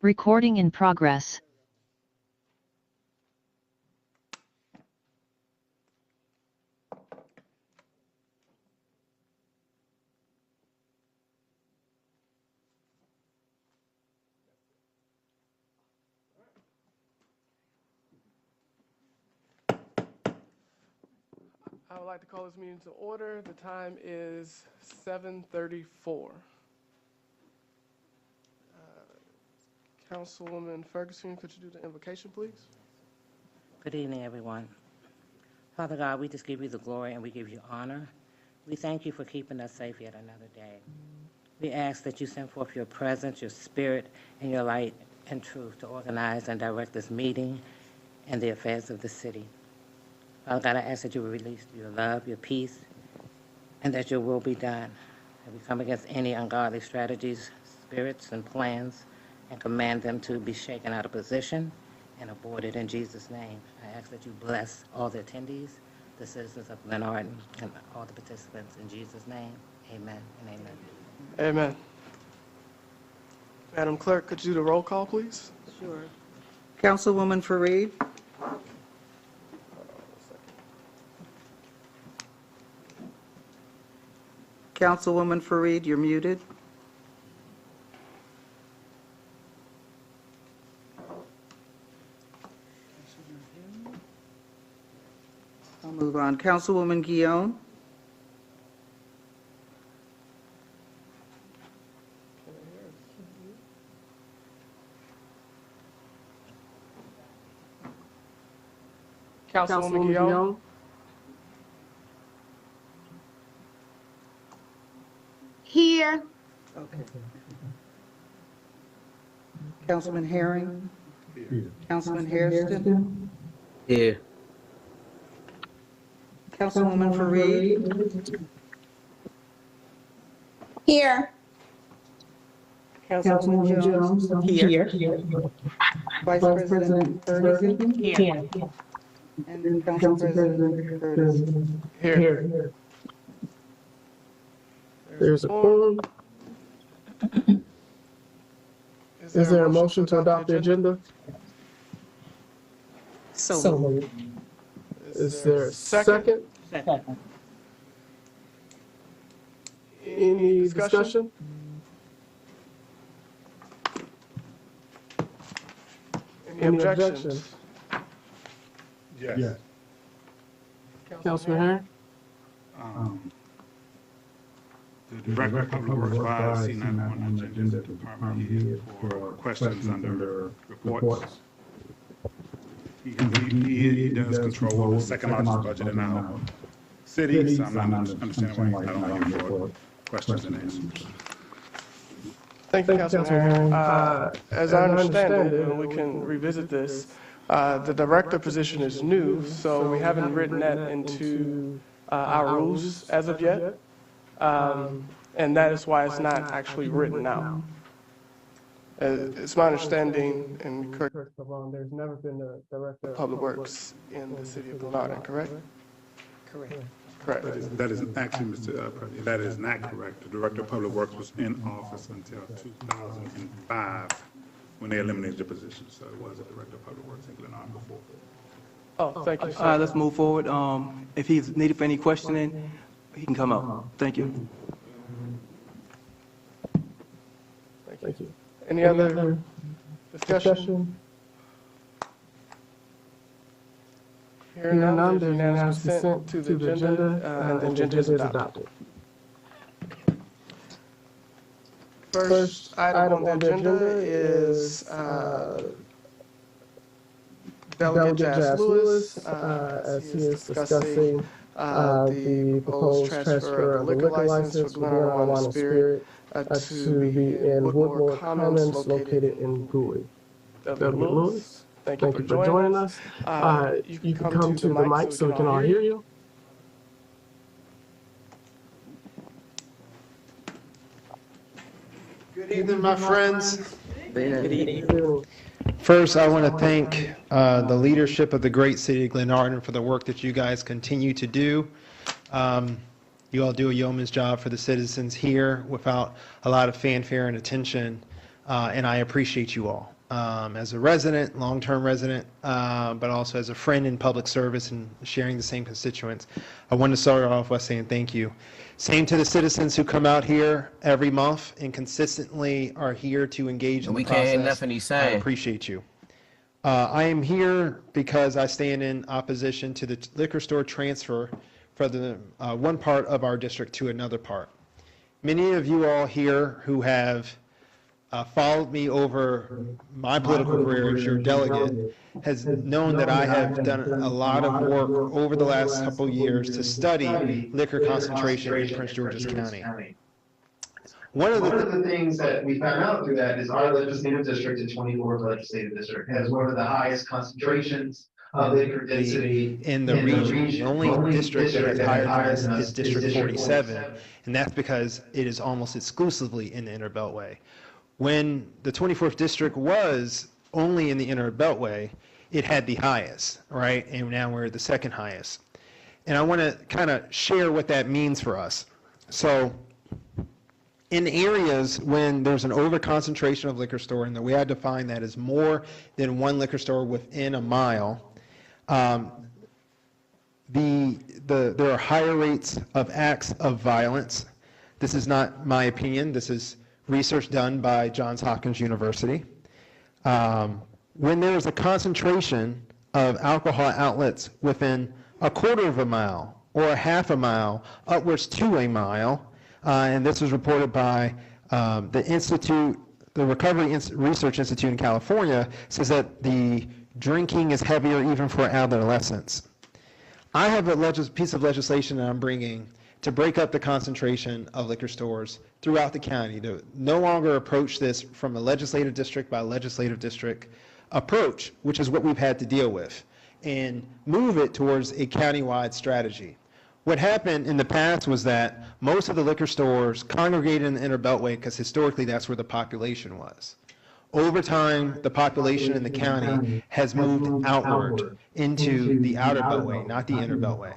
Recording in progress. I would like to call this meeting to order. The time is 7:34. Councilwoman Ferguson, could you do the invocation, please? Good evening, everyone. Father God, we just give you the glory and we give you honor. We thank you for keeping us safe yet another day. We ask that you send forth your presence, your spirit, and your light and truth to organize and direct this meeting and the affairs of the city. Father God, I ask that you will release your love, your peace, and that your will be done. And we come against any ungodly strategies, spirits, and plans, and command them to be shaken out of position and aborted in Jesus' name. I ask that you bless all the attendees, the citizens of Glenarden, and all the participants in Jesus' name. Amen and amen. Amen. Madam Clerk, could you do the roll call, please? Sure. Councilwoman Fareed. Councilwoman Fareed, you're muted. I'll move on. Councilwoman Guillaume. Councilwoman Guillaume. Here. Okay. Councilman Herring. Here. Councilman Hairston. Here. Councilwoman Fareed. Here. Councilwoman Jones. Here. Vice President Ferguson. Here. And Council President Curtis. Here. There's a quorum. Is there a motion to adopt the agenda? So moved. Is there a second? Second. Any discussion? Any objections? Yes. Councilman Herring? The Director of Public Works by C91 agenda department head for questions under reports. He does control the second largest budget in our city, so I'm not understanding why he's not on here for questions and answers. Thank you, Councilman Herring. As I understand it, and we can revisit this, the director position is new, so we haven't written that into our rules as of yet. And that is why it's not actually written out. It's my understanding, and correct me if I'm wrong, there's never been a director of public works in the city of Glenarden, correct? Correct. Correct. That is actually, Mr. President, that is not correct. The Director of Public Works was in office until 2005 when they eliminated the position, so it was a Director of Public Works in Glenarden before. Oh, thank you, sir. Let's move forward. If he's needed for any questioning, he can come up. Thank you. Thank you. Any other discussion? Hearing none, there's unanimous consent to the agenda, and the agenda is adopted. First item on the agenda is Delegate Jas Lewis, as he is discussing the proposed transfer of the liquor license for Glenarden Wine and Spirit to be in Woodmore Commons located in Bowie. Delegate Lewis, thank you for joining us. You can come to the mic so we can all hear you. Good evening, my friends. Good evening. First, I want to thank the leadership of the great city of Glenarden for the work that you guys continue to do. You all do a yeoman's job for the citizens here without a lot of fanfare and attention, and I appreciate you all. As a resident, long-term resident, but also as a friend in public service and sharing the same constituents, I want to start off by saying thank you. Same to the citizens who come out here every month and consistently are here to engage in the process. We can't hear nothing he's saying. I appreciate you. I am here because I stand in opposition to the liquor store transfer from the one part of our district to another part. Many of you all here who have followed me over my political career as your delegate has known that I have done a lot of work over the last couple of years to study liquor concentration in Prince George's County. One of the things that we found out through that is our legislative district, the 24th legislative district, has one of the highest concentrations of liquor density in the region. The only district that has higher than this is District 47, and that's because it is almost exclusively in the Inner Beltway. When the 24th district was only in the Inner Beltway, it had the highest, right? And now we're the second highest. And I want to kind of share what that means for us. So in areas when there's an overconcentration of liquor store, and the way I define that is more than one liquor store within a mile, there are higher rates of acts of violence. This is not my opinion. This is research done by Johns Hopkins University. When there is a concentration of alcohol outlets within a quarter of a mile or a half a mile, upwards to a mile, and this was reported by the Recovery Research Institute in California, says that the drinking is heavier even for adolescents. I have a piece of legislation that I'm bringing to break up the concentration of liquor stores throughout the county, to no longer approach this from a legislative district by legislative district approach, which is what we've had to deal with, and move it towards a countywide strategy. What happened in the past was that most of the liquor stores congregated in the Inner Beltway because historically that's where the population was. Over time, the population in the county has moved outward into the Outer Beltway, not the Inner Beltway.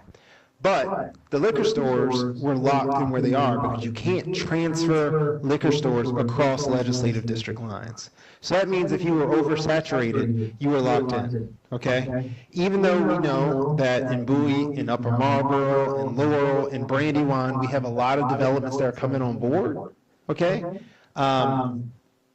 But the liquor stores were locked in where they are because you can't transfer liquor stores across legislative district lines. So that means if you were oversaturated, you were locked in, okay? Even though we know that in Bowie, in Upper Marlboro, in Laurel, in Brandywine, we have a lot of developments that are coming on board, okay?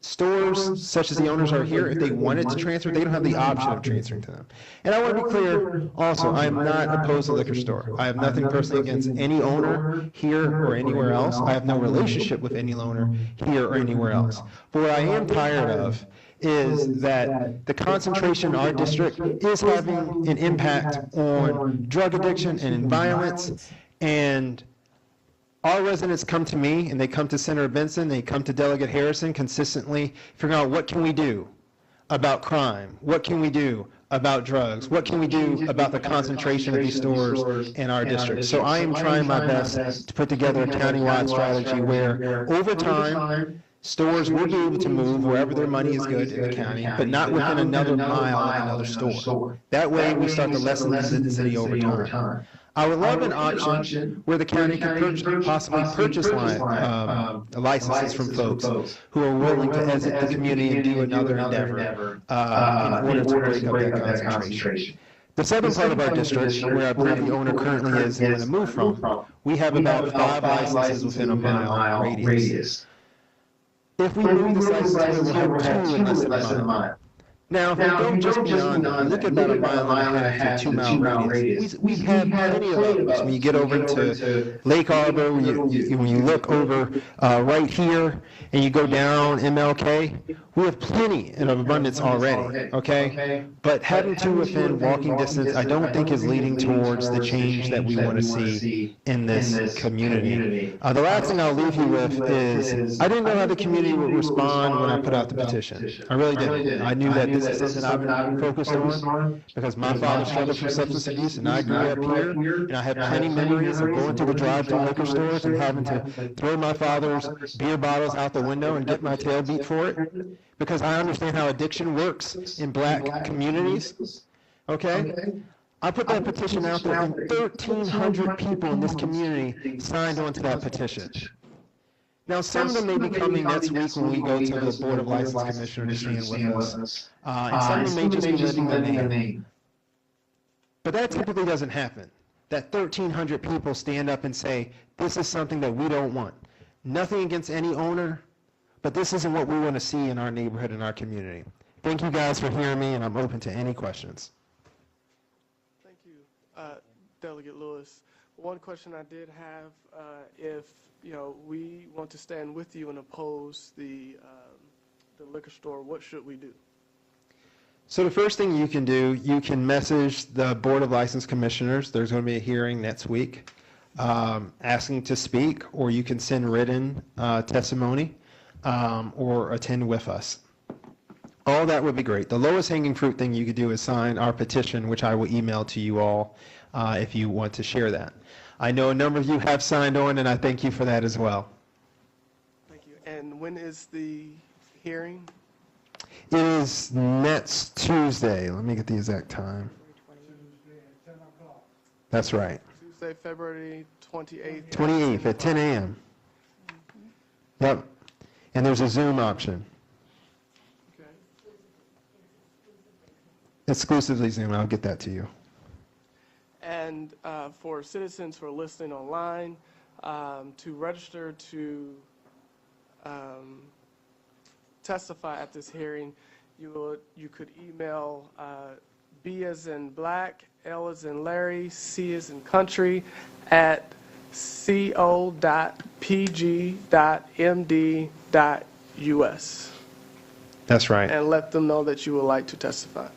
Stores, such as the owners are here, if they wanted to transfer, they don't have the option of transferring to them. And I want to be clear also, I am not opposed to liquor store. I have nothing personally against any owner here or anywhere else. I have no relationship with any owner here or anywhere else. But what I am tired of is that the concentration in our district is having an impact on drug addiction and violence, and our residents come to me, and they come to Senator Benson, they come to Delegate Harrison consistently, figuring out what can we do about crime, what can we do about drugs, what can we do about the concentration of these stores in our district. So I am trying my best to put together a countywide strategy where over time, stores will be able to move wherever their money is good in the county, but not within another mile of another store. That way we start to lessen the density over time. I would love an option where the county could possibly purchase licenses from folks who are willing to exit the community and do another endeavor in order to break up that concentration. The southern part of our district, where I believe the owner currently is and want to move from, we have about 5 licenses within a mile radius. If we move this license, we will have 2 in less than a mile. Now, if we go just beyond that, look at about a mile and a half to 2 mile radius. We have plenty of others. When you get over to Lake Arbor, when you look over right here and you go down MLK, we have plenty in abundance already, okay? But having two within walking distance, I don't think is leading towards the change that we want to see in this community. The last thing I'll leave you with is, I didn't know how the community would respond when I put out the petition. I really didn't. I knew that this is something I've been focused on because my father struggled from substance abuse and I grew up here, and I have plenty memories of going to the drive-thru liquor stores and having to throw my father's beer bottles out the window and get my tail beat for it, because I understand how addiction works in black communities, okay? I put that petition out there, and 1,300 people in this community signed on to that petition. Now, some of them may be coming next week when we go to the Board of License Commissioners to stand with us, and some of them may just be living their name. But that typically doesn't happen. That 1,300 people stand up and say, this is something that we don't want. Nothing against any owner, but this isn't what we want to see in our neighborhood and our community. Thank you guys for hearing me, and I'm open to any questions. Thank you, Delegate Lewis. One question I did have, if we want to stand with you and oppose the liquor store, what should we do? So the first thing you can do, you can message the Board of License Commissioners. There's going to be a hearing next week asking to speak, or you can send written testimony or attend with us. All that would be great. The lowest hanging fruit thing you could do is sign our petition, which I will email to you all if you want to share that. I know a number of you have signed on, and I thank you for that as well. Thank you. And when is the hearing? It is next Tuesday. Let me get the exact time. That's right. Tuesday, February 28th. 28th at 10 a.m. Yep. And there's a Zoom option. Okay. Exclusively Zoom. I'll get that to you. And for citizens who are listening online, to register to testify at this hearing, you could email B as in black, L as in Larry, C as in country at co.pg.md.us. That's right. And let them know that you would like to testify.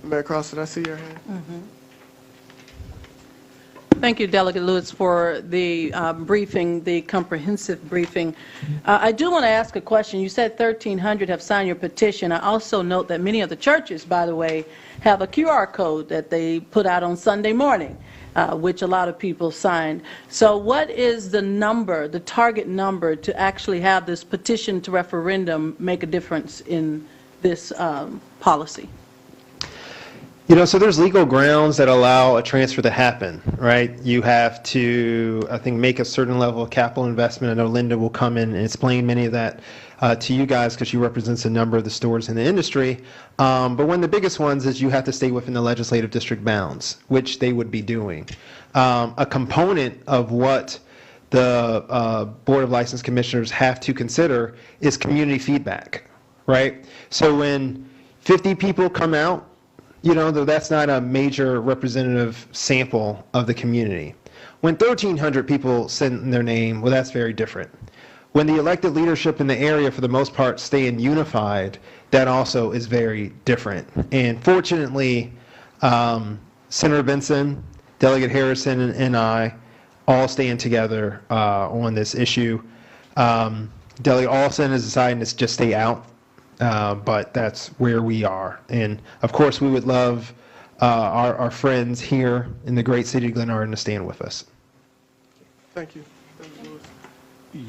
Mayor Cross, did I see your hand? Mm-hmm. Thank you, Delegate Lewis, for the briefing, the comprehensive briefing. I do want to ask a question. You said 1,300 have signed your petition. I also note that many of the churches, by the way, have a QR code that they put out on Sunday morning, which a lot of people signed. So what is the number, the target number, to actually have this petition to referendum make a difference in this policy? So there's legal grounds that allow a transfer to happen, right? You have to, I think, make a certain level of capital investment. I know Linda will come in and explain many of that to you guys because she represents a number of the stores in the industry. But one of the biggest ones is you have to stay within the legislative district bounds, which they would be doing. A component of what the Board of License Commissioners have to consider is community feedback, right? So when 50 people come out, that's not a major representative sample of the community. When 1,300 people send their name, well, that's very different. When the elected leadership in the area, for the most part, staying unified, that also is very different. And fortunately, Senator Benson, Delegate Harrison, and I all stand together on this issue. Delegate Olson is deciding to just stay out. But that's where we are. And, of course, we would love our friends here in the great city of Glenarden to stand with us. Thank you. Thank you, Lewis.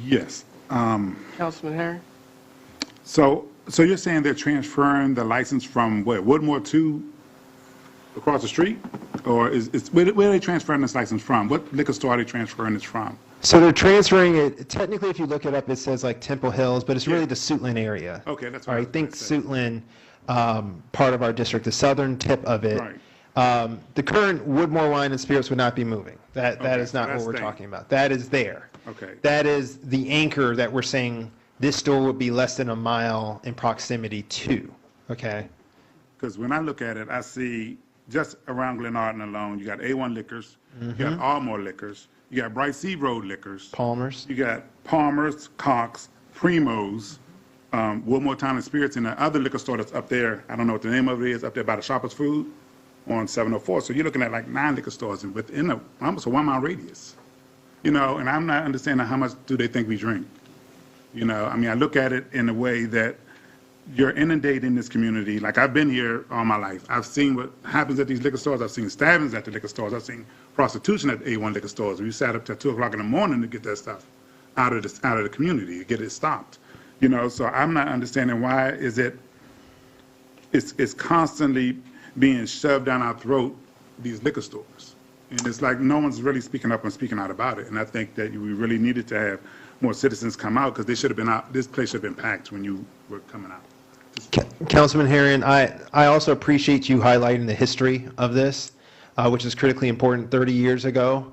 Yes. Councilman Herring? So you're saying they're transferring the license from Woodmore to across the street? Or where are they transferring this license from? What liquor store are they transferring this from? So they're transferring it. Technically, if you look it up, it says like Temple Hills, but it's really the Suitland area. Okay, that's right. right. I think Suitland, part of our district, the southern tip of it. Right. The current Woodmore Wine and Spirits would not be moving. That Okay, is not so what we're that's talking about. That is there. Okay. That is the anchor that we're saying This store would be less than a mile in proximity to, okay? Because when I look at it, I see just around Glenarden alone, you got A1 Liquors, you got Ardmore Liquors, you got Bright Sea Road Liquors, Palmer's. you got Palmer's, Cox, Primo's, Woodmore Town and Spirits, and the other liquor store that's up there, I don't know what the name of it is, up there by the Shoppers Food on 704. So you're looking at like 9 liquor stores within almost a 1 mile radius. You know, and I'm not understanding how much do they think we drink. You know, I mean, I look at it in a way that you're inundating this community. Like, I've been here all my life. I've seen what happens at these liquor stores. I've seen stabbings at the liquor stores. I've seen prostitution at A1 liquor stores. We sat up till 2 o'clock in the morning to get that stuff out of the community, to get it stopped. You know, so I'm not understanding why it's constantly being shoved down our throat, these liquor stores. And it's like no one's really speaking up and speaking out about it. And I think that we really needed to have more citizens come out, because they should have been out. This place should have been packed when you were coming out. Councilman Herron, I also appreciate you highlighting the history of this, which is critically important. 30 years ago,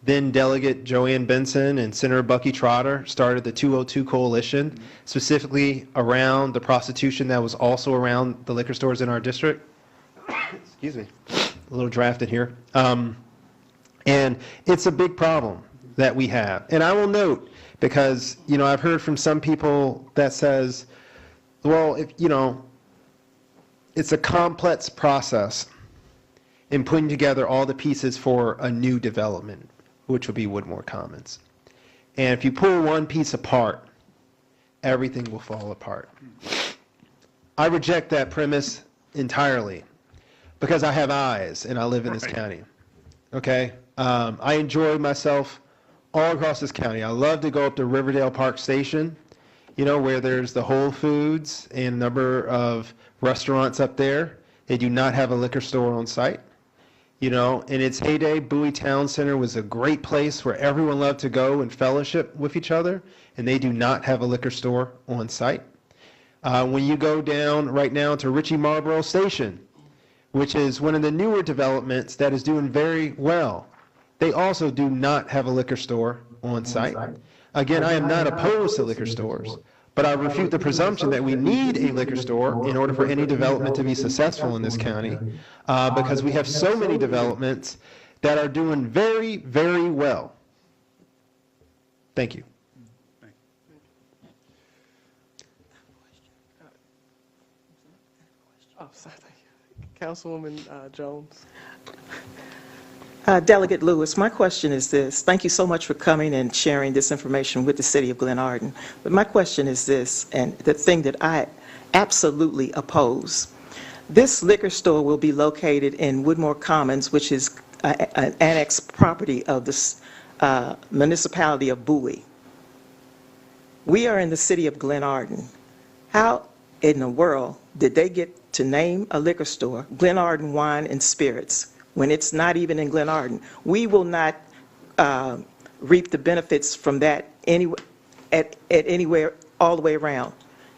then Delegate Joanne Benson and Senator Bucky Trotter started the 202 Coalition, specifically around the prostitution that was also around the liquor stores in our district. Excuse me, a little drafted here. And it's a big problem that we have. And I will note, because, you know, I've heard from some people that says, well, if, you know, it's a complex process in putting together all the pieces for a new development, which would be Woodmore Commons. And if you pull one piece apart, everything will fall apart. I reject that premise entirely, because I have eyes and I live in this county. Okay? I enjoy myself all across this county. I love to go up to Riverdale Park Station, you know, where there's the Whole Foods and a number of restaurants up there. They do not have a liquor store on site. You know, in its heyday, Bowie Town Center was a great place where everyone loved to go and fellowship with each other, and they do not have a liquor store on site. When you go down right now to Ritchie Marlboro Station, which is one of the newer developments that is doing very well, they also do not have a liquor store on site. Again, I am not opposed to liquor stores, but I refute the presumption that we need a liquor store in order for any development to be successful in this county, because we have so many developments that are doing very, very well. Thank you. Oh, sorry. Councilwoman Jones. Delegate Lewis, my question is this. Thank you so much for coming and sharing this information with the city of Glenarden. But my question is this, and the thing that I absolutely oppose. This liquor store will be located in Woodmore Commons, which is an annexed property of the municipality of Bowie. We are in the city of Glenarden. How in the world did they get to name a liquor store, Glenarden Wine and Spirits, when it's not even in Glenarden? We will not reap the benefits from that anywhere all the way around.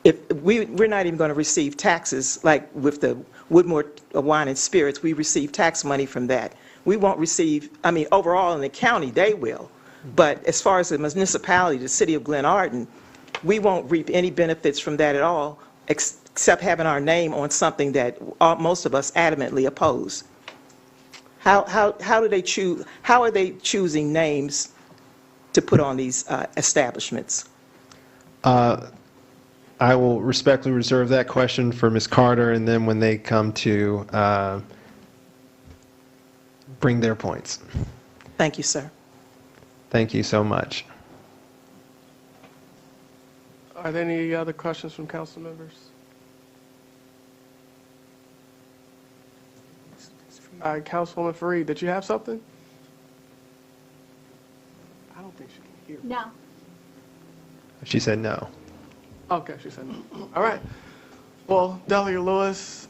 If we're not even going to receive taxes, like with the Woodmore Wine and Spirits, we receive tax money from that. We won't receive, I mean, overall in the county, they will. But as far as the municipality, the city of Glenarden, we won't reap any benefits from that at all, except having our name on something that most of us adamantly oppose. How do they choose? How are they choosing names to put on these establishments? I will respectfully reserve that question for Ms. Carter, and then when they come to bring their points. Thank you, sir. Thank you so much. Are there any other questions from council members? Councilwoman Fareed, did you have something? I don't think she can hear me. No. She said no. Okay, she said no. All right. Well, Delegate Lewis,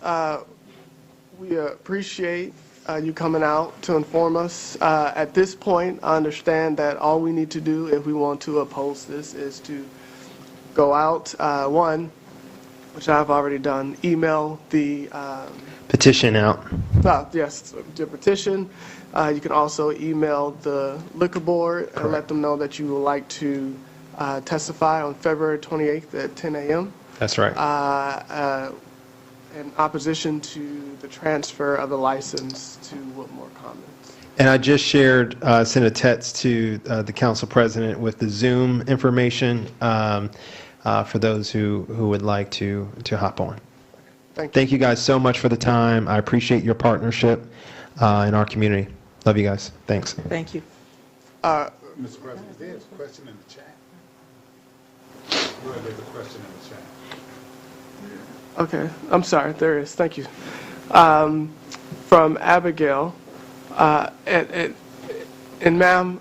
we appreciate you coming out to inform us. At this point, I understand that all we need to do if we want to oppose this is to go out, one, which I've already done, email the Petition out. yes, the petition. You can also email the liquor board and let them know that you would like to testify on February 28th at 10 a.m. That's right. In opposition to the transfer of the license to Whitmore Commons. And I just sent a text to the council president with the Zoom information for those who would like to hop on. Thank you guys so much for the time. I appreciate your partnership in our community. Love you guys. Thanks. Thank you. Mr. President, is there a question in the chat? There's a question in the chat. Okay, I'm sorry, there is, thank you. From Abigail, and ma'am,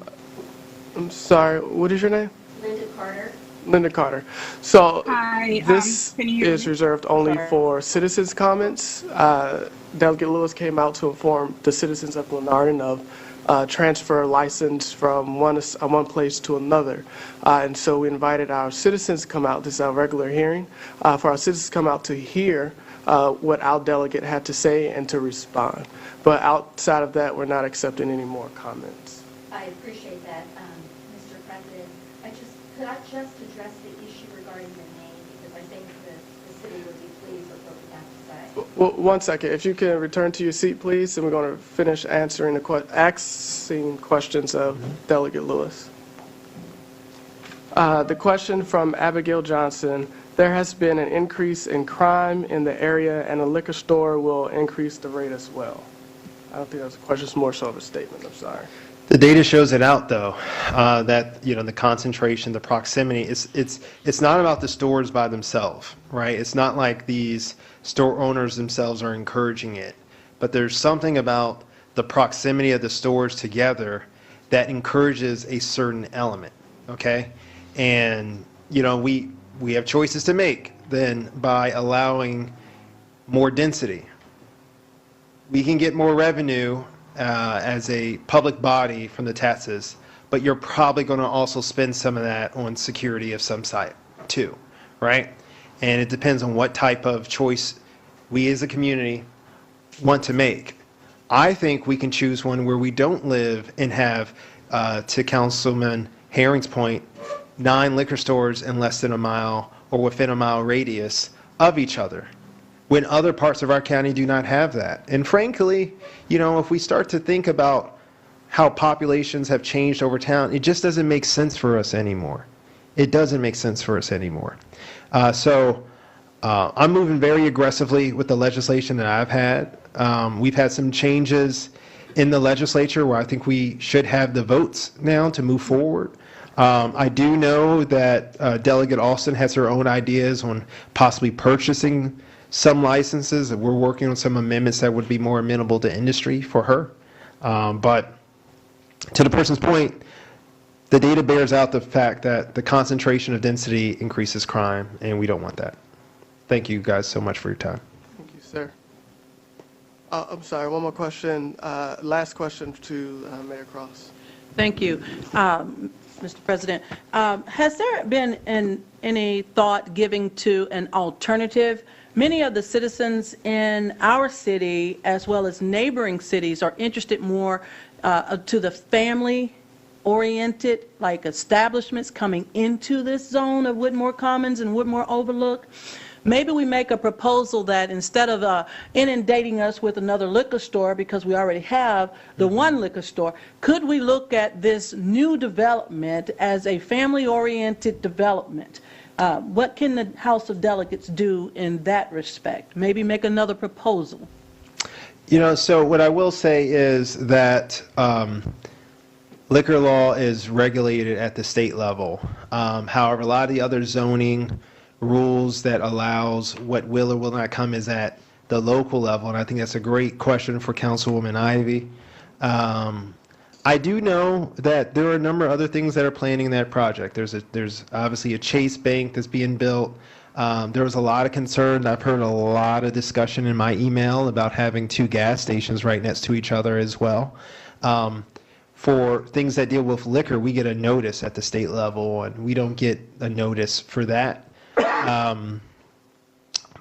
I'm sorry, what is your name? Linda Carter. Linda Carter. So Hi, this can you hear is me? reserved only for citizens' comments. Delegate Lewis came out to inform the citizens of Glenarden of transfer license from one place to another. And so we invited our citizens to come out. This is our regular hearing. For our citizens to come out to hear what our delegate had to say and to respond. But outside of that, we're not accepting any more comments. I appreciate that, Mr. President. Could I just address the issue regarding the name, because I think the city would be pleased with what we have to say. Well, one second. If you can return to your seat, please, and we're going to finish answering asking questions of Delegate Lewis. The question from Abigail Johnson: there has been an increase in crime in the area, and a liquor store will increase the rate as well. I don't think that's a question. It's more so of a statement. I'm sorry. The data shows it out, though, that the concentration, the proximity. It's not about the stores by themselves, right? It's not like these store owners themselves are encouraging it, but there's something about the proximity of the stores together that encourages a certain element. Okay, and we have choices to make then by allowing more density. We can get more revenue as a public body from the taxes, but you're probably going to also spend some of that on security of some site too, right? And it depends on what type of choice we as a community want to make. I think we can choose one where we don't live and have, to Councilman Herring's point, 9 liquor stores in less than a mile or within a mile radius of each other, when other parts of our county do not have that. And frankly, if we start to think about how populations have changed over town, it just doesn't make sense for us anymore. It doesn't make sense for us anymore. So I'm moving very aggressively with the legislation that I've had. We've had some changes in the legislature where I think we should have the votes now to move forward. I do know that Delegate Alston has her own ideas on possibly purchasing some licenses, and we're working on some amendments that would be more amenable to industry for her. But to the person's point, the data bears out the fact that the concentration of density increases crime, and we don't want that. Thank you guys so much for your time. Thank you, sir. I'm sorry, one more question. Last question to Mayor Cross. Thank you, Mr. President. Has there been any thought given to an alternative? Many of the citizens in our city, as well as neighboring cities, are interested more to the family-oriented, like establishments coming into this zone of Whitmore Commons and Whitmore Overlook. Maybe we make a proposal that instead of inundating us with another liquor store, because we already have the one liquor store, could we look at this new development as a family-oriented development? What can the House of Delegates do in that respect? Maybe make another proposal. So what I will say is that liquor law is regulated at the state level. However, a lot of the other zoning rules that allows what will or will not come is at the local level, and I think that's a great question for Councilwoman Ivy. I do know that there are a number of other things that are planning that project. There's obviously a Chase Bank that's being built. There was a lot of concern. I've heard a lot of discussion in my email about having 2 gas stations right next to each other as well. For things that deal with liquor, we get a notice at the state level, and we don't get a notice for that.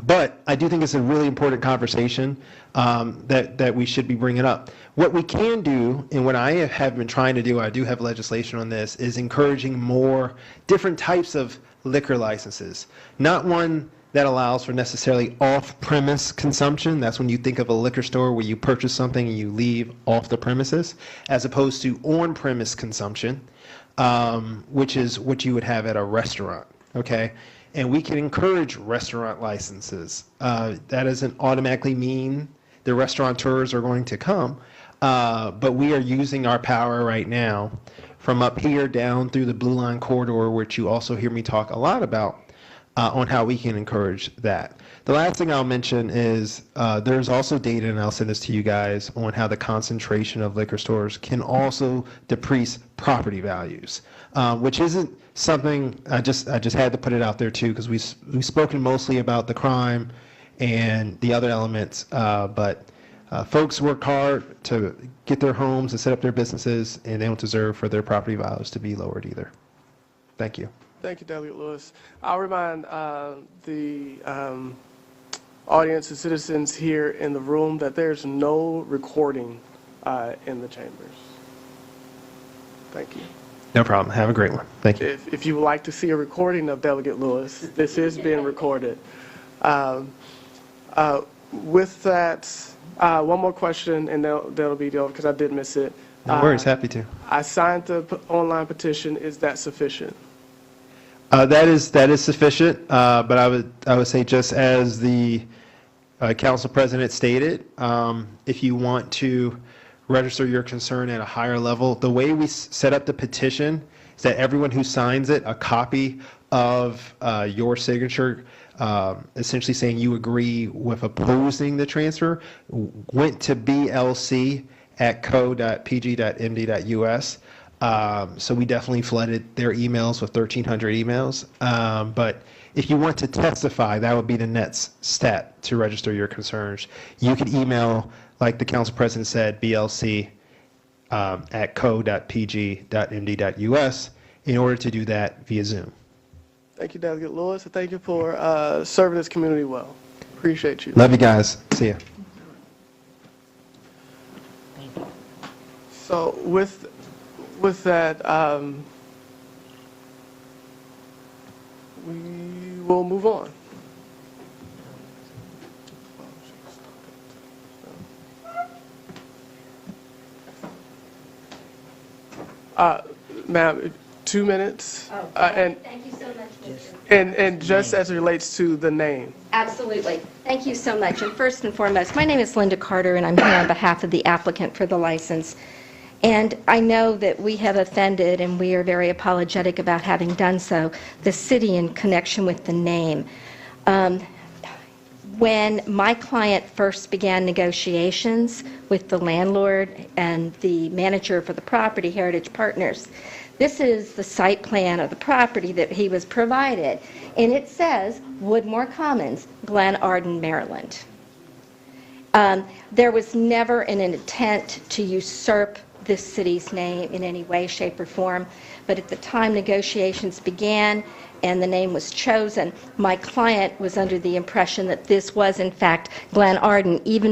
But I do think it's a really important conversation that we should be bringing up. What we can do, and what I have been trying to do, I do have legislation on this, is encouraging more different types of liquor licenses. Not one that allows for necessarily off-premise consumption. That's when you think of a liquor store where you purchase something and you leave off the premises, as opposed to on-premise consumption, which is what you would have at a restaurant, okay? And we can encourage restaurant licenses. That doesn't automatically mean the restaurateurs are going to come, but we are using our power right now from up here down through the Blue Line corridor, which you also hear me talk a lot about, on how we can encourage that. The last thing I'll mention is there's also data, and I'll send this to you guys, on how the concentration of liquor stores can also decrease property values, which isn't something I just had to put it out there too, because we've spoken mostly about the crime and the other elements, but folks work hard to get their homes and set up their businesses, and they don't deserve for their property values to be lowered either. Thank you. Thank you, Delegate Lewis. I'll remind the audience and citizens here in the room that there's no recording in the chambers. Thank you. No problem. Have a great one. Thank you. If you would like to see a recording of Delegate Lewis, this is being recorded. With that, one more question, and that'll be the over, because I did miss it. No worries. Happy to. I signed the online petition. Is that sufficient? That is sufficient, but I would say, just as the council president stated, if you want to register your concern at a higher level, the way we set up the petition is that everyone who signs it, a copy of your signature, essentially saying you agree with opposing the transfer, went to blc@co.pg.md.us. So we definitely flooded their emails with 1,300 emails. But if you want to testify, that would be the next step to register your concerns. You could email, like the council president said, blc@co.pg.md.us in order to do that via Zoom. Thank you, Delegate Lewis, and thank you for serving this community well. Appreciate you. Love you guys. See ya. So with that, we will move on. Ma'am, 2 minutes. Thank you so much, Mr. And just as it relates to the name. Absolutely. Thank you so much. And first and foremost, my name is Linda Carter, and I'm here on behalf of the applicant for the license. And I know that we have offended, and we are very apologetic about having done so, the city in connection with the name. When my client first began negotiations with the landlord and the manager for the property, Heritage Partners, this is the site plan of the property that he was provided, and it says Woodmore Commons, Glenarden, Maryland. There was never an intent to usurp this city's name in any way, shape, or form, but at the time negotiations began and the name was chosen, my client was under the impression that this was in fact Glenarden, it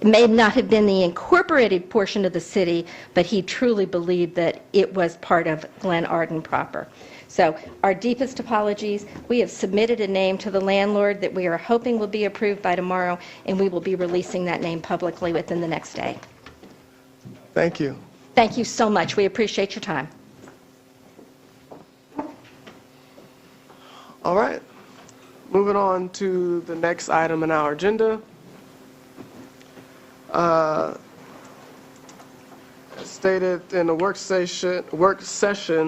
may not have been the incorporated portion of the city, but he truly believed that it was part of Glenarden proper. So our deepest apologies. We have submitted a name to the landlord that we are hoping will be approved by tomorrow, and we will be releasing that name publicly within the next day. Thank you. Thank you so much. We appreciate your time. All right. Moving on to the next item in our agenda. As stated in the work session,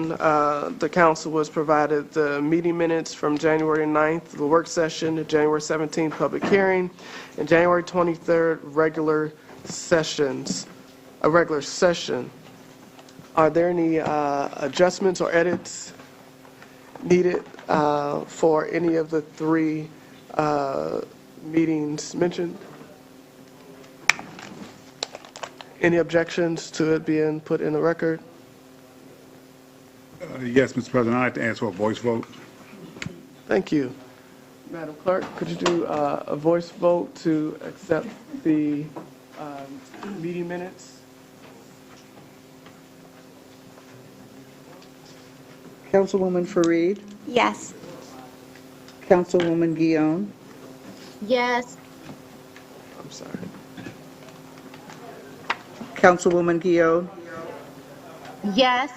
the council was provided the meeting minutes from January 9th, the work session, the January 17th public hearing, and January 23rd regular session. Are there any adjustments or edits needed for any of the three meetings mentioned? Any objections to it being put in the record? Yes, Mr. President, I'd like to ask for a voice vote. Thank you. Madam Clerk, could you do a voice vote to accept the meeting minutes? Councilwoman Fareed, Yes. Councilwoman Guion, Yes. I'm sorry. Councilwoman Guion. Yes.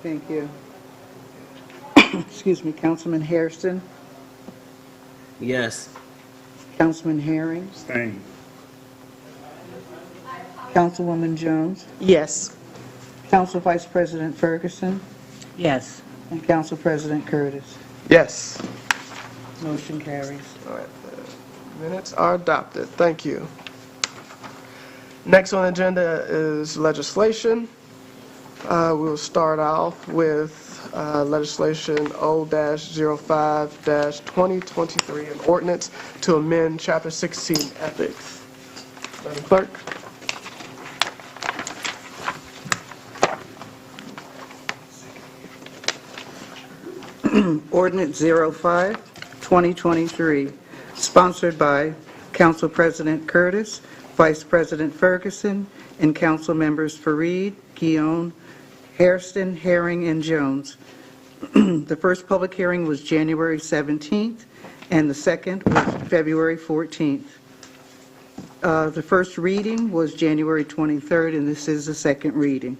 Thank you. Excuse me, Councilman Hairston, Yes. Councilman Herring, Staying. Councilwoman Jones, Yes. Council Vice President Ferguson, Yes. and Council President Curtis. Yes. Motion carries. All right, the minutes are adopted. Thank you. Next on the agenda is legislation. We'll start off with legislation O-05-2023, an ordinance to amend Chapter 16 Ethics. Madam Clerk. Ordinance 05-2023, sponsored by Council President Curtis, Vice President Ferguson, and Council members Fareed, Guion, Hairston, Herring, and Jones. The first public hearing was January 17th, and the second was February 14th. The first reading was January 23rd, and this is the second reading.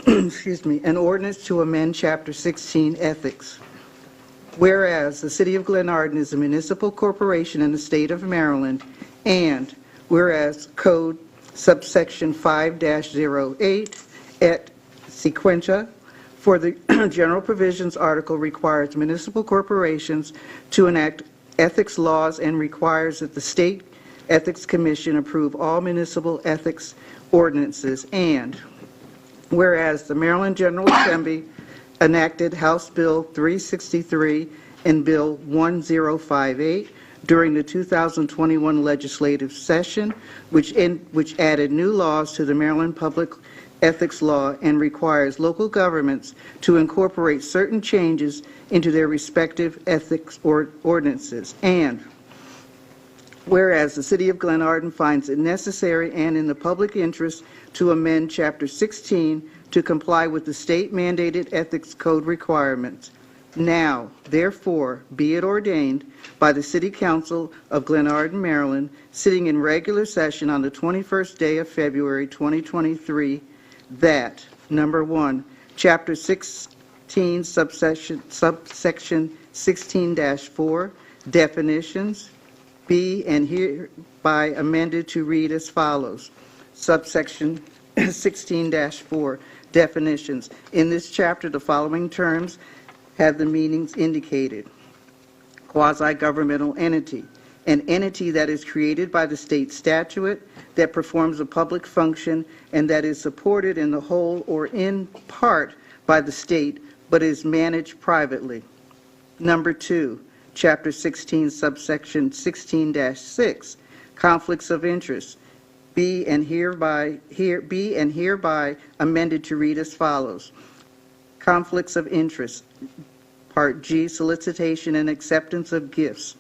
Excuse me, an ordinance to amend Chapter 16 Ethics. Whereas the City of Glenarden is a municipal corporation in the state of Maryland, and whereas Code subsection 5-08 et sequentia for the general provisions article requires municipal corporations to enact ethics laws and requires that the State Ethics Commission approve all municipal ethics ordinances, and whereas the Maryland General Assembly enacted House Bill 363 and Bill 1058 during the 2021 legislative session, which added new laws to the Maryland Public Ethics Law and requires local governments to incorporate certain changes into their respective ethics ordinances. And whereas the City of Glenarden finds it necessary and in the public interest to amend Chapter 16 to comply with the state-mandated ethics code requirements. Now, therefore, be it ordained by the City Council of Glenarden, Maryland, sitting in regular session on the 21st day of February 2023, that, number 1, Chapter 16, subsection 16-4, definitions, be and hereby amended to read as follows. Subsection 16-4, definitions. In this chapter, the following terms have the meanings indicated. Quasi-governmental entity, an entity that is created by the state statute, that performs a public function, and that is supported in the whole or in part by the state, but is managed privately. Number 2, Chapter 16, subsection 16-6, conflicts of interest. Be and hereby amended to read as follows. Conflicts of interest. Part G, solicitation and acceptance of gifts.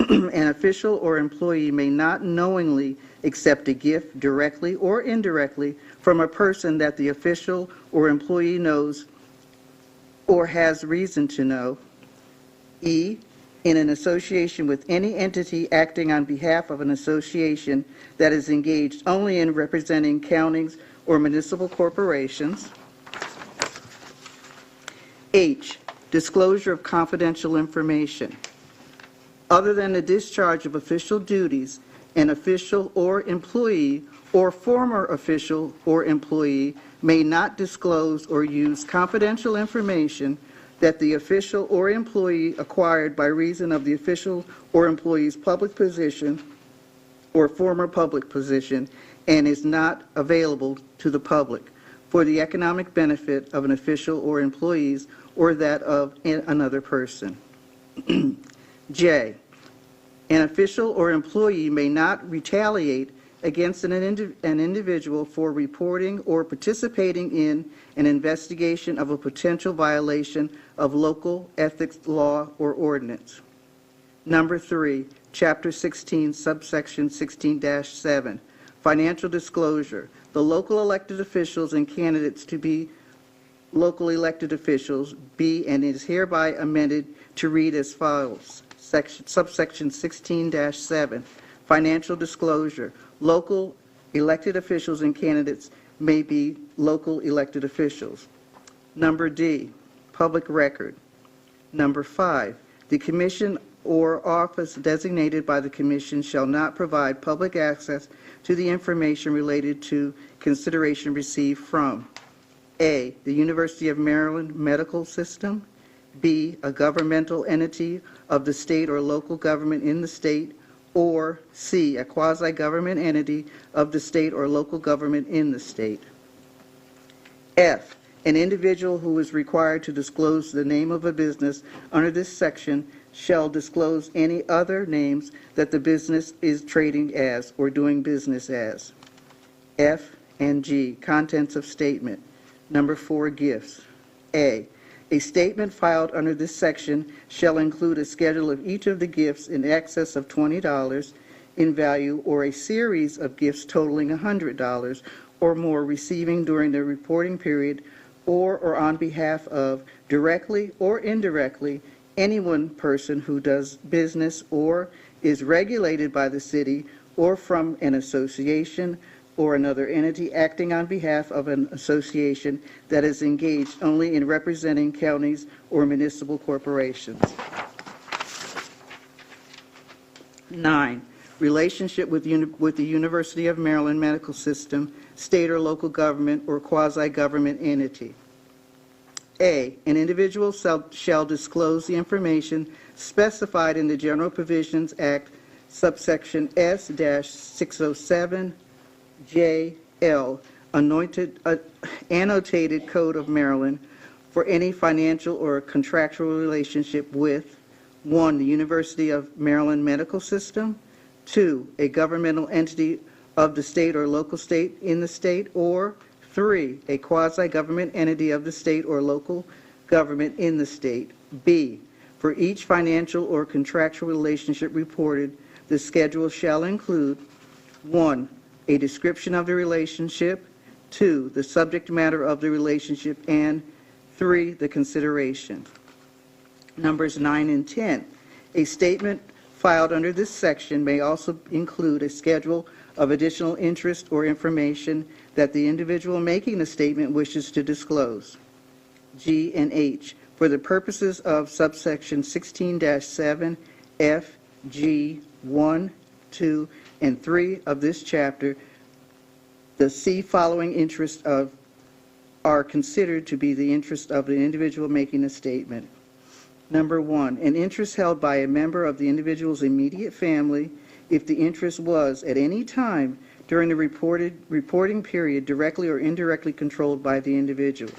An official or employee may not knowingly accept a gift directly or indirectly from a person that the official or employee knows or has reason to know. E, in an association with any entity acting on behalf of an association that is engaged only in representing counties or municipal corporations. H, disclosure of confidential information. Other than the discharge of official duties, an official or employee or former official or employee may not disclose or use confidential information that the official or employee acquired by reason of the official or employee's public position or former public position and is not available to the public for the economic benefit of an official or employees or that of another person. J, an official or employee may not retaliate against an individual for reporting or participating in an investigation of a potential violation of local ethics law or ordinance. Number 3, Chapter 16, subsection 16-7, financial disclosure. The local elected officials and candidates to be local elected officials be and is hereby amended to read as follows. Subsection 16-7, financial disclosure. Local elected officials and candidates may be local elected officials. Number D, public record. Number 5, the commission or office designated by the commission shall not provide public access to the information related to consideration received from A, the University of Maryland Medical System, B, a governmental entity of the state or local government in the state, or C, a quasi-government entity of the state or local government in the state. F, an individual who is required to disclose the name of a business under this section shall disclose any other names that the business is trading as or doing business as. F and G, contents of statement. Number 4, gifts. A statement filed under this section shall include a schedule of each of the gifts in excess of $20 in value or a series of gifts totaling $100 or more receiving during the reporting period or on behalf of, directly or indirectly, any one person who does business or is regulated by the city or from an association or another entity acting on behalf of an association that is engaged only in representing counties or municipal corporations. 9, relationship with the University of Maryland Medical System, state or local government, or quasi-government entity. A, an individual shall disclose the information specified in the General Provisions Act, subsection S-607JL, annotated Code of Maryland, for any financial or contractual relationship with 1, the University of Maryland Medical System, 2, a governmental entity of the state or local state in the state, or 3, a quasi-government entity of the state or local government in the state. B, for each financial or contractual relationship reported, the schedule shall include 1, a description of the relationship, 2, the subject matter of the relationship, and 3, the consideration. Numbers 9 and 10. A statement filed under this section may also include a schedule of additional interest or information that the individual making the statement wishes to disclose. G and H, for the purposes of subsection 16-7 F, G, 1, 2, and 3 of this chapter, the C following interests are considered to be the interest of the individual making a statement. Number 1, an interest held by a member of the individual's immediate family if the interest was at any time during the reporting period directly or indirectly controlled by the individual.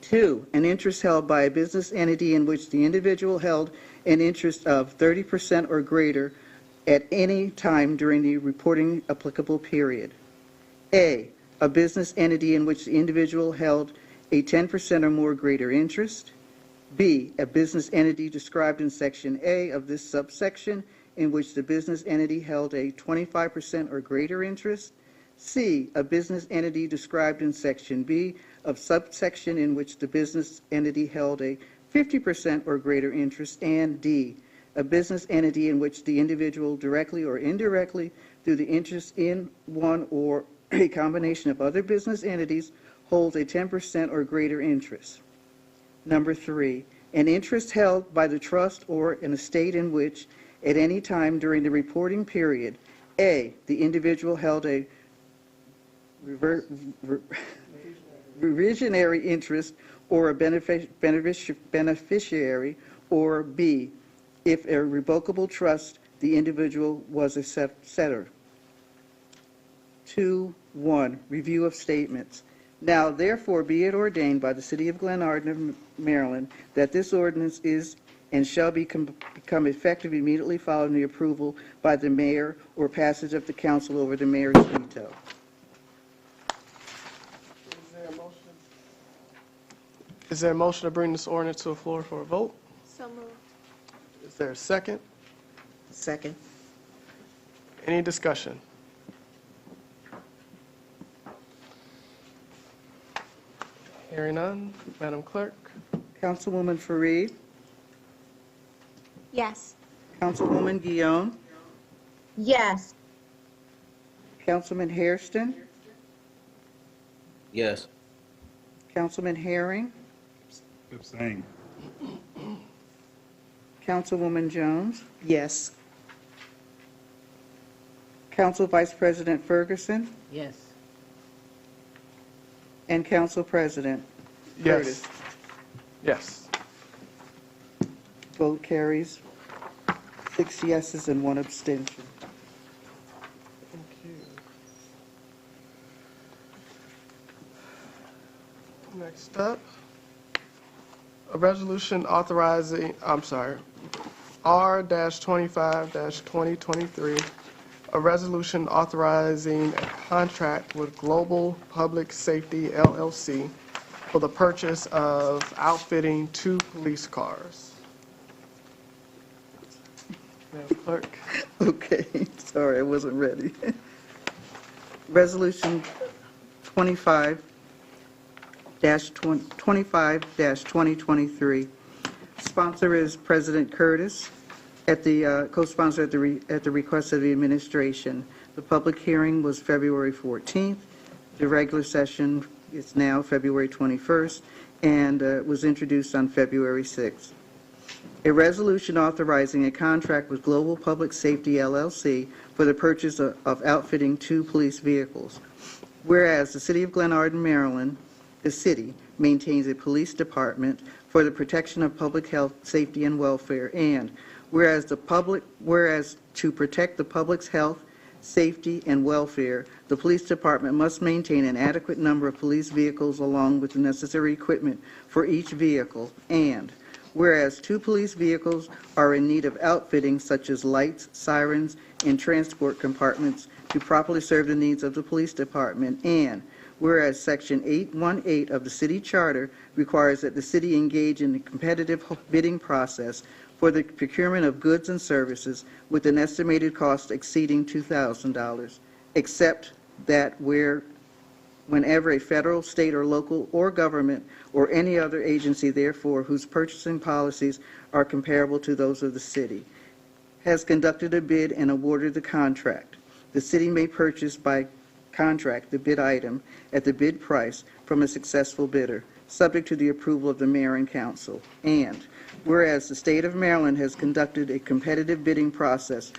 2, an interest held by a business entity in which the individual held an interest of 30% or greater at any time during the reporting applicable period. A business entity in which the individual held a 10% or more greater interest. B, a business entity described in Section A of this subsection in which the business entity held a 25% or greater interest. C, a business entity described in Section B of subsection in which the business entity held a 50% or greater interest. And D, a business entity in which the individual directly or indirectly through the interest in one or a combination of other business entities holds a 10% or greater interest. Number 3, an interest held by the trust or an estate in which at any time during the reporting period, A, the individual held a reversionary interest or a beneficiary, or B, if a revocable trust, the individual was a setter. 2.1, review of statements. Now, therefore, be it ordained by the City of Glenarden, Maryland, that this ordinance is and shall become effective immediately following the approval by the mayor or passage of the council over the mayor's veto. Is there a motion to bring this ordinance to the floor for a vote? So moved. Is Is there a second? Second. Any discussion? Hearing none, Madam Clerk? Councilwoman Fareed, Yes. Councilwoman Guion, Yes. Councilman Hairston, Yes. Councilman Herring, Abstain. Councilwoman Jones, Yes. Council Vice President Ferguson, Yes. and Council President Curtis. Yes. Vote carries 6 yeses and 1 abstention. Thank you. Next up, a resolution authorizing, R-25-2023, a resolution authorizing a contract with Global Public Safety LLC for the purchase of outfitting 2 police cars. Madam Clerk? Okay, sorry, I wasn't ready. Resolution 25-2023. Sponsor is President Curtis, co-sponsor at the request of the administration. The public hearing was February 14th. The regular session is now February 21st, and was introduced on February 6th. A resolution authorizing a contract with Global Public Safety LLC for the purchase of outfitting 2 police vehicles. Whereas the City of Glenarden, Maryland, the city, maintains a police department for the protection of public health, safety, and welfare, and whereas to protect the public's health, safety, and welfare, the police department must maintain an adequate number of police vehicles along with the necessary equipment for each vehicle, and whereas 2 police vehicles are in need of outfitting such as lights, sirens, and transport compartments to properly serve the needs of the police department, and whereas Section 818 of the city charter requires that the city engage in a competitive bidding process for the procurement of goods and services with an estimated cost exceeding $2,000, except that whenever a federal, state, or local or government or any other agency, therefore, whose purchasing policies are comparable to those of the city, has conducted a bid and awarded the contract. The city may purchase by contract the bid item at the bid price from a successful bidder, subject to the approval of the mayor and council. And whereas the state of Maryland has conducted a competitive bidding process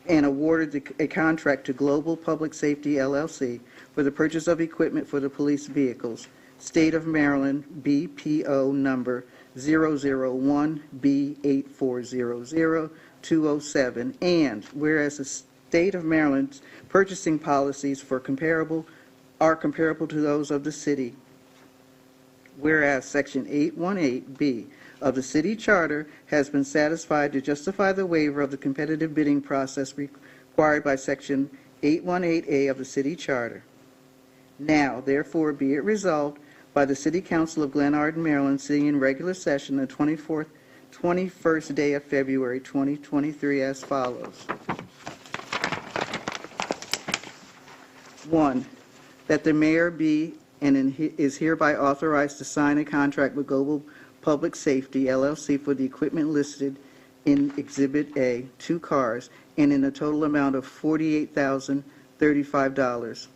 and awarded a contract to Global Public Safety LLC for the purchase of equipment for the police vehicles, State of Maryland BPO number 001B8400207, and whereas the State of Maryland's purchasing policies are comparable to those of the city, whereas Section 818B of the city charter has been satisfied to justify the waiver of the competitive bidding process required by Section 818A of the city charter. Now, therefore, be it resolved by the City Council of Glenarden, Maryland, sitting in regular session the 21st day of February 2023 as follows. 1, that the mayor be and is hereby authorized to sign a contract with Global Public Safety, LLC, for the equipment listed in Exhibit A, 2 cars, and in a total amount of $48,035,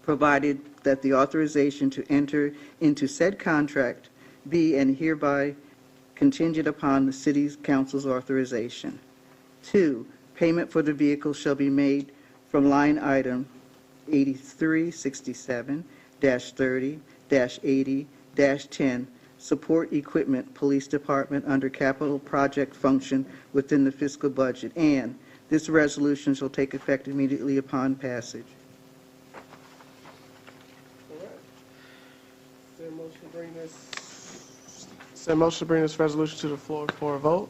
provided that the authorization to enter into said contract be and hereby contingent upon the City Council's authorization. 2, payment for the vehicle shall be made from line item 8367-30-80-10, support equipment, police department, under capital project function within the fiscal budget, and this resolution shall take effect immediately upon passage. All right. Is there a motion to bring this resolution to the floor for a vote?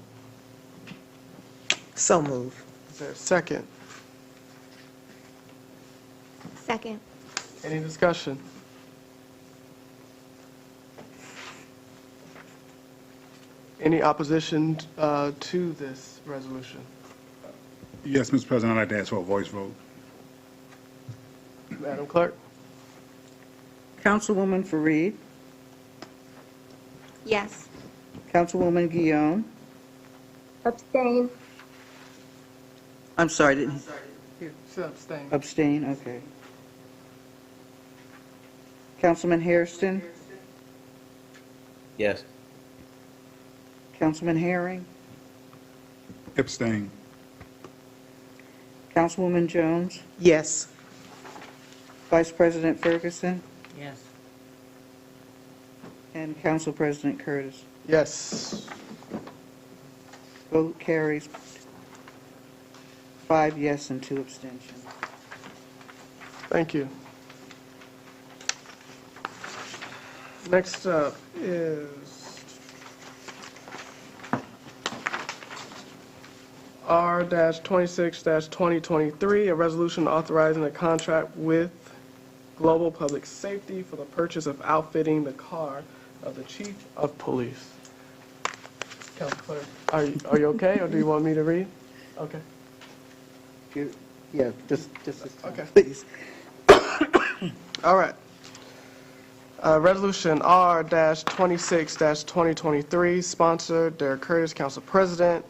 So move. Is there a second? Second. Any discussion? Any opposition to this resolution? Yes, Mr. President, I'd like to ask for a voice vote. Madam Clerk? Councilwoman Fareed, Yes. Councilwoman Guillaume. Abstain. I'm sorry, didn't Abstain. abstain? Okay. Councilman Hairston, Yes. Councilman Herring, Abstain. Councilwoman Jones, Yes. Vice President Ferguson, Yes. and Council President Curtis. Yes. Vote carries 5 yes and 2 abstentions. Thank you. Next up is R-26-2023, a resolution authorizing a contract with Global Public Safety for the purchase of outfitting the car of the Chief of Police. Council Clerk, are you okay, or do you want me to read? Okay. Yeah, just this time, Okay. please. All right. Resolution R-26-2023, sponsored Derek Curtis, Council President,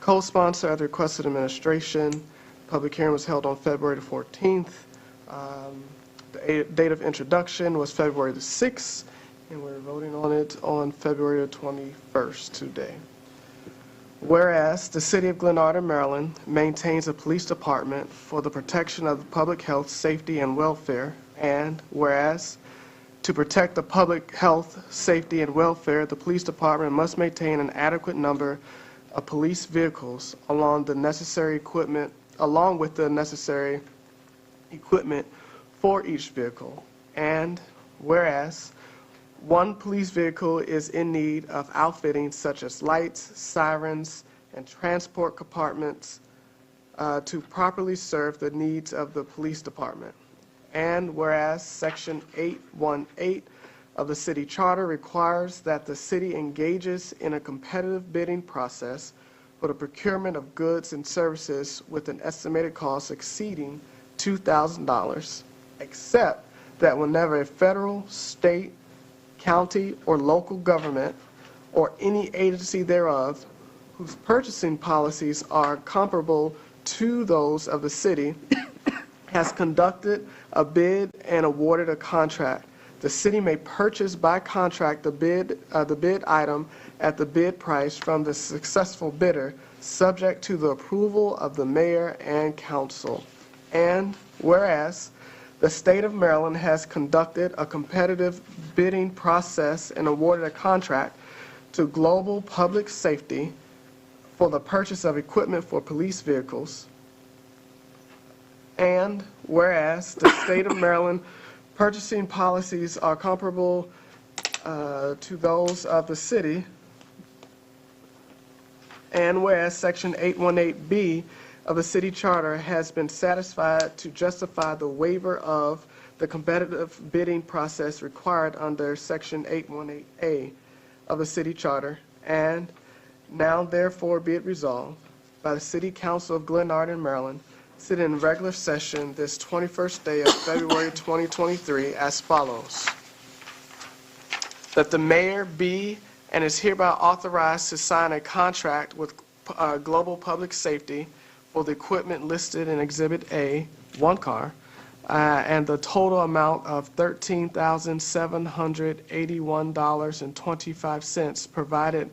co-sponsor at the request of the administration. Public hearing was held on February the 14th. The date of introduction was February the 6th, and we're voting on it on February the 21st today. Whereas the City of Glenarden, Maryland maintains a police department for the protection of the public health, safety, and welfare, and whereas to protect the public health, safety, and welfare, the police department must maintain an adequate number of police vehicles along with the necessary equipment for each vehicle. And whereas one police vehicle is in need of outfitting such as lights, sirens, and transport compartments to properly serve the needs of the police department. And whereas Section 818 of the city charter requires that the city engages in a competitive bidding process for the procurement of goods and services with an estimated cost exceeding $2,000, except that whenever a federal, state, county, or local government, or any agency thereof, whose purchasing policies are comparable to those of the city, has conducted a bid and awarded a contract. The city may purchase by contract the bid item at the bid price from the successful bidder, subject to the approval of the mayor and council. And whereas the state of Maryland has conducted a competitive bidding process and awarded a contract to Global Public Safety for the purchase of equipment for police vehicles. And whereas the state of Maryland purchasing policies are comparable to those of the city, and whereas Section 818B of the city charter has been satisfied to justify the waiver of the competitive bidding process required under Section 818A of the city charter, and now therefore be it resolved by the City Council of Glenarden, Maryland, sitting in regular session this 21st day of February 2023 as follows. That the mayor be and is hereby authorized to sign a contract with Global Public Safety for the equipment listed in Exhibit A, one car, and the total amount of $13,781.25, provided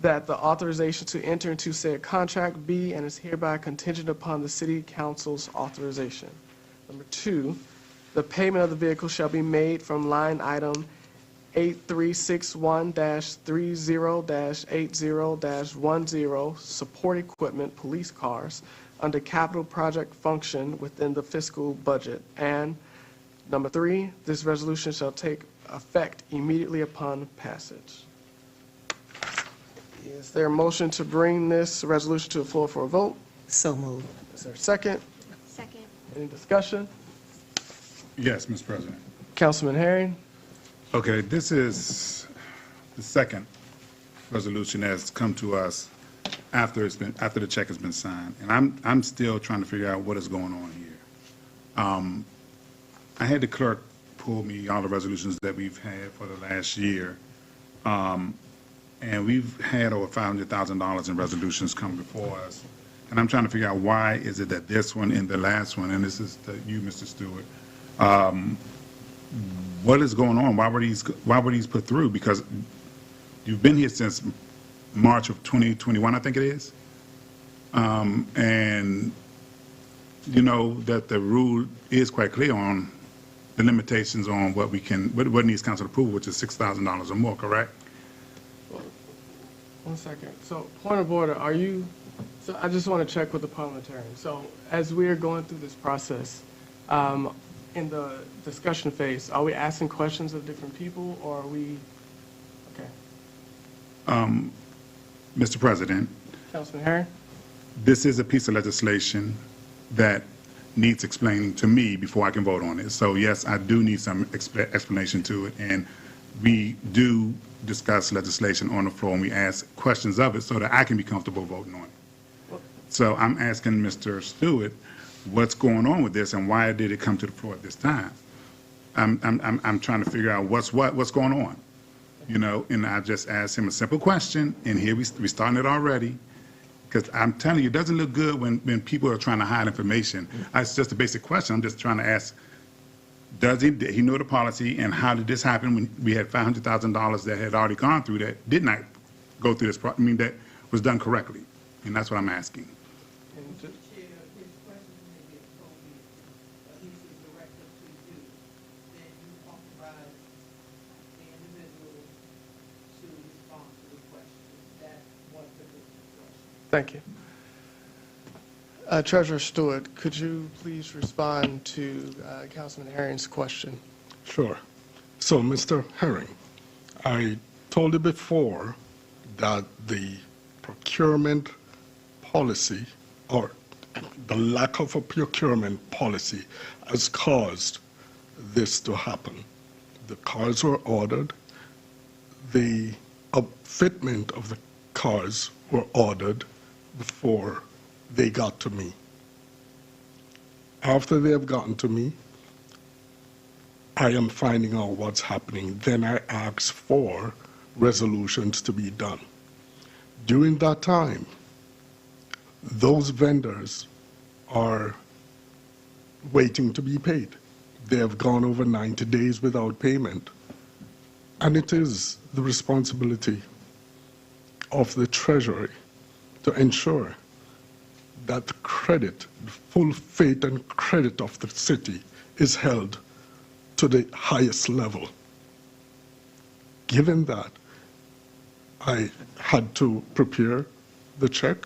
that the authorization to enter into said contract be and is hereby contingent upon the City Council's authorization. Number 2, the payment of the vehicle shall be made from line item 8361-30-80-10 support equipment police cars under capital project function within the fiscal budget. And number 3, this resolution shall take effect immediately upon passage. Is there a motion to bring this resolution to the floor for a vote? So moved. Is there a second? Second. Any discussion? Yes, Mr. President. Councilman Herring? Okay, this is the second resolution has come to us after the check has been signed, and I'm still trying to figure out what is going on here. I had the clerk pull me all the resolutions that we've had for the last year, and we've had over $500,000 in resolutions come before us, and I'm trying to figure out why is it that this one and the last one, and this is to you, Mr. Stewart, what is going on? Why were these put through? Because you've been here since March of 2021, I think it is. And you know that the rule is quite clear on the limitations on what needs council approval, which is $6,000 or more, correct? One second. So, point of order, so I just want to check with the parliamentarian. So, as we are going through this process, in the discussion phase, are we asking questions of different people, or are we, okay. Mr. President, Councilman Herring? this is a piece of legislation that needs explaining to me before I can vote on it. So yes, I do need some explanation to it, and we do discuss legislation on the floor and we ask questions of it so that I can be comfortable voting on it. So I'm asking Mr. Stewart, what's going on with this and why did it come to the floor at this time? I'm trying to figure out what's going on, you know, and I just asked him a simple question, and here we starting it already, because I'm telling you, it doesn't look good when people are trying to hide information. It's just a basic question. I'm just trying to ask, did he know the policy, and how did this happen when we had $500,000 that had already gone through that did not go through this, that was done correctly? And that's what I'm asking. Thank you. Treasurer Stewart, could you please respond to Councilman Herring's question? Sure. So, Mr. Herring, I told you before that the procurement policy, or the lack of a procurement policy, has caused this to happen. The cars were ordered. The outfitment of the cars were ordered before they got to me. After they have gotten to me, I am finding out what's happening. Then I ask for resolutions to be done. During that time, those vendors are waiting to be paid. They have gone over 90 days without payment. And it is the responsibility of the Treasury to ensure that the credit, the full faith and credit of the city is held to the highest level. Given that, I had to prepare the check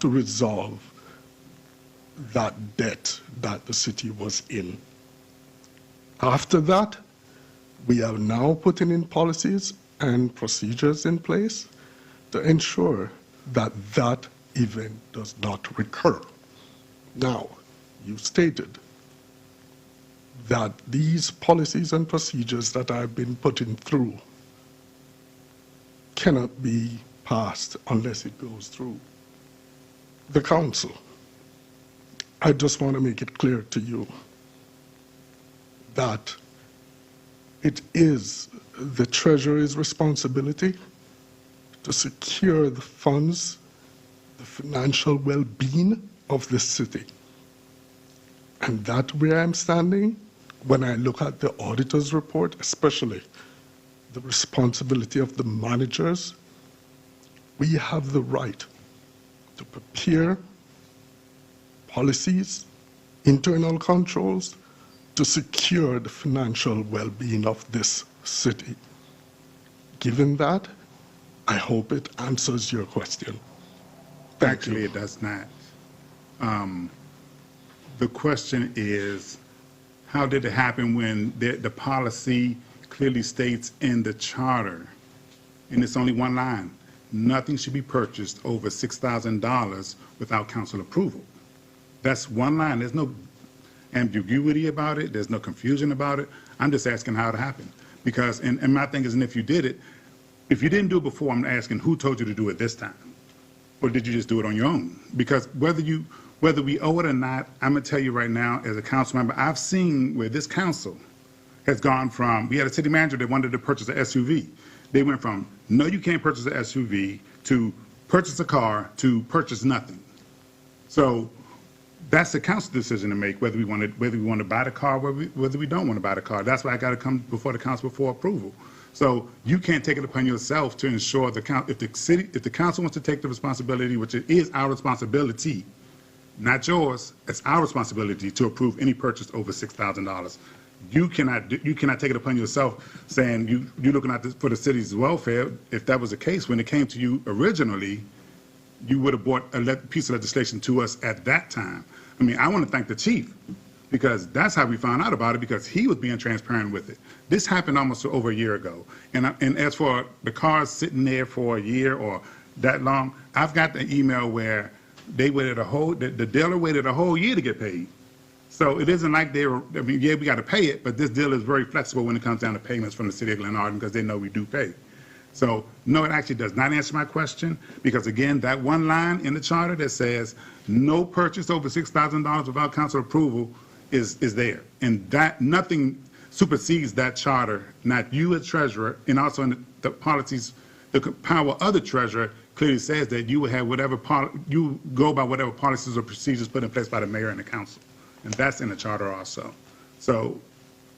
to resolve that debt that the city was in. After that, we are now putting in policies and procedures in place to ensure that that event does not recur. Now, you stated that these policies and procedures that I've been putting through cannot be passed unless it goes through the council. I just want to make it clear to you that it is the Treasury's responsibility to secure the funds, the financial well-being of this city. And that's where I'm standing when I look at the auditor's report, especially the responsibility of the managers. We have the right to prepare policies, internal controls, to secure the financial well-being of this city. Given that, I hope it answers your question. Actually, it does not. The question is, how did it happen when the policy clearly states in the charter, and it's only one line, nothing should be purchased over $6,000 without council approval? That's one line. There's no ambiguity about it. There's no confusion about it. I'm just asking how it happened. Because, and my thing is, and if you did it, if you didn't do it before, I'm asking who told you to do it this time? Or did you just do it on your own? Because whether we owe it or not, I'm gonna tell you right now, as a council member, I've seen where this council has gone from, we had a city manager that wanted to purchase an SUV. They went from, no, you can't purchase an SUV, to purchase a car, to purchase nothing. So that's the council decision to make, whether we want to buy the car, whether we don't want to buy the car. That's why I got to come before the council for approval. So you can't take it upon yourself to ensure if the council wants to take the responsibility, which it is our responsibility, not yours, it's our responsibility to approve any purchase over $6,000. You cannot take it upon yourself saying you're looking at this for the city's welfare. If that was the case, when it came to you originally, you would have brought a piece of legislation to us at that time. I mean, I want to thank the chief, because that's how we found out about it, because he was being transparent with it. This happened almost over a year ago. And as for the cars sitting there for a year or that long, I've got the email where they waited the dealer waited a whole year to get paid. So it isn't like we got to pay it, but this deal is very flexible when it comes down to payments from the city of Glenarden, because they know we do pay. So, no, it actually does not answer my question, because, again, that one line in the charter that says no purchase over $6,000 without council approval is there. And that nothing supersedes that charter, not you as treasurer, and also in the policies, the power of the treasurer clearly says that you will have you go by whatever policies or procedures put in place by the mayor and the council. And that's in the charter also. So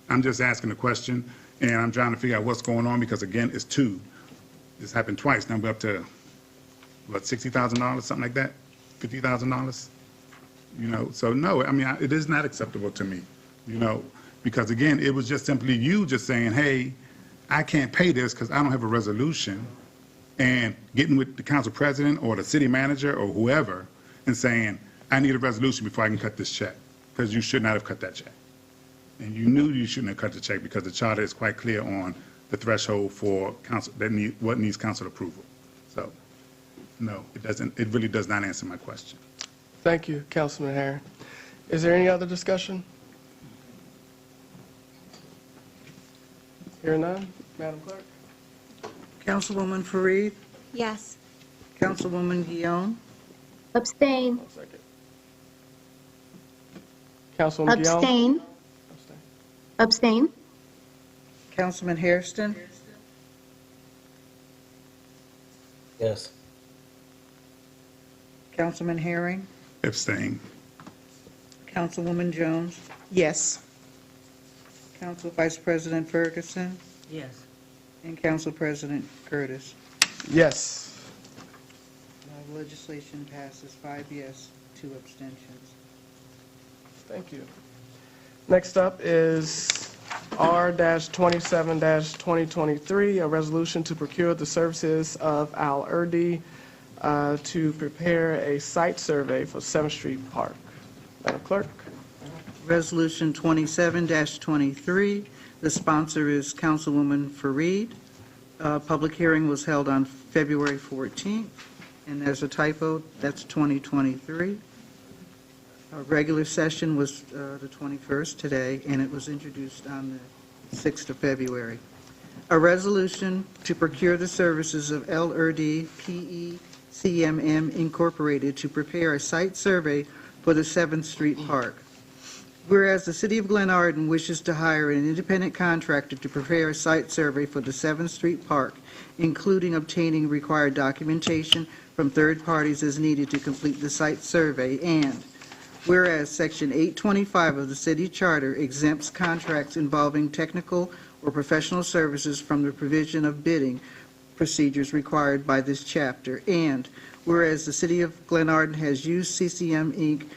I'm just asking a question, and I'm trying to figure out what's going on, because, again, it's two. This happened twice. Now we're up to, what, $60,000, something like that? $50,000? You know, so no, I mean, it is not acceptable to me, you know, because, again, it was just simply you just saying, hey, I can't pay this because I don't have a resolution, and getting with the council president or the city manager or whoever and saying, I need a resolution before I can cut this check, because you should not have cut that check. And you knew you shouldn't have cut the check, because the charter is quite clear on the threshold for council, what needs council approval. So, no, it doesn't. It really does not answer my question. Thank you, Councilman Herring. Is there any other discussion? Hearing none, Madam Clerk? Councilwoman Fareed, Yes. Councilwoman Guillaume, Abstain. 1 second. Councilwoman Guillaume? Abstain. Abstain. Councilman Hairston, Yes. Councilman Herring, Abstain. Councilwoman Jones, Yes. Council Vice President Ferguson, Yes. and Council President Curtis. Yes. Legislation passes 5 yes, 2 abstentions. Thank you. Next up is R-27-2023, a resolution to procure the services of Al Erdi to prepare a site survey for 7th Street Park. Madam Clerk? Resolution 27-23, the sponsor is Councilwoman Fareed. Public hearing was held on February 14th, and there's a typo, that's 2023. Our regular session was the 21st today, and it was introduced on the 6th of February. A resolution to procure the services of L. Erdi PECMM Incorporated to prepare a site survey for the 7th Street Park. Whereas the City of Glenarden wishes to hire an independent contractor to prepare a site survey for the 7th Street Park, including obtaining required documentation from third parties as needed to complete the site survey, and whereas Section 825 of the City Charter exempts contracts involving technical or professional services from the provision of bidding procedures required by this chapter, and whereas the City of Glenarden has used CCM Inc.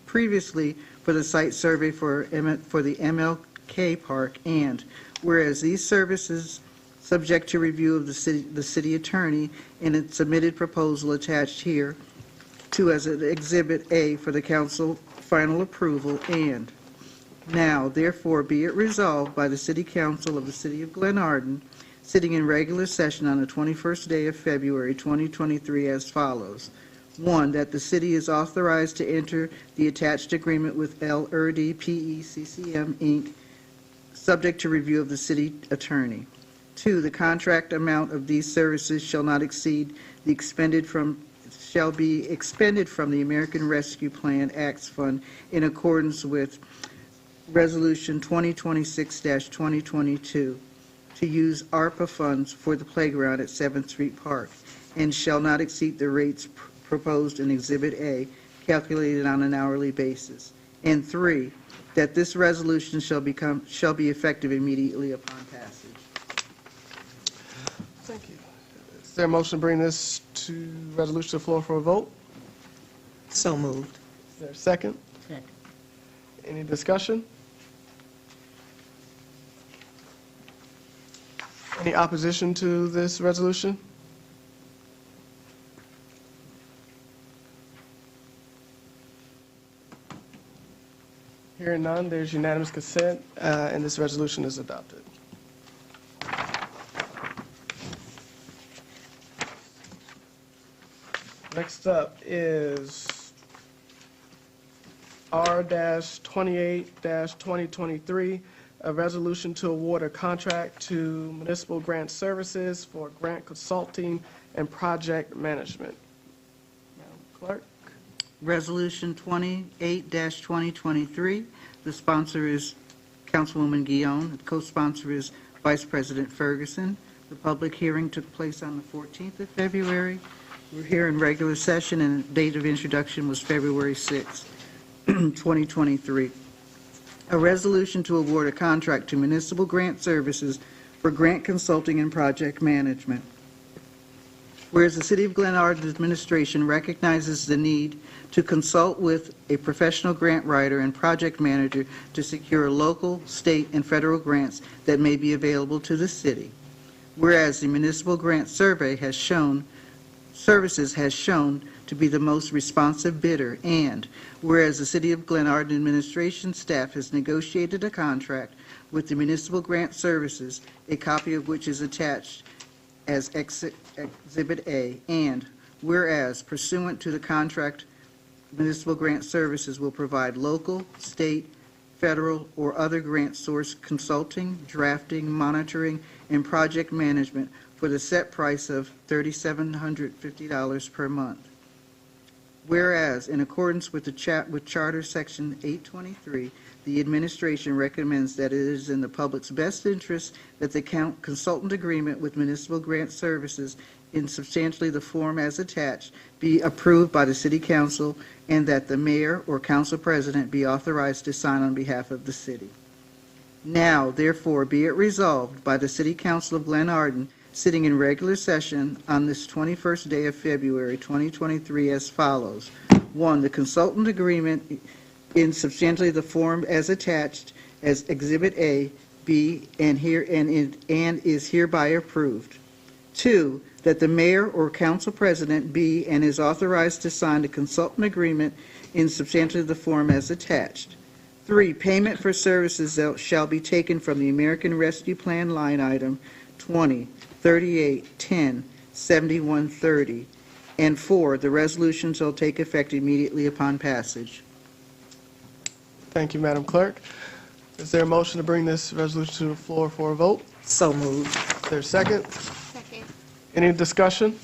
previously for the site survey for the MLK Park, and whereas these services, subject to review of the city attorney and its submitted proposal attached here to as an Exhibit A for the council final approval, and now, therefore, be it resolved by the City Council of the City of Glenarden, sitting in regular session on the 21st day of February 2023 as follows. 1, that the city is authorized to enter the attached agreement with L. Erdi PECCM Inc., subject to review of the city attorney. 2, the contract amount of these services shall not exceed the shall be expended from the American Rescue Plan Acts Fund in accordance with Resolution 2026-2022 to use ARPA funds for the playground at 7th Street Park, and shall not exceed the rates proposed in Exhibit A, calculated on an hourly basis. And 3, that this resolution shall be effective immediately upon passage. Thank you. Is there a motion to bring this to resolution to the floor for a vote? So moved. Is there a second? Second. Any discussion? Any opposition to this resolution? Hearing none, there's unanimous consent, and this resolution is adopted. Next up is R-28-2023, a resolution to award a contract to Municipal Grant Services for grant consulting and project management. Madam Clerk? Resolution 28-2023. The sponsor is Councilwoman Guillaume. The co-sponsor is Vice President Ferguson. The public hearing took place on the 14th of February. We're here in regular session, and the date of introduction was February 6, 2023. A resolution to award a contract to Municipal Grant Services for grant consulting and project management. Whereas the City of Glenarden administration recognizes the need to consult with a professional grant writer and project manager to secure local, state, and federal grants that may be available to the city. Whereas the Municipal Grant Services has shown to be the most responsive bidder, and whereas the City of Glenarden administration staff has negotiated a contract with the Municipal Grant Services, a copy of which is attached as Exhibit A, and whereas pursuant to the contract, Municipal Grant Services will provide local, state, federal, or other grant source consulting, drafting, monitoring, and project management for the set price of $3,750 per month. Whereas, in accordance with Charter Section 823, the administration recommends that it is in the public's best interest that the consultant agreement with Municipal Grant Services in substantially the form as attached be approved by the City Council, and that the mayor or council president be authorized to sign on behalf of the city. Now, therefore, be it resolved by the City Council of Glenarden, sitting in regular session on this 21st day of February 2023 as follows. 1. The consultant agreement in substantially the form as attached as Exhibit A, B, and is hereby approved. 2. That the mayor or council president be and is authorized to sign the consultant agreement in substantially the form as attached. 3. Payment for services that shall be taken from the American Rescue Plan line item 20-38-10-7130. And 4. The resolution shall take effect immediately upon passage. Thank you, Madam Clerk. Is there a motion to bring this resolution to the floor for a vote? So moved. Is there a second? Second. Any discussion?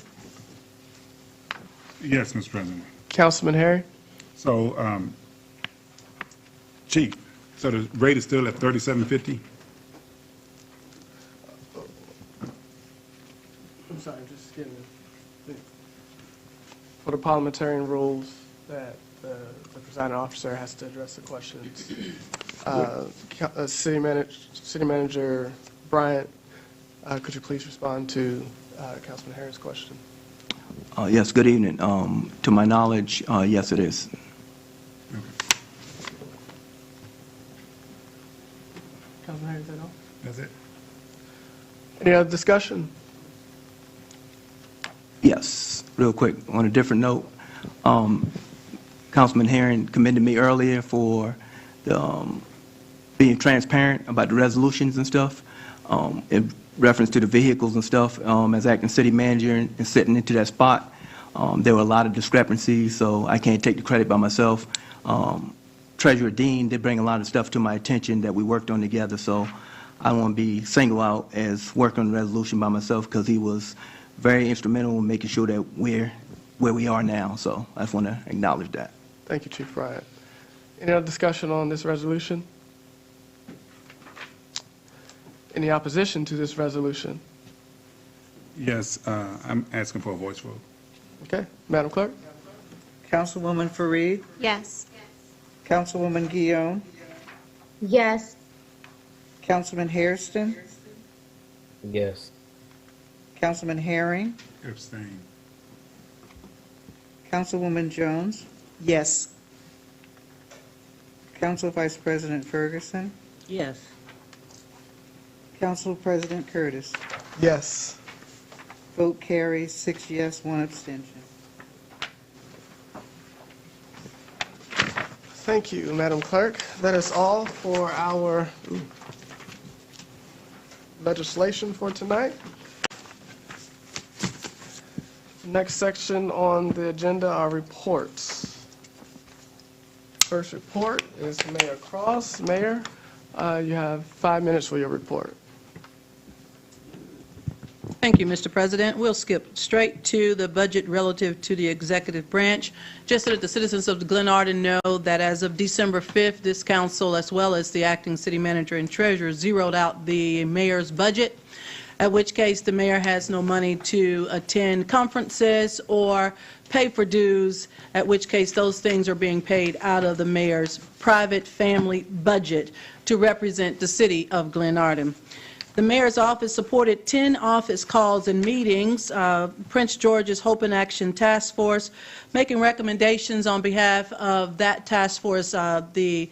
Yes, Mr. President. Councilman Harry? So, Chief, so the rate is still at $37.50? I'm sorry, just getting for the parliamentarian rules that the presiding officer has to address the questions. City Manager Bryant, could you please respond to Councilman Harris' question? Yes, good evening. To my knowledge, yes, it is. Councilman Harris, is that all? That's it? Any other discussion? Yes, real quick, on a different note, Councilman Herring commended me earlier for the, being transparent about the resolutions and stuff, in reference to the vehicles and stuff. As acting city manager and sitting into that spot, there were a lot of discrepancies, so I can't take the credit by myself. Treasurer Dean did bring a lot of stuff to my attention that we worked on together, so I don't want to be singled out as working on the resolution by myself because he was very instrumental in making sure that we're where we are now. So I just want to acknowledge that. Thank you, Chief Bryant. Any other discussion on this resolution? Any opposition to this resolution? Yes, I'm asking for a voice vote. Okay, Madam Clerk? Councilwoman Fareed, Yes. Councilwoman Guillaume, Yes. Councilman Hairston, Yes. Councilman Herring, Abstain. Councilwoman Jones, Yes. Council Vice President Ferguson, Yes. Council President Curtis. Yes. Vote carries 6 yes, 1 abstention. Thank you, Madam Clerk. That is all for our legislation for tonight. Next section on the agenda are reports. First report is Mayor Cross. Mayor, you have 5 minutes for your report. Thank you, Mr. President. We'll skip straight to the budget relative to the executive branch. Just so that the citizens of Glenarden know that as of December 5th, this council, as well as the acting city manager and treasurer, zeroed out the mayor's budget, at which case the mayor has no money to attend conferences or pay for dues, at which case those things are being paid out of the mayor's private family budget to represent the city of Glenarden. The mayor's office supported 10 office calls and meetings, Prince George's Hope and Action Task Force, making recommendations on behalf of that task force. The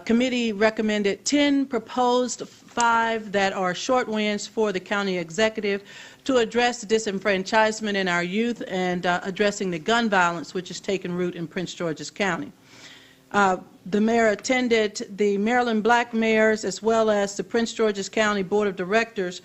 committee recommended 10 proposed, 5 that are short wins for the county executive to address disenfranchisement in our youth and addressing the gun violence which has taken root in Prince George's County. The mayor attended the Maryland Black Mayors as well as the Prince George's County Board of Directors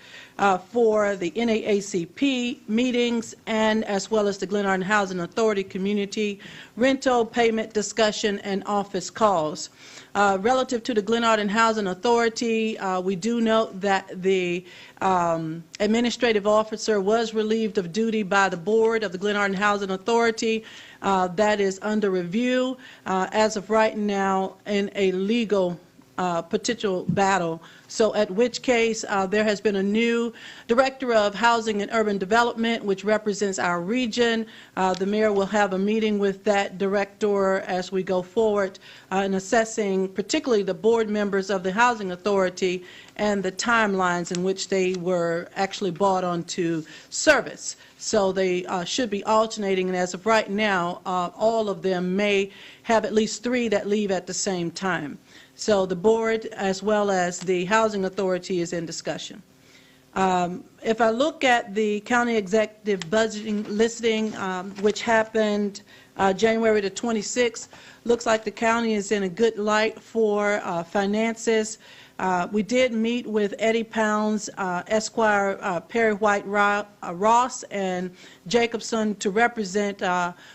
for the NAACP meetings and as well as the Glenarden Housing Authority community rental payment discussion and office calls. Relative to the Glenarden Housing Authority, we do note that the administrative officer was relieved of duty by the board of the Glenarden Housing Authority. That is under review as of right now in a legal potential battle. So at which case there has been a new director of housing and urban development which represents our region. The mayor will have a meeting with that director as we go forward in assessing particularly the board members of the housing authority and the timelines in which they were actually brought onto service. So they should be alternating, and as of right now, all of them may have at least 3 that leave at the same time. So the board, as well as the housing authority, is in discussion. If I look at the county executive budgeting listing, which happened January the 26th, looks like the county is in a good light for finances. We did meet with Eddie Pounds, Esquire, Perry White Ross, and Jacobson to represent,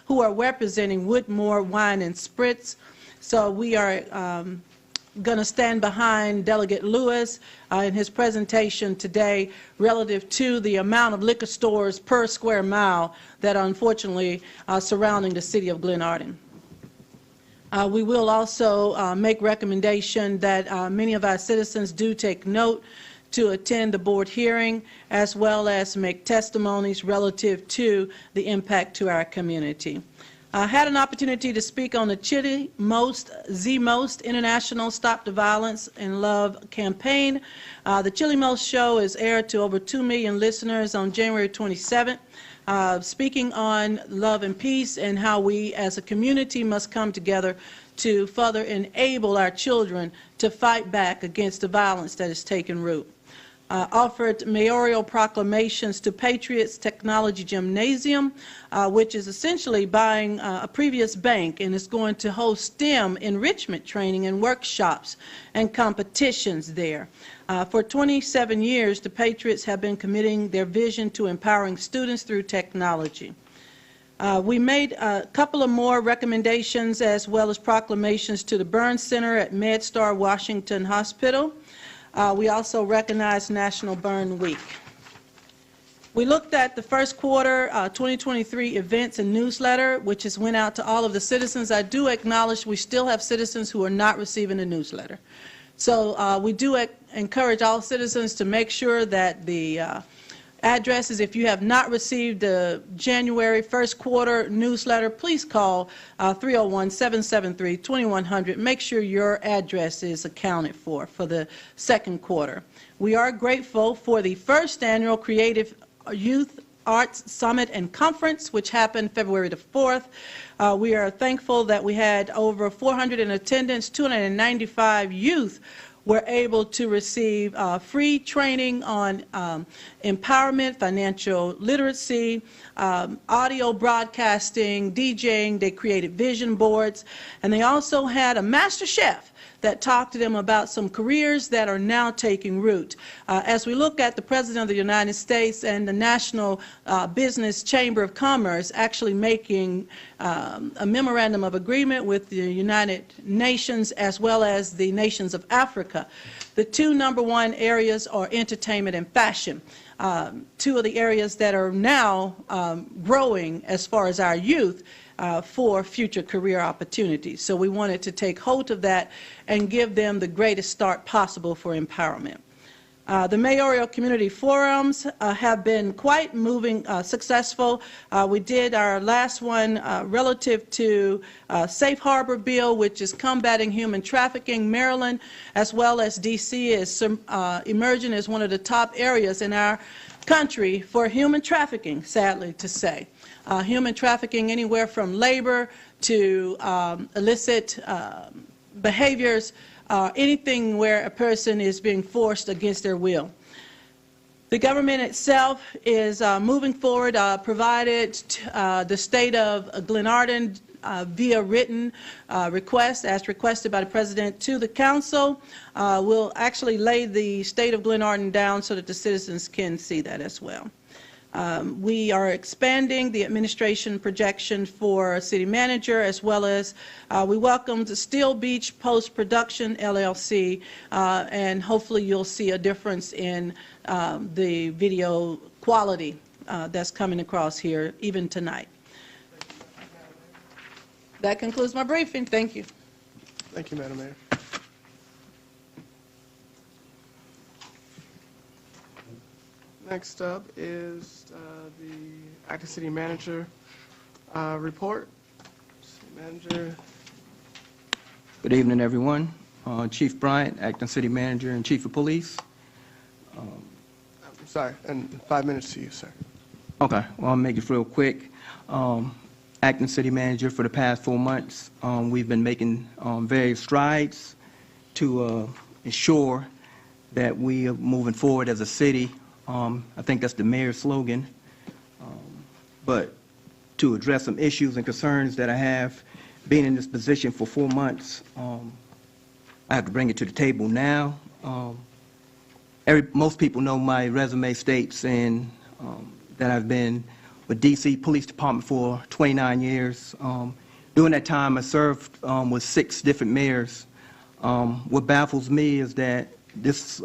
who are representing Woodmore Wine and Spirits. So we are going to stand behind Delegate Lewis in his presentation today relative to the amount of liquor stores per square mile that are unfortunately surrounding the city of Glenarden. We will also make recommendation that many of our citizens do take note to attend the board hearing as well as make testimonies relative to the impact to our community. I had an opportunity to speak on the Chile Most International Stop the Violence and Love campaign. The Chile Most show is aired to over 2 million listeners on January 27th, speaking on love and peace and how we as a community must come together to further enable our children to fight back against the violence that has taken root. Offered mayoral proclamations to Patriots Technology Gymnasium, which is essentially buying a previous bank and is going to host STEM enrichment training and workshops and competitions there. For 27 years, the Patriots have been committing their vision to empowering students through technology. We made a couple of more recommendations as well as proclamations to the Burn Center at MedStar Washington Hospital. We also recognize National Burn Week. We looked at the first quarter 2023 events and newsletter, which has went out to all of the citizens. I do acknowledge we still have citizens who are not receiving the newsletter. So we do encourage all citizens to make sure that the addresses, if you have not received the January first quarter newsletter, please call 301-773-2100. Make sure your address is accounted for the second quarter. We are grateful for the first annual Creative Youth Arts Summit and Conference, which happened February the 4th. We are thankful that we had over 400 in attendance. 295 youth were able to receive free training on empowerment, financial literacy, audio broadcasting, DJing. They created vision boards, and they also had a master chef that talked to them about some careers that are now taking root. As we look at the President of the United States and the National Business Chamber of Commerce actually making a memorandum of agreement with the United Nations as well as the nations of Africa, the two #1 areas are entertainment and fashion. Two of the areas that are now growing as far as our youth for future career opportunities. So we wanted to take hold of that and give them the greatest start possible for empowerment. The mayoral community forums have been quite successful. We did our last one relative to Safe Harbor Bill, which is combating human trafficking. Maryland, as well as D.C., is emerging as one of the top areas in our country for human trafficking, sadly to say. Human trafficking anywhere from labor to illicit behaviors, anything where a person is being forced against their will. The government itself is moving forward, provided the state of Glenarden via written request, as requested by the President to the Council. We'll actually lay the state of Glenarden down so that the citizens can see that as well. We are expanding the administration projection for city manager, as well as we welcome the Steel Beach Post-Production LLC, and hopefully you'll see a difference in the video quality that's coming across here even tonight. That concludes my briefing. Thank you. Thank you, Madam Mayor. Next up is the acting city manager report. City manager. Good evening, everyone. Chief Bryant, acting city manager and chief of police. I'm sorry, and 5 minutes to you, sir. Okay, well, I'll make it real quick. Acting city manager for the past 4 months. We've been making various strides to ensure that we are moving forward as a city. I think that's the mayor's slogan. But to address some issues and concerns that I have, being in this position for 4 months, I have to bring it to the table now. Most people know my resume states and that I've been with D.C. Police Department for 29 years. During that time, I served with 6 different mayors. What baffles me is that this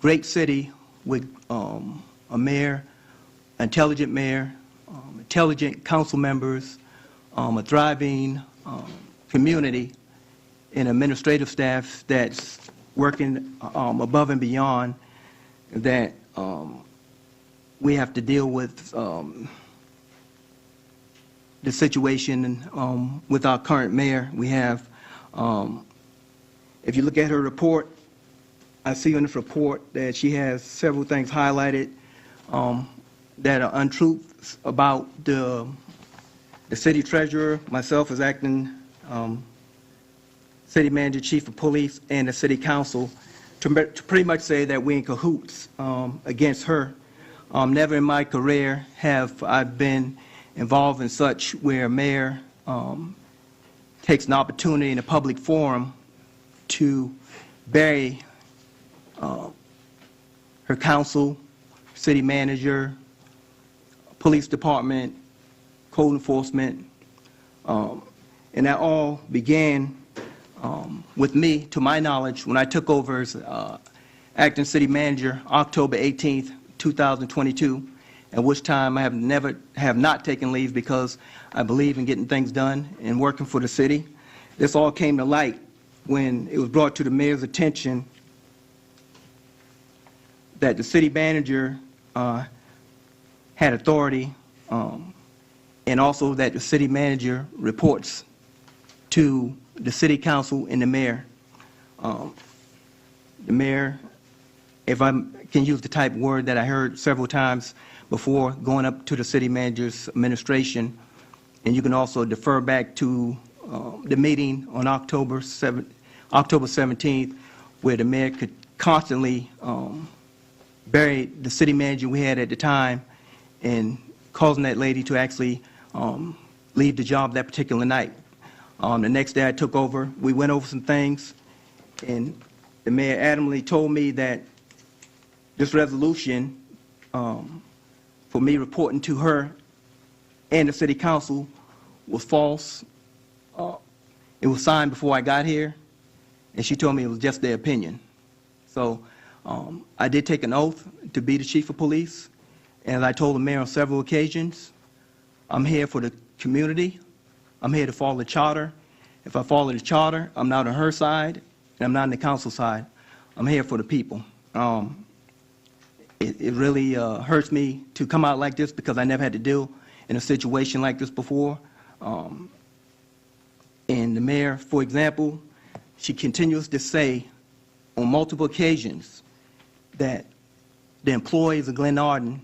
great city with a mayor, intelligent mayor, intelligent council members, a thriving community, and administrative staff that's working above and beyond, that we have to deal with the situation with our current mayor. We have, if you look at her report, I see in this report that she has several things highlighted that are untruths about the city treasurer, myself as acting city manager, chief of police, and the city council, to pretty much say that we're in cahoots against her. Never in my career have I been involved in such where a mayor takes an opportunity in a public forum to bury her council, city manager, police department, code enforcement, and that all began with me, to my knowledge, when I took over as acting city manager October 18th, 2022, at which time I have not taken leave because I believe in getting things done and working for the city. This all came to light when it was brought to the mayor's attention that the city manager had authority, and also that the city manager reports to the city council and the mayor. The mayor, if I can use the type of word that I heard several times before going up to the city manager's administration, and you can also defer back to the meeting on October 17th, where the mayor could constantly bury the city manager we had at the time and causing that lady to actually leave the job that particular night. The next day I took over, we went over some things, and the mayor adamantly told me that this resolution for me reporting to her and the city council was false. It was signed before I got here, and she told me it was just their opinion. So I did take an oath to be the chief of police, and I told the mayor on several occasions, I'm here for the community. I'm here to follow the charter. If I follow the charter, I'm not on her side, and I'm not on the council side. I'm here for the people. It really hurts me to come out like this because I never had to deal in a situation like this before. And the mayor, for example, she continues to say on multiple occasions that the employees of Glenarden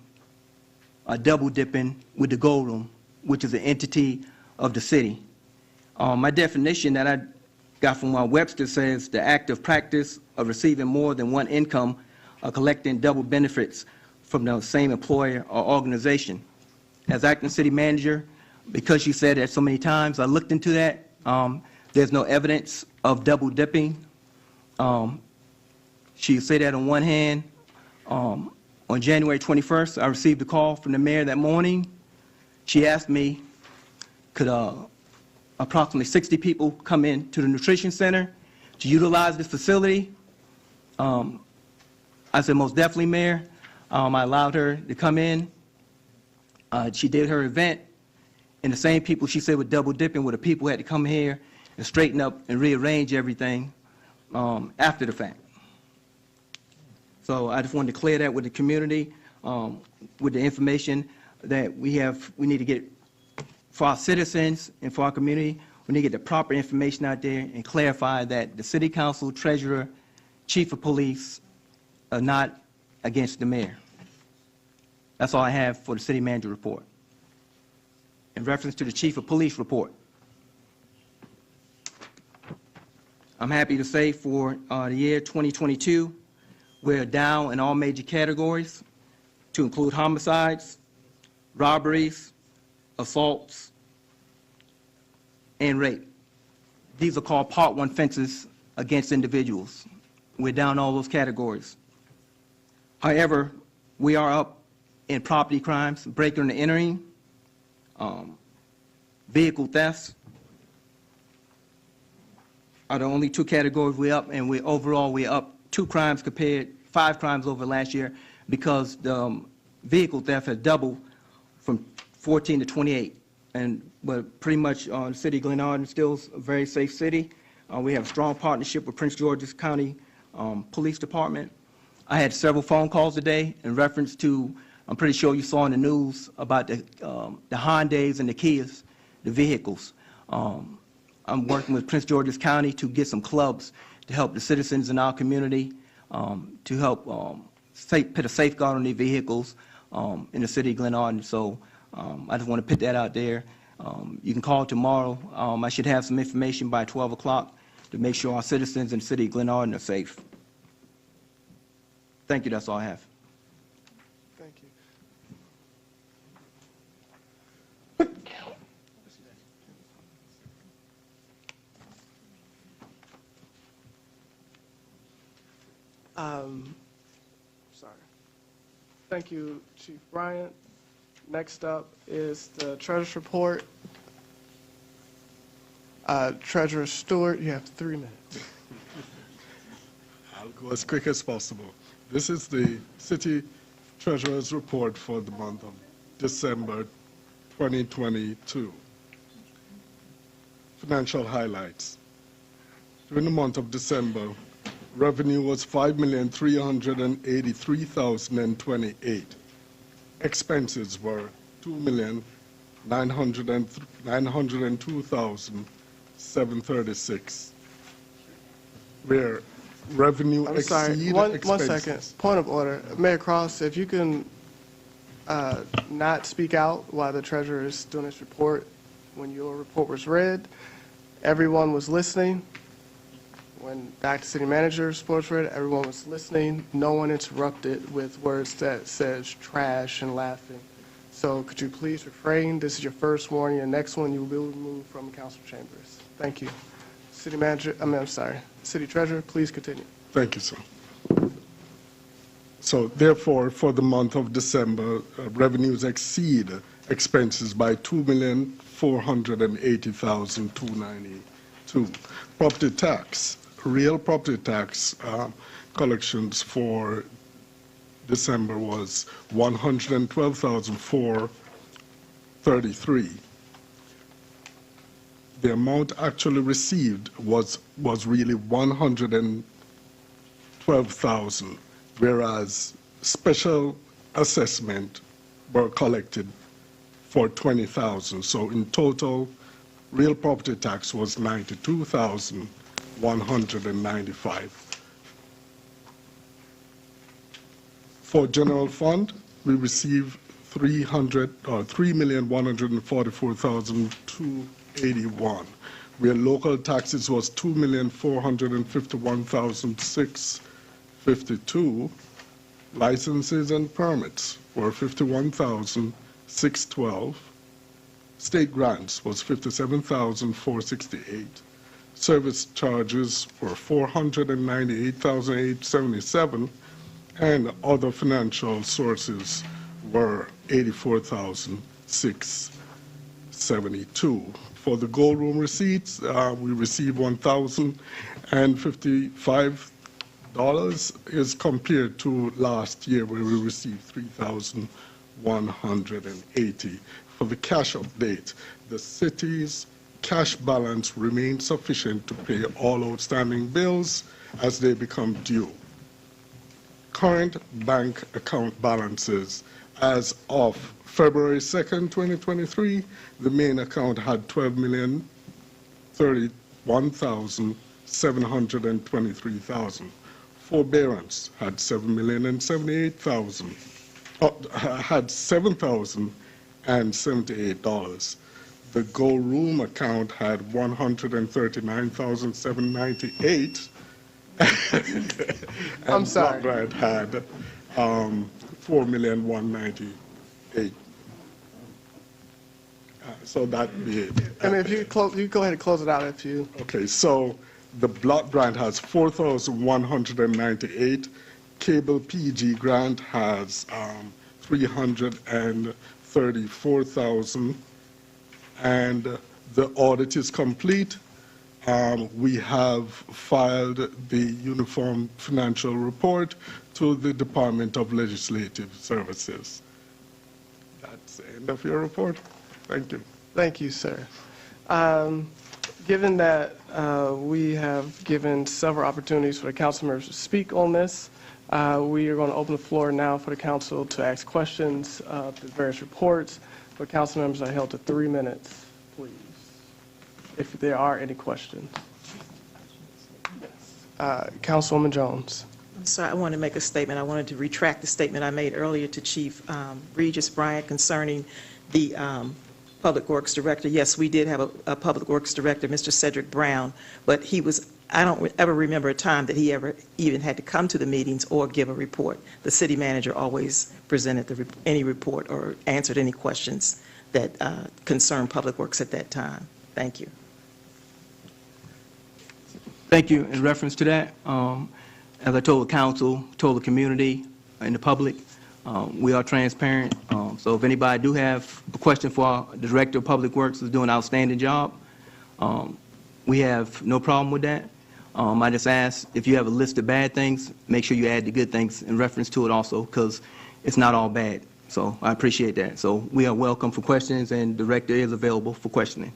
are double dipping with the Gold Room, which is an entity of the city. My definition that I got from Webster says the active practice of receiving more than one income or collecting double benefits from the same employer or organization. As acting city manager, because she said that so many times, I looked into that. There's no evidence of double dipping. She said that on one hand. On January 21st, I received a call from the mayor that morning. She asked me, could approximately 60 people come in to the nutrition center to utilize this facility? I said, most definitely, Mayor. I allowed her to come in. She did her event, and the same people she said were double dipping were the people who had to come here and straighten up and rearrange everything after the fact. So I just wanted to clear that with the community, with the information that we need to get for our citizens and for our community. We need to get the proper information out there and clarify that the city council, treasurer, chief of police are not against the mayor. That's all I have for the city manager report. In reference to the chief of police report, I'm happy to say for the year 2022, we're down in all major categories to include homicides, robberies, assaults, and rape. These are called Part 1 offenses against individuals. We're down all those categories. However, we are up in property crimes, breaking and entering, vehicle thefts are the only two categories we're up, and overall we're up 5 crimes over last year because the vehicle theft has doubled from 14 to 28. But pretty much the city of Glenarden is still a very safe city. We have a strong partnership with Prince George's County Police Department. I had several phone calls today in reference to, I'm pretty sure you saw in the news about the Hondas and the Kias, the vehicles. I'm working with Prince George's County to get some clubs to help the citizens in our community, to help put a safeguard on these vehicles in the city of Glenarden. So I just want to put that out there. You can call tomorrow. I should have some information by 12 o'clock to make sure our citizens in the city of Glenarden are safe. Thank you. That's all I have. Thank you. Sorry. Thank you, Chief Bryant. Next up is the treasurer's report. Treasurer Stewart, you have 3 minutes. I'll go as quick as possible. This is the City Treasurer's report for the month of December 2022. Financial highlights. During the month of December, revenue was $5,383,028. Expenses were $2,902,736. Where revenue I'm sorry, exceed one expenses. second. Point of order. Mayor Cross, if you can not speak out while the treasurer is doing his report. When your report was read, everyone was listening. When back to city manager's report was read, everyone was listening. No one interrupted with words that says trash and laughing. So could you please refrain? This is your first warning. The next one you will be removed from council chambers. Thank you. City manager, I'm sorry. City treasurer, please continue. Thank you, sir. So therefore, for the month of December, revenues exceed expenses by $2,480,292. Property tax, real property tax collections for December was $112,433. The amount actually received was really $112,000, whereas special assessment were collected for $20,000. So in total, real property tax was $92,195. For general fund, we received $3,144,281, where local taxes was $2,451,652. Licenses and permits were $51,612. State grants was $57,468. Service charges were $498,877, and other financial sources were $84,672. For the gold room receipts, we received $1,055 as compared to last year where we received $3,180. For the cash update, the city's cash balance remains sufficient to pay all outstanding bills as they become due. Current bank account balances as of February 2nd, 2023, the main account had $12,031,723,000. Forbearance had $7,078,000. Had $7,078. The gold room account had $139,798. I'm sorry. Block grant had $4,198,000. So that be it. I mean, if you close, you go ahead and close it out if you. Okay, so the block grant has 4,198. Cable PG grant has 334,000, and the audit is complete. We have filed the Uniform Financial Report to the Department of Legislative Services. That's the end of your report. Thank you. Thank you, sir. Given that we have given several opportunities for the council members to speak on this, we are going to open the floor now for the council to ask questions of the various reports. But council members are held to 3 minutes, please, if there are any questions. Councilwoman Jones. I'm sorry, I want to make a statement. I wanted to retract the statement I made earlier to Chief Regis Bryant concerning the Public Works Director. Yes, we did have a Public Works Director, Mr. Cedric Brown, but he was, I don't ever remember a time that he ever even had to come to the meetings or give a report. The city manager always presented any report or answered any questions that concerned Public Works at that time. Thank you. Thank you. In reference to that, as I told the council, told the community and the public, we are transparent. So if anybody do have a question for our Director of Public Works, who's doing an outstanding job, We have no problem with that. I just ask, if you have a list of bad things, make sure you add the good things in reference to it also, because it's not all bad. So I appreciate that. So we are welcome for questions, and the director is available for questioning.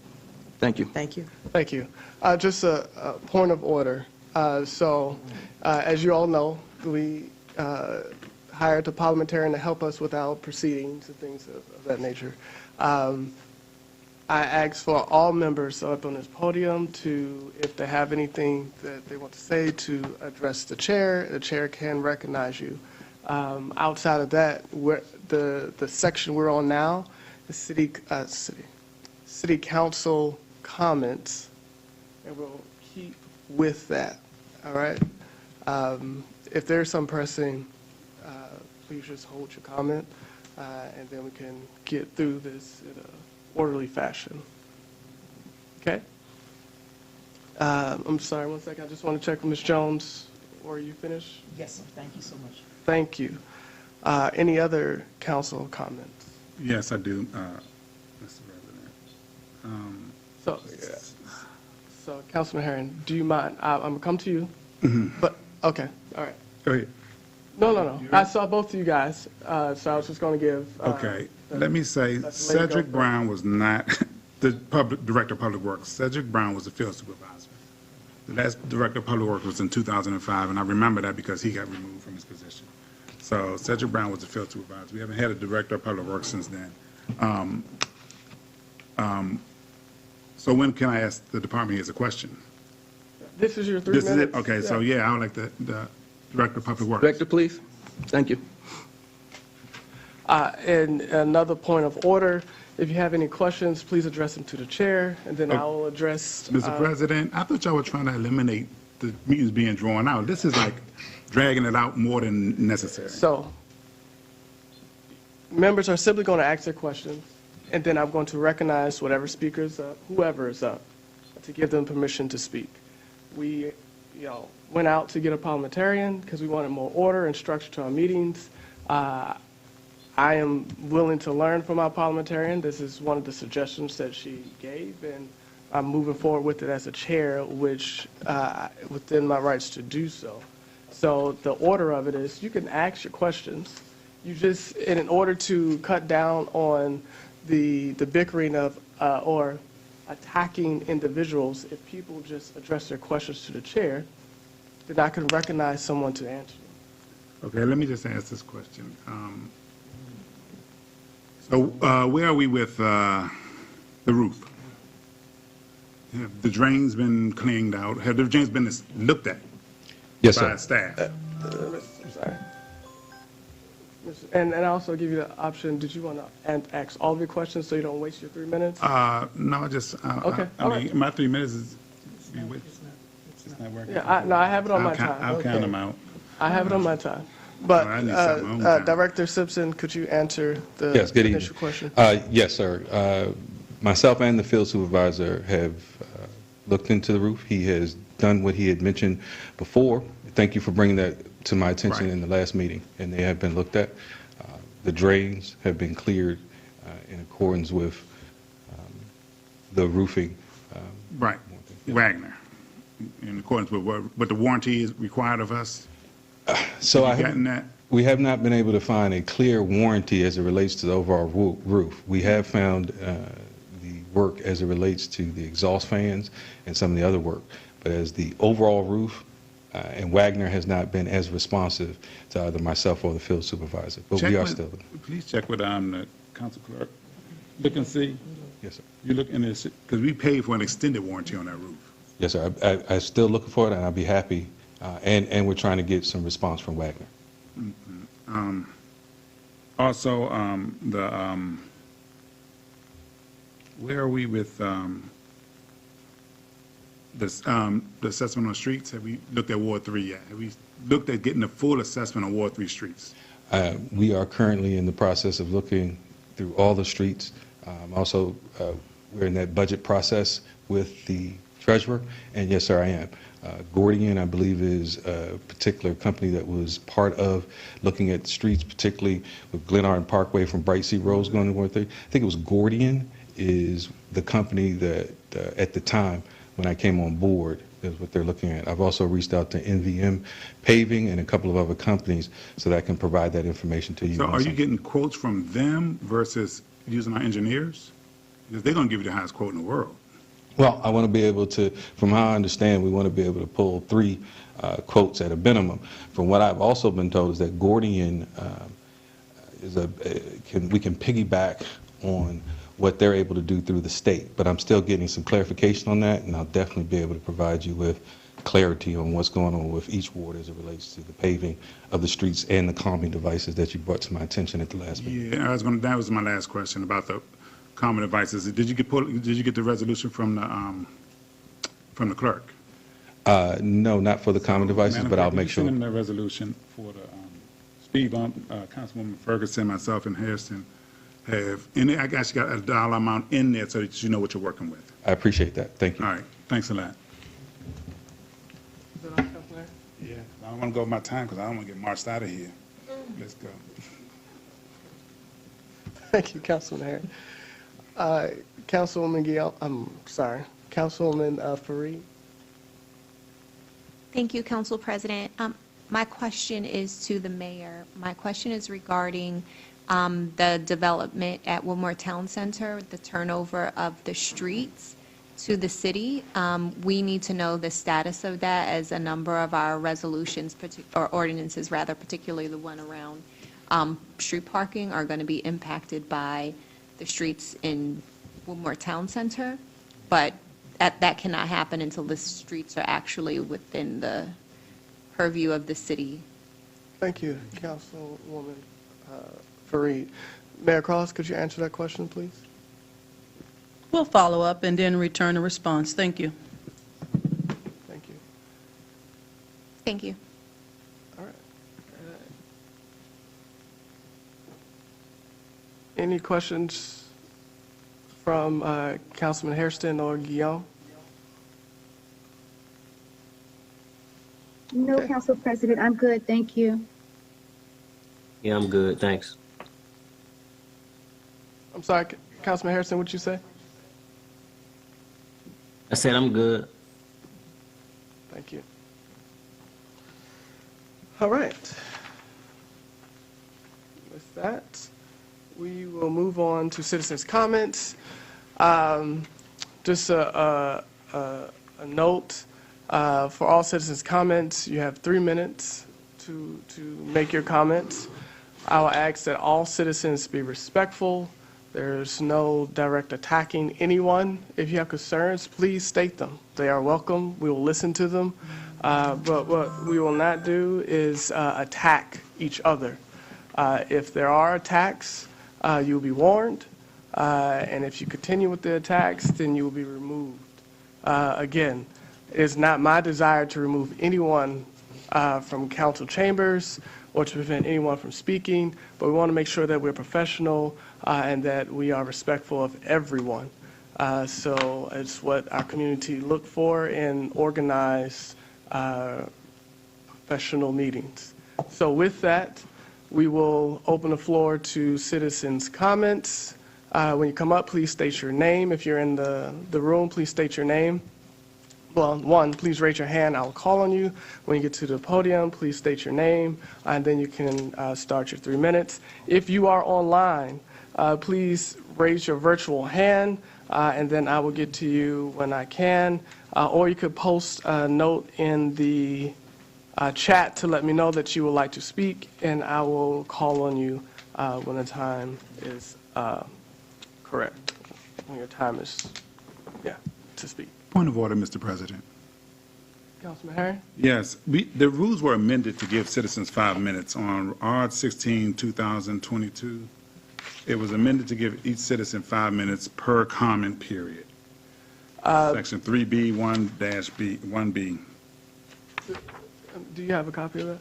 Thank you. Thank you. Thank you. Just a point of order. As you all know, we hired a parliamentarian to help us with our proceedings and things of that nature. I asked for all members up on this podium to, if they have anything that they want to say, to address the chair. The chair can recognize you. Outside of that, the section we're on now is city council comments, and we'll keep with that. All right. If there's some pressing, please just hold your comment, and then we can get through this in a orderly fashion. Okay? I'm sorry, one second. I just want to check with Ms. Jones. Were you finished? Yes, sir. Thank you so much. Thank you. Any other council comments? Yes, I do, Mr. President. So Councilman Herring, do you mind? I'm going to come to you. But, okay, all right. Go ahead. No. I saw both of you guys, so I was just going to give. Okay, let me say, Cedric Brown was not the Director of Public Works. Cedric Brown was the field supervisor. The last Director of Public Works was in 2005, and I remember that because he got removed from his position. So Cedric Brown was the field supervisor. We haven't had a Director of Public Works since then. So when can I ask the department heads a question? This is your 3 minutes. This is it? Okay, so yeah, I would like the Director of Public Works. Director, please. Thank you. And another point of order, if you have any questions, please address them to the chair, and then I will address. Mr. President, I thought y'all were trying to eliminate the meetings being drawn out. This is like dragging it out more than necessary. So, members are simply going to ask their questions, and then I'm going to recognize whatever speaker's up, whoever is up, to give them permission to speak. We, went out to get a parliamentarian because we wanted more order and structure to our meetings. I am willing to learn from our parliamentarian. This is one of the suggestions that she gave, and I'm moving forward with it as a chair, which within my rights to do so. So the order of it is, you can ask your questions. You just, in order to cut down on the bickering of or attacking individuals, if people just address their questions to the chair, then I can recognize someone to answer them. Okay, let me just ask this question. So where are we with the roof? Have the drains been cleaned out? Have the drains been looked at? Yes, by sir. staff? I'm sorry. And I also give you the option, did you want to ask all of your questions so you don't waste your 3 minutes? No, just, Okay, I mean, my 3 minutes is, it's not working. Yeah, I have it on my time. I'll count them out. I have it on my time. But I need something on time. Director Simpson, could you answer the Yes, good initial evening. question? Yes, sir. Myself and the field supervisor have looked into the roof. He has done what he had mentioned before. Thank you for bringing that to my attention in the last meeting, and they have been looked at. The drains have been cleared in accordance with the roofing. Right, Wagner, in accordance with what the warranty is required of us? So Have you gotten that? we have not been able to find a clear warranty as it relates to the overall roof. We have found the work as it relates to the exhaust fans and some of the other work, but as the overall roof, and Wagner has not been as responsive to either myself or the field supervisor, but we are still. Please check with the council clerk. Look and see. Yes, sir. You look in this, because we paid for an extended warranty on that roof. Yes, sir. I'm still looking for it, and I'll be happy. And we're trying to get some response from Wagner. Also, where are we with the assessment on streets? Have we looked at Ward 3 yet? Have we looked at getting a full assessment on Ward 3 streets? We are currently in the process of looking through all the streets. Also, we're in that budget process with the treasurer, and yes, sir, I am. Gordian, I believe, is a particular company that was part of looking at streets, particularly with Glenarden Parkway from Bright Sea Roads going to Ward 3. I think it was Gordian is the company that at the time when I came on board, is what they're looking at. I've also reached out to NVM Paving and a couple of other companies so that I can provide that information to you. So are you getting quotes from them versus using our engineers? Because they're going to give you the highest quote in the world. Well, I want to be able to, from how I understand, we want to be able to pull 3 quotes at a minimum. From what I've also been told is that Gordian we can piggyback on what they're able to do through the state. But I'm still getting some clarification on that, and I'll definitely be able to provide you with clarity on what's going on with each ward as it relates to the paving of the streets and the calming devices that you brought to my attention at the last meeting. Yeah, that was my last question about the common devices. Did you get the resolution from the clerk? No, not for the common devices, but I'll make sure. Send them the resolution for the speed bump. Councilwoman Ferguson, myself, and Hairston have, and I guess you got a dollar amount in there so that you know what you're working with. I appreciate that. Thank you. All right. Thanks a lot. Is that all, Councilman? Yeah, I don't want to go with my time because I don't want to get marched out of here. Let's go. Thank you, Councilman Harris. Councilwoman Guillaume, Councilwoman Fareed. Thank you, Council President. My question is to the mayor. My question is regarding the development at Wilmore Town Center, the turnover of the streets to the city. We need to know the status of that, as a number of our resolutions, or ordinances rather, particularly the one around street parking, are going to be impacted by the streets in Wilmore Town Center. But that cannot happen until the streets are actually within the purview of the city. Thank you, Councilwoman Fareed. Mayor Cross, could you answer that question, please? We'll follow up and then return a response. Thank you. Thank you. Thank you. All right. Any questions from Councilman Hairston or Guillaume? No, Okay. Council President, I'm good, thank you. Yeah, I'm good, thanks. I'm sorry, Councilman Harrison, what'd you say? I said I'm good. Thank you. All right. With that, we will move on to citizens' comments. Just a note, for all citizens' comments, you have 3 minutes to make your comments. I will ask that all citizens be respectful. There's no direct attacking anyone. If you have concerns, please state them. They are welcome. We will listen to them. But what we will not do is attack each other. If there are attacks, you'll be warned. And if you continue with the attacks, then you will be removed. Again, it is not my desire to remove anyone from council chambers or to prevent anyone from speaking, but we want to make sure that we're professional and that we are respectful of everyone. So it's what our community look for in organized professional meetings. So with that, we will open the floor to citizens' comments. When you come up, please state your name. If you're in the room, please state your name. Well, one, please raise your hand. I'll call on you. When you get to the podium, please state your name, and then you can start your 3 minutes. If you are online, please raise your virtual hand, and then I will get to you when I can. Or you could post a note in the chat to let me know that you would like to speak, and I will call on you when the time is correct, when your time is, to speak. Point of order, Mr. President. Councilman Harry? Yes, the rules were amended to give citizens 5 minutes on R-16/2022. It was amended to give each citizen 5 minutes per comment period. Section 3B1-1B. Do you have a copy of that?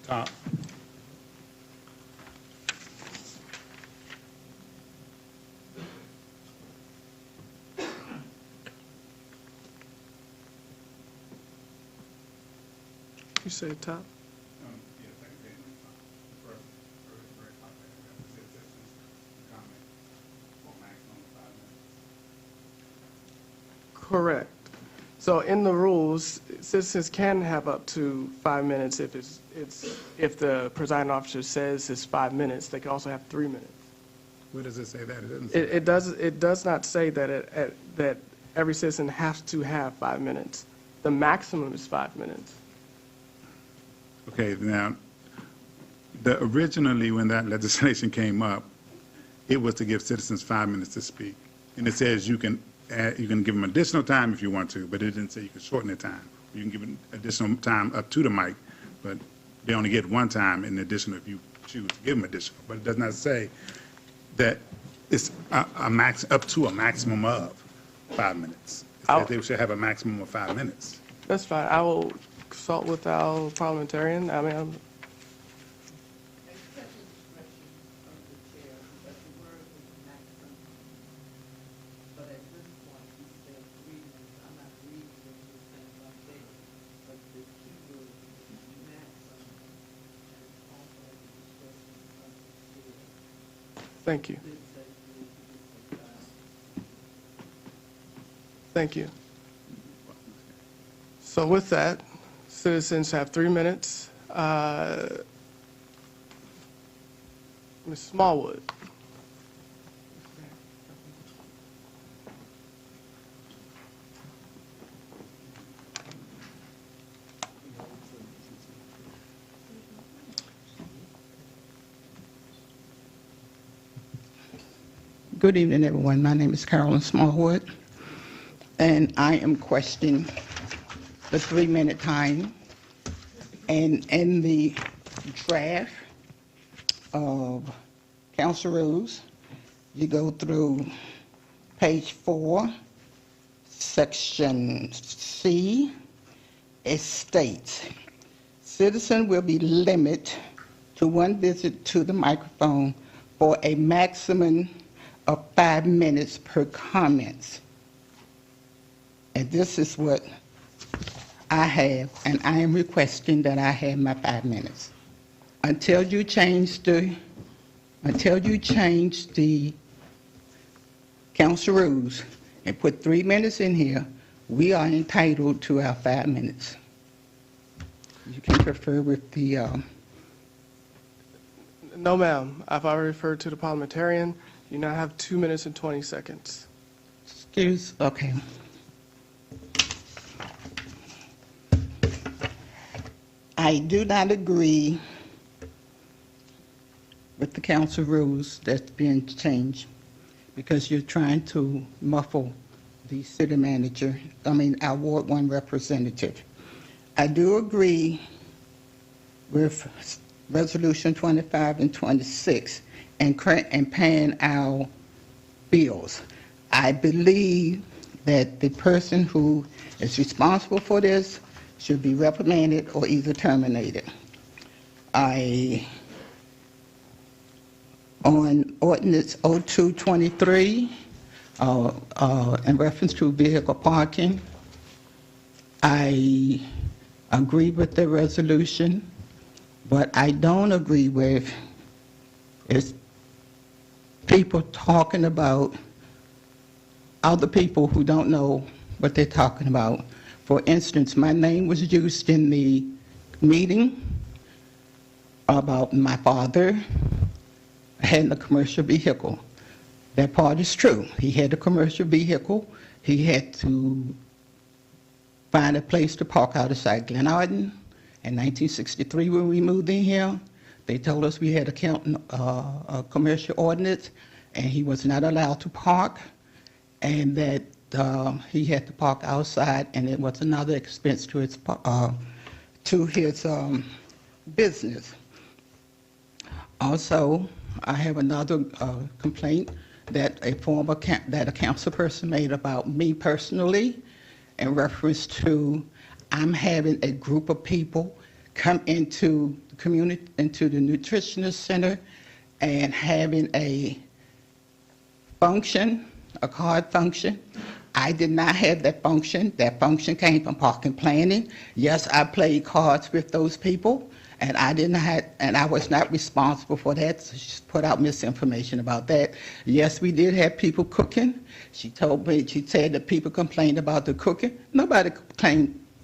Top. You say top? Correct. So in the rules, citizens can have up to 5 minutes if the presiding officer says it's 5 minutes. They can also have 3 minutes. Where does it say that? It doesn't say It does not say that that every citizen has to have 5 minutes. The maximum is 5 minutes. Okay, now, originally when that legislation came up, it was to give citizens 5 minutes to speak. And it says you can give them additional time if you want to, but it didn't say you can shorten the time. You can give them additional time up to the mic, but they only get one time in addition if you choose to give them additional. But it does not say that it's up to a maximum of 5 minutes. It says they should have a maximum of 5 minutes. That's fine. I will consult with our parliamentarian. I mean, Thank you. Thank you. So with that, citizens have 3 minutes. Ms. Smallwood. Good evening, everyone. My name is Carolyn Smallwood, and I am questioning the 3-minute time. And in the draft of council rules, you go through page 4, section C. It states, citizen will be limited to 1 visit to the microphone for a maximum of 5 minutes per comments. And this is what I have, and I am requesting that I have my 5 minutes. Until you change the council rules and put 3 minutes in here, we are entitled to our 5 minutes. You can confer with the... No, ma'am. I've already referred to the parliamentarian. You now have 2 minutes and 20 seconds. Okay. I do not agree with the council rules that's being changed because you're trying to muffle the city manager, our Ward 1 representative. I do agree with Resolution 25 and 26 and paying our bills. I believe that the person who is responsible for this should be reprimanded or either terminated. On ordinance 0223, in reference to vehicle parking, I agree with the resolution, but I don't agree with is people talking about other people who don't know what they're talking about. For instance, my name was used in the meeting about my father having a commercial vehicle. That part is true. He had a commercial vehicle. He had to find a place to park outside Glenarden. In 1963, when we moved in here, they told us we had a commercial ordinance, and he was not allowed to park, and that he had to park outside, and it was another expense to his business. Also, I have another complaint that a council person made about me personally in reference to I'm having a group of people come into the community, into the nutritionist center, and having a function, a card function. I did not have that function. That function came from parking planning. Yes, I played cards with those people, and I was not responsible for that. So she put out misinformation about that. Yes, we did have people cooking. She said that people complained about the cooking. Nobody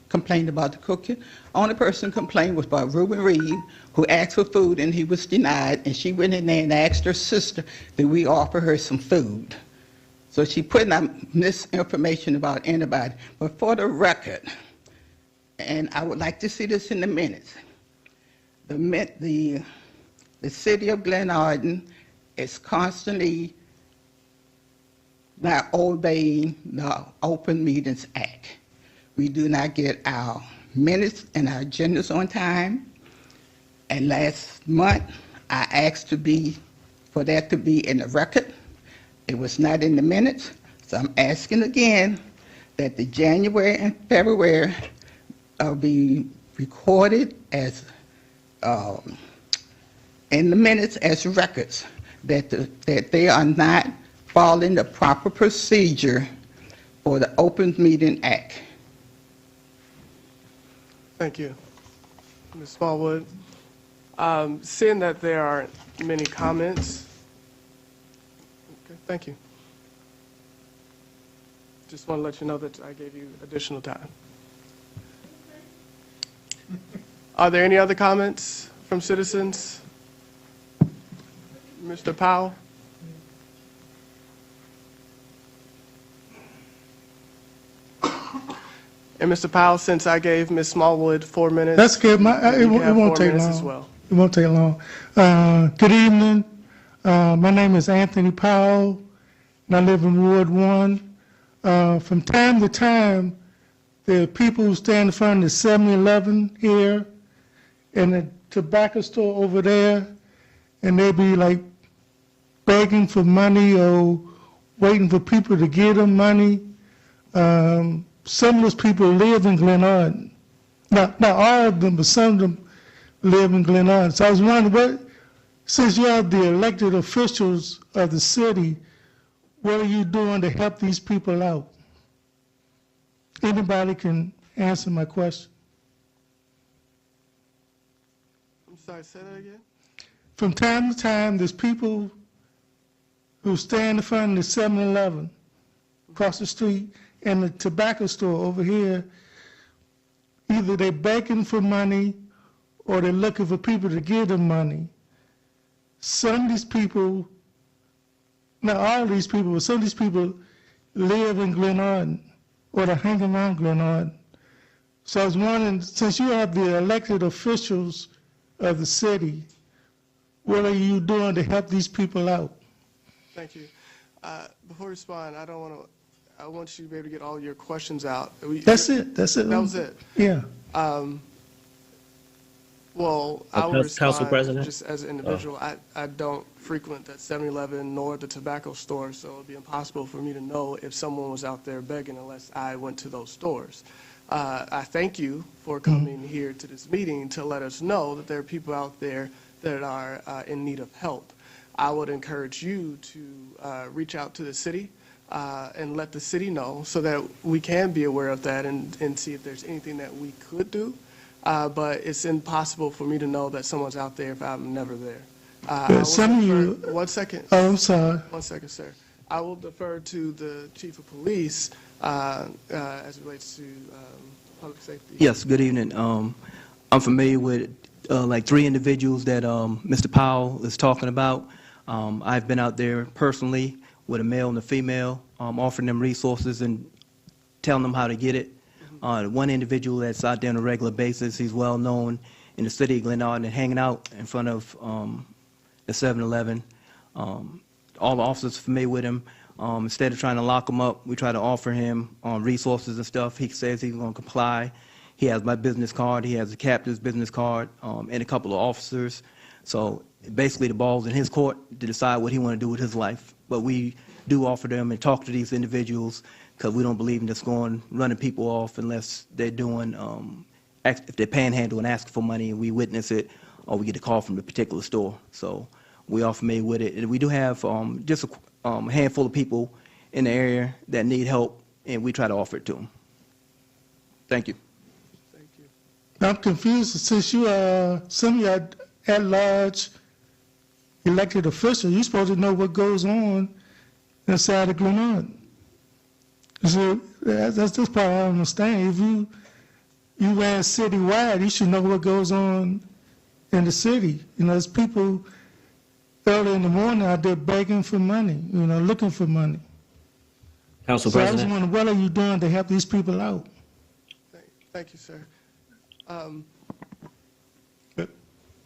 complained about the cooking. Only person complained was about Reuben Reed, who asked for food and he was denied, and she went in there and asked her sister that we offer her some food. So she put out misinformation about anybody. But for the record, and I would like to see this in the minutes, the city of Glenarden is constantly not obeying the Open Meetings Act. We do not get our minutes and our agendas on time. And last month, I asked for that to be in the record. It was not in the minutes, so I'm asking again that the January and February be recorded as in the minutes as records, that they are not following the proper procedure for the Open Meeting Act. Thank you. Ms. Smallwood. Seeing that there aren't many comments, okay, thank you. Just want to let you know that I gave you additional time. Are there any other comments from citizens? Mr. Powell? And Mr. Powell, since I gave Ms. Smallwood 4 minutes. That's good. It won't take long. As well. It won't take long. Good evening. My name is Anthony Powell, and I live in Ward 1. From time to time, there are people who stand in front of the 7-Eleven here and the tobacco store over there, and they be like begging for money or waiting for people to give them money. Some of those people live in Glenarden. Not all of them, but some of them live in Glenarden. So I was wondering, since you are the elected officials of the city, what are you doing to help these people out? Anybody can answer my question. I'm sorry, say that again? From time to time, there's people who stand in front of the 7-Eleven across the street and the tobacco store over here. Either they're begging for money or they're looking for people to give them money. Some of these people, not all of these people, but some of these people live in Glenarden or they're hanging around Glenarden. So I was wondering, since you are the elected officials of the city, what are you doing to help these people out? Thank you. Before you respond, I want you to be able to get all your questions out. That's it. That was it. Yeah. Well, I will respond. Council President? Just as an individual. I don't frequent that 7-Eleven nor the tobacco store, so it would be impossible for me to know if someone was out there begging unless I went to those stores. I thank you for coming here to this meeting to let us know that there are people out there that are in need of help. I would encourage you to reach out to the city and let the city know so that we can be aware of that and see if there's anything that we could do. But it's impossible for me to know that someone's out there if I'm never there. Some of you. 1 second. Oh, I'm sorry. 1 second, sir. I will defer to the chief of police as it relates to public safety. Yes, good evening. I'm familiar with like 3 individuals that Mr. Powell is talking about. I've been out there personally with a male and a female, offering them resources and telling them how to get it. One individual that's out there on a regular basis, he's well known in the city of Glenarden and hanging out in front of the 7-Eleven. All the officers are familiar with him. Instead of trying to lock him up, we try to offer him resources and stuff. He says he's going to comply. He has my business card. He has the captain's business card and a couple of officers. So basically the ball's in his court to decide what he want to do with his life. But we do offer them and talk to these individuals because we don't believe in just running people off unless they're doing, if they're panhandling, asking for money, and we witness it, or we get a call from the particular store. So we are familiar with it. And we do have just a handful of people in the area that need help, and we try to offer it to them. Thank you. Thank you. I'm confused, since you are, some of you are at-large elected officials, you're supposed to know what goes on inside of Glenarden. So that's the part I don't understand. If you ran citywide, you should know what goes on in the city. You know, there's people early in the morning out there begging for money, you know, looking for money. Council So I was President. wondering, what are you doing to help these people out? Thank you, sir.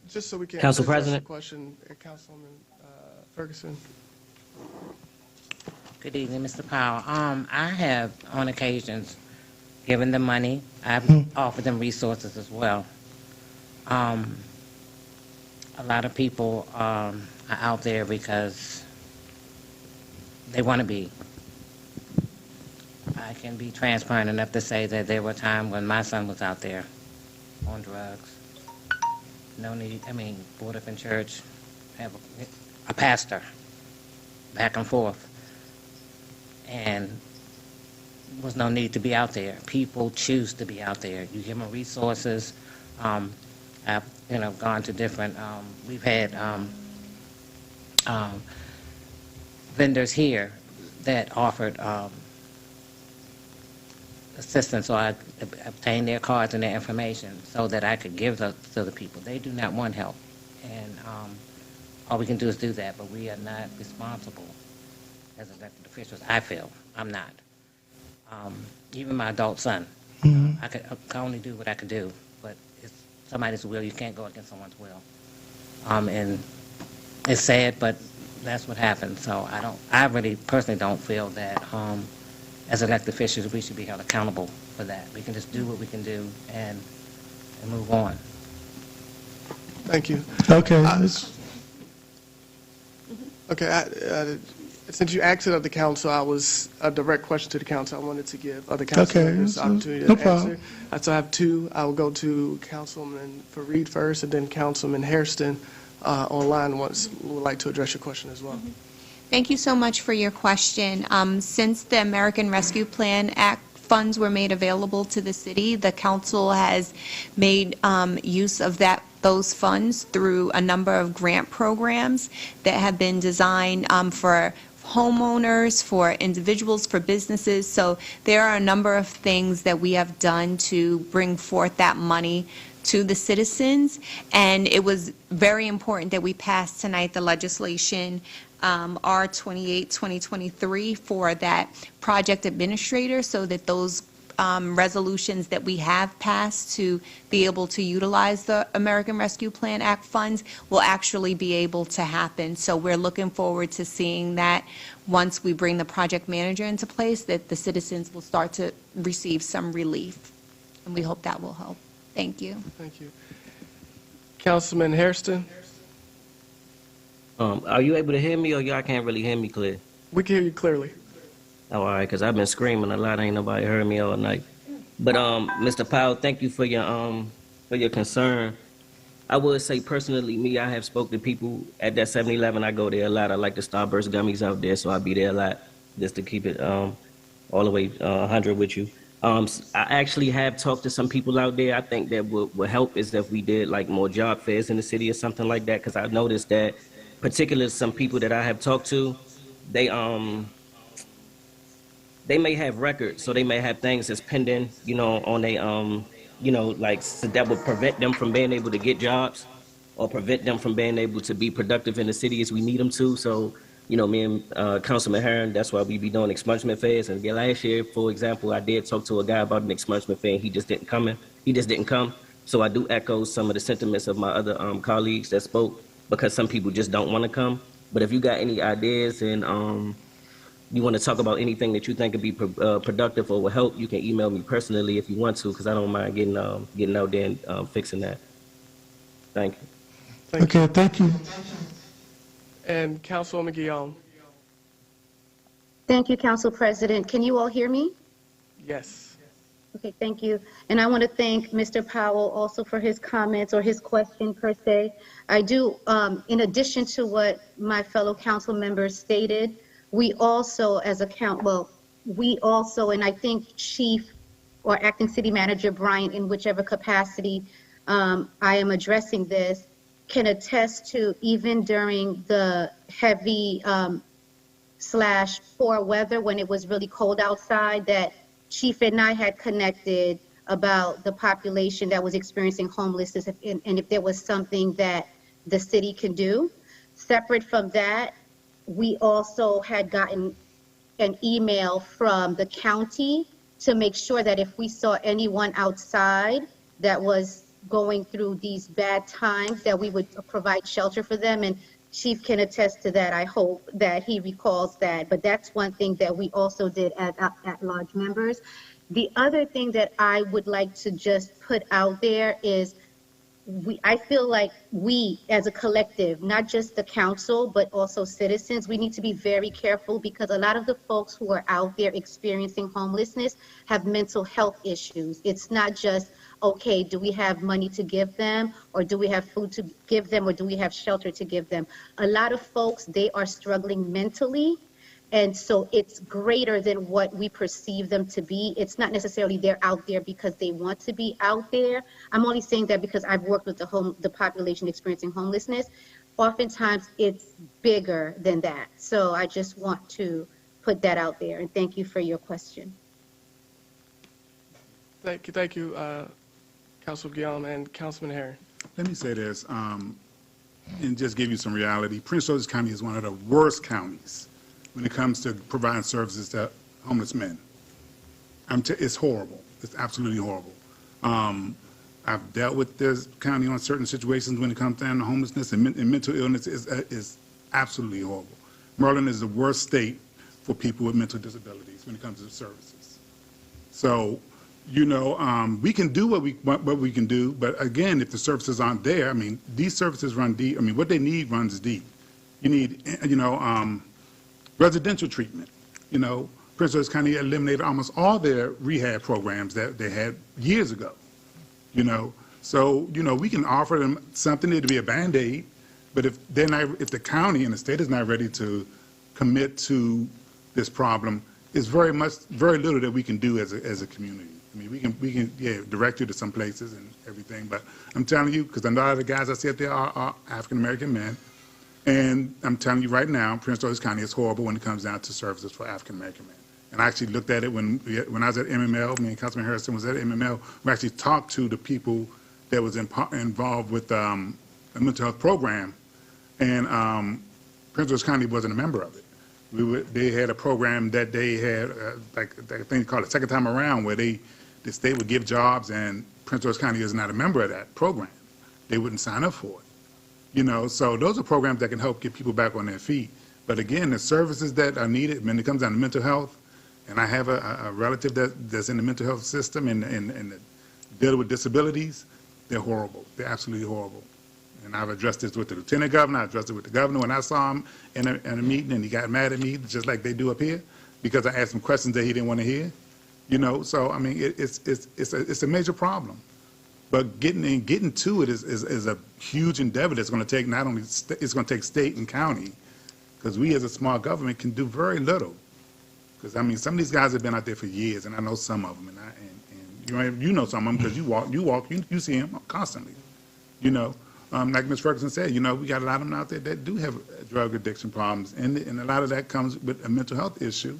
Just so we can Council address President. the question, Councilwoman Ferguson. Good evening, Mr. Powell. I have, on occasions, given them money. I've offered them resources as well. A lot of people are out there because they want to be. I can be transparent enough to say that there were times when my son was out there on drugs. No need, brought up in church, have a pastor, back and forth. And was no need to be out there. People choose to be out there. You give them resources. I've, gone to different, we've had vendors here that offered assistance, or I obtained their cards and their information so that I could give those to the people. They do not want help. And all we can do is do that, but we are not responsible as elected officials. I feel I'm not. Even my adult son, I can only do what I can do, but it's somebody's will. You can't go against someone's will. And it's sad, but that's what happens. So I really personally don't feel that as elected officials we should be held accountable for that. We can just do what we can do and move on. Thank you. Okay. Since you asked it of the council, I was a direct question to the council. I wanted to give other council members the opportunity to answer. So I have two. I will go to Councilman Fareed first, and then Councilman Hairston online would like to address your question as well. Thank you so much for your question. Since the American Rescue Plan Act funds were made available to the city, the council has made use of those funds through a number of grant programs that have been designed for homeowners, for individuals, for businesses. So there are a number of things that we have done to bring forth that money to the citizens, and it was very important that we passed tonight the legislation R28-2023 for that project administrator, so that those resolutions that we have passed to be able to utilize the American Rescue Plan Act funds will actually be able to happen. So we're looking forward to seeing that once we bring the project manager into place, that the citizens will start to receive some relief. And we hope that will help. Thank you. Thank you. Councilman Hairston? Are you able to hear me, or y'all can't really hear me clear? We can hear you clearly. Oh, all right, because I've been screaming a lot. Ain't nobody heard me all night. But Mr. Powell, thank you for your concern. I would say personally, me, I have spoke to people at that 7-Eleven. I go there a lot. I like the Starburst gummies out there, so I be there a lot just to keep it all the way 100 with you. I actually have talked to some people out there. I think that would help is if we did like more job fairs in the city or something like that, because I noticed that particularly some people that I have talked to, they may have records, so they may have things that's pending, on they, like so that would prevent them from being able to get jobs or prevent them from being able to be productive in the city as we need them to. So, me and Councilman Herron, that's why we be doing expungement fairs. And last year, for example, I did talk to a guy about an expungement fair, and he just didn't come. So I do echo some of the sentiments of my other colleagues that spoke, because some people just don't want to come. But if you got any ideas and you want to talk about anything that you think could be productive or will help, you can email me personally if you want to, because I don't mind getting out there and fixing that. Thank you. Thank you. And Councilwoman Guillaume? Thank you, Council President. Can you all hear me? Yes. Okay, thank you. And I want to thank Mr. Powell also for his comments, or his question per se. I do, in addition to what my fellow council members stated, we also, as a and I think Chief or acting city manager Bryant, in whichever capacity I am addressing this, can attest to, even during the heavy slash poor weather when it was really cold outside, that Chief and I had connected about the population that was experiencing homelessness, and if there was something that the city can do. Separate from that, we also had gotten an email from the county to make sure that if we saw anyone outside that was going through these bad times, that we would provide shelter for them. And Chief can attest to that. I hope that he recalls that. But that's one thing that we also did at large members. The other thing that I would like to just put out there is I feel like we as a collective, not just the council, but also citizens, we need to be very careful, because a lot of the folks who are out there experiencing homelessness have mental health issues. It's not just, okay, do we have money to give them, or do we have food to give them, or do we have shelter to give them? A lot of folks, they are struggling mentally. And so it's greater than what we perceive them to be. It's not necessarily they're out there because they want to be out there. I'm only saying that because I've worked with the population experiencing homelessness. Oftentimes it's bigger than that. So I just want to put that out there, and thank you for your question. Thank you, Councilman Guillaume and Councilman Herring. Let me say this, and just give you some reality. Prince George's County is one of the worst counties when it comes to providing services to homeless men. It's horrible. It's absolutely horrible. I've dealt with this county on certain situations when it comes down to homelessness, and mental illness is absolutely horrible. Maryland is the worst state for people with mental disabilities when it comes to services. So, you know, we can do what we can do, but again, if the services aren't there, I mean, these services run deep. I mean, what they need runs deep. You need, you know, residential treatment. You know, Prince George's County eliminated almost all their rehab programs that they had years ago. You know, so, you know, we can offer them something to be a Band-Aid, but if if the county and the state is not ready to commit to this problem, it's very little that we can do as a community. I mean, we can direct you to some places and everything, but I'm telling you, because a lot of the guys I see up there are African-American men, and I'm telling you right now, Prince George's County is horrible when it comes down to services for African-American men. And I actually looked at it when I was at MML, me and Councilman Harrison was at MML, we actually talked to the people that was involved with a mental health program, and Prince George's County wasn't a member of it. They had a program that they had, like a thing called a second time around, where the state would give jobs, and Prince George's County is not a member of that program. They wouldn't sign up for it. You know, so those are programs that can help get people back on their feet. But again, the services that are needed when it comes down to mental health, and I have a relative that's in the mental health system and dealing with disabilities, they're horrible. They're absolutely horrible. And I've addressed this with the lieutenant governor, I addressed it with the governor when I saw him in a meeting, and he got mad at me, just like they do up here, because I asked him questions that he didn't want to hear. You know, so I mean, it's a major problem. But getting to it is a huge endeavor that's going to take not only it's going to take state and county, because we as a small government can do very little. Because I mean, some of these guys have been out there for years, and I know some of them, and you know some of them because you see them constantly. You know, like Ms. Ferguson said, you know, we got a lot of them out there that do have drug addiction problems, and a lot of that comes with a mental health issue,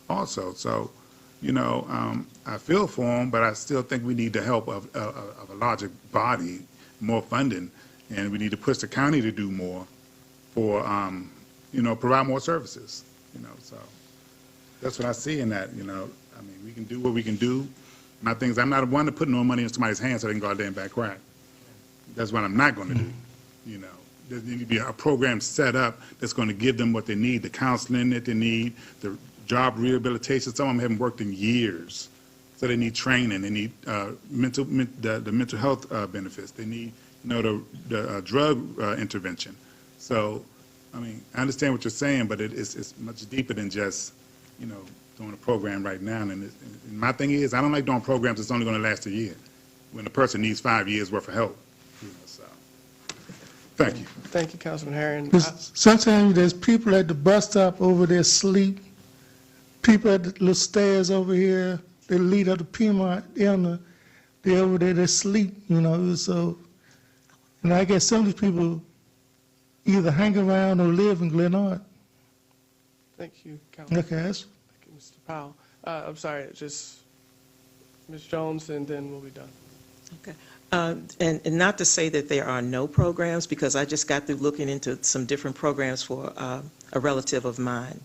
also. So. You know, I feel for them, but I still think we need the help of a larger body, more funding, and we need to push the county to do more for, you know, provide more services. You know, so that's what I see in that. You know, I mean, we can do what we can do. My thing is, I'm not one to put no money in somebody's hands so they can go out there and back crack. That's what I'm not going to do. You know, there needs to be a program set up that's going to give them what they need, the counseling that they need, the job rehabilitation. Some of them haven't worked in years, so they need training. They need the mental health benefits. They need, you know, the drug intervention. So, I mean, I understand what you're saying, but it's much deeper than just, you know, doing a program right now. And my thing is, I don't like doing programs that's only going to last a year, when the person needs 5 years worth of help. You know, so, thank you. Thank you, Councilman Herring. Sometimes there's people at the bus stop over there asleep. People at the little stairs over here they lead up to Piedmont, they over there, they sleep, you know, so, and I guess some of these people either hang around or live in Glenarden. Thank you, Councilman. Okay, that's, Thank you, Mr. Powell. I'm sorry, just Ms. Jones, and then we'll be done. Okay. And not to say that there are no programs, because I just got through looking into some different programs for a relative of mine.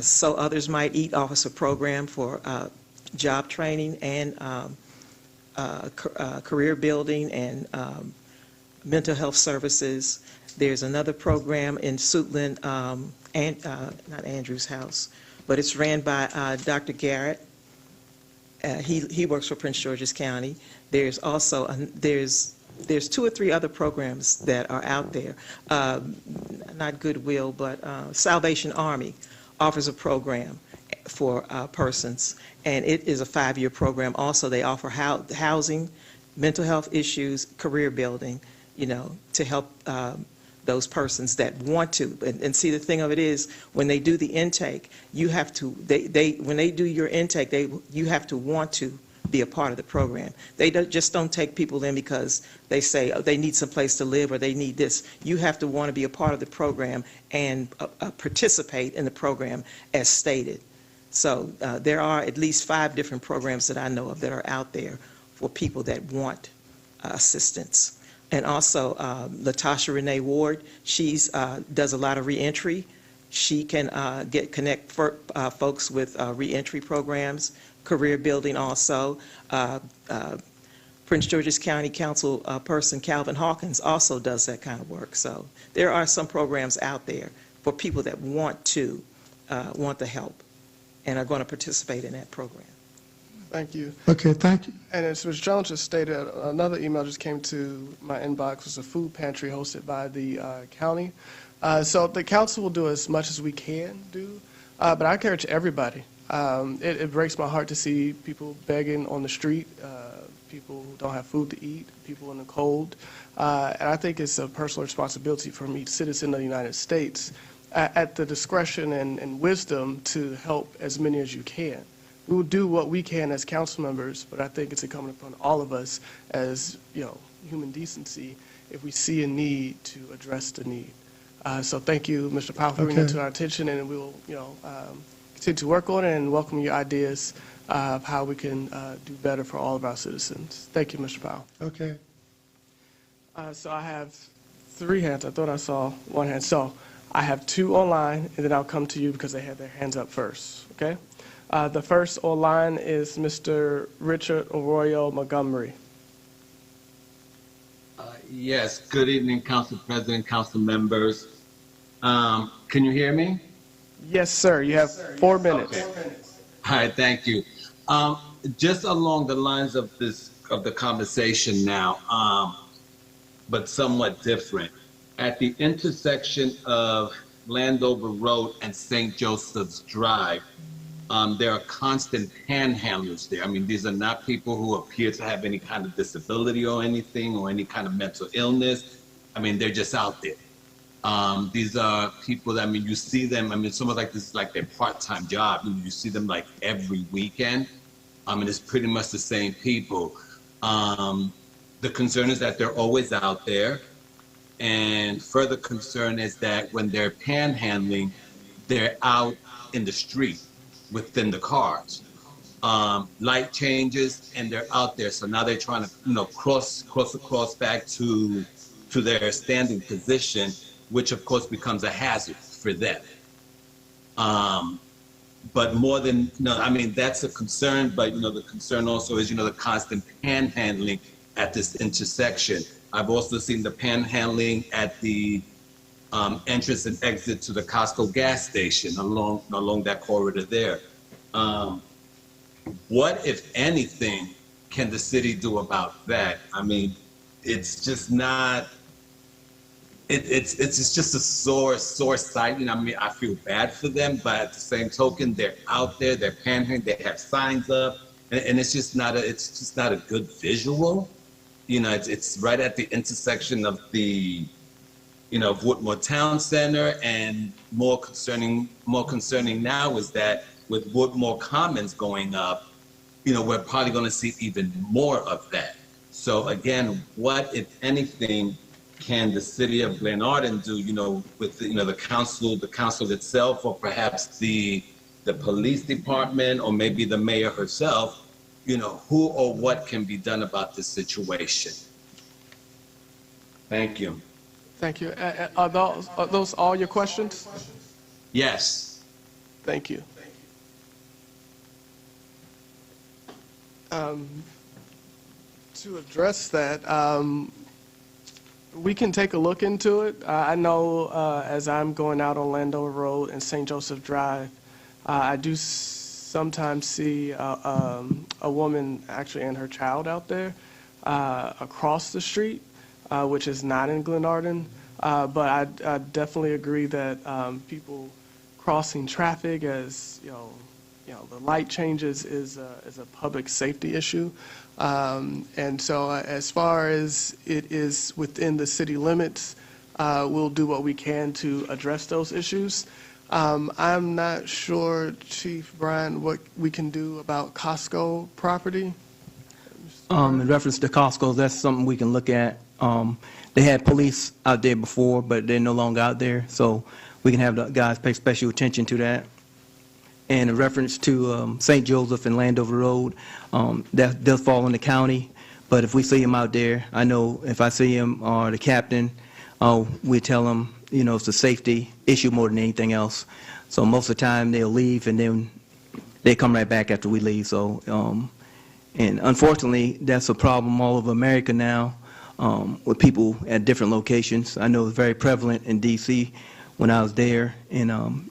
So others might eat offers a program for job training and career building and mental health services. There's another program in Suitland, not Andrew's House, but it's ran by Dr. Garrett. He works for Prince George's County. There's also there's 2 or 3 other programs that are out there. Not Goodwill, but Salvation Army offers a program for persons, and it is a 5-year program. Also, they offer housing, mental health issues, career building, you know, to help those persons that want to. And see, the thing of it is, when they do the intake, you have to, when they do your intake, you have to want to be a part of the program. They just don't take people in because they say they need some place to live or they need this. You have to want to be a part of the program and participate in the program as stated. So there are at least 5 different programs that I know of that are out there for people that want assistance. And also Latasha Renee Ward, she's does a lot of reentry. She can connect folks with reentry programs, career building also. Prince George's County Council person Calvin Hawkins also does that kind of work. So there are some programs out there for people that want the help and are going to participate in that program. Thank you. okay, thank you. And as Ms. Jones just stated, another email just came to my inbox. It was a food pantry hosted by the county. So the council will do as much as we can do, but I encourage everybody. It breaks my heart to see people begging on the street, people who don't have food to eat, people in the cold. And I think it's a personal responsibility from each citizen of the United States at the discretion and wisdom to help as many as you can. We will do what we can as council members, but I think it's incumbent upon all of us as, you know, human decency if we see a need to address the need. So thank you, Mr. Powell, for bringing it to our attention, and we will, you know, continue to work on it and welcome your ideas of how we can do better for all of our citizens. Thank you, Mr. Powell. Okay. So I have 3 hands. I thought I saw 1 hand. So I have 2 online, and then I'll come to you because they had their hands up first, okay? The first online is Mr. Richard Arroyo Montgomery. Yes, good evening, Council President, Council members. Can you hear me? Yes, sir. You have 4 minutes. Okay. All right, thank you. Just along the lines of the conversation now, but somewhat different. At the intersection of Landover Road and St. Joseph's Drive, there are constant panhandlers there. I mean, these are not people who appear to have any kind of disability or anything or any kind of mental illness. I mean, they're just out there. These are people that, I mean, you see them, I mean, it's almost like this is like their part-time job. You see them like every weekend. And it's pretty much the same people. The concern is that they're always out there. And further concern is that when they're panhandling, they're out in the street within the cars. Light changes and they're out there. So now they're trying to, you know, cross across back to their standing position, which of course becomes a hazard for them. But more than, no, I mean, that's a concern, but, you know, the concern also is, you know, the constant panhandling at this intersection. I've also seen the panhandling at the entrance and exit to the Costco gas station along that corridor there. What, if anything, can the city do about that? I mean, it's just not, it's just a sore sight. You know, I mean, I feel bad for them, but at the same token, they're out there, they're panhandling, they have signs up, and it's just not a good visual. You know, it's right at the intersection of the, you know, of Woodmore Town Center, and more concerning now is that with Woodmore Commons going up, we're probably going to see even more of that. So again, what, if anything, can the city of Glenarden do, with the council itself, or perhaps the police department, or maybe the mayor herself, who or what can be done about this situation? Thank you. Thank you. Are those all your questions? Yes. Thank you. To address that, we can take a look into it. I know as I'm going out on Landover Road and St. Joseph Drive, I do sometimes see a woman actually and her child out there across the street, which is not in Glenarden. But I definitely agree that people crossing traffic as the light changes is a public safety issue. And so as far as it is within the city limits, we'll do what we can to address those issues. I'm not sure, Chief Brian, what we can do about Costco property. In reference to Costco, that's something we can look at. They had police out there before, but they're no longer out there, so we can have the guys pay special attention to that. And in reference to St. Joseph and Landover Road, that does fall in the county, but if we see him out there, I know if I see him or the captain, we tell them, it's a safety issue more than anything else. So most of the time they'll leave and then they come right back after we leave. So, and unfortunately, that's a problem all over America now with people at different locations. I know it's very prevalent in D.C. when I was there, and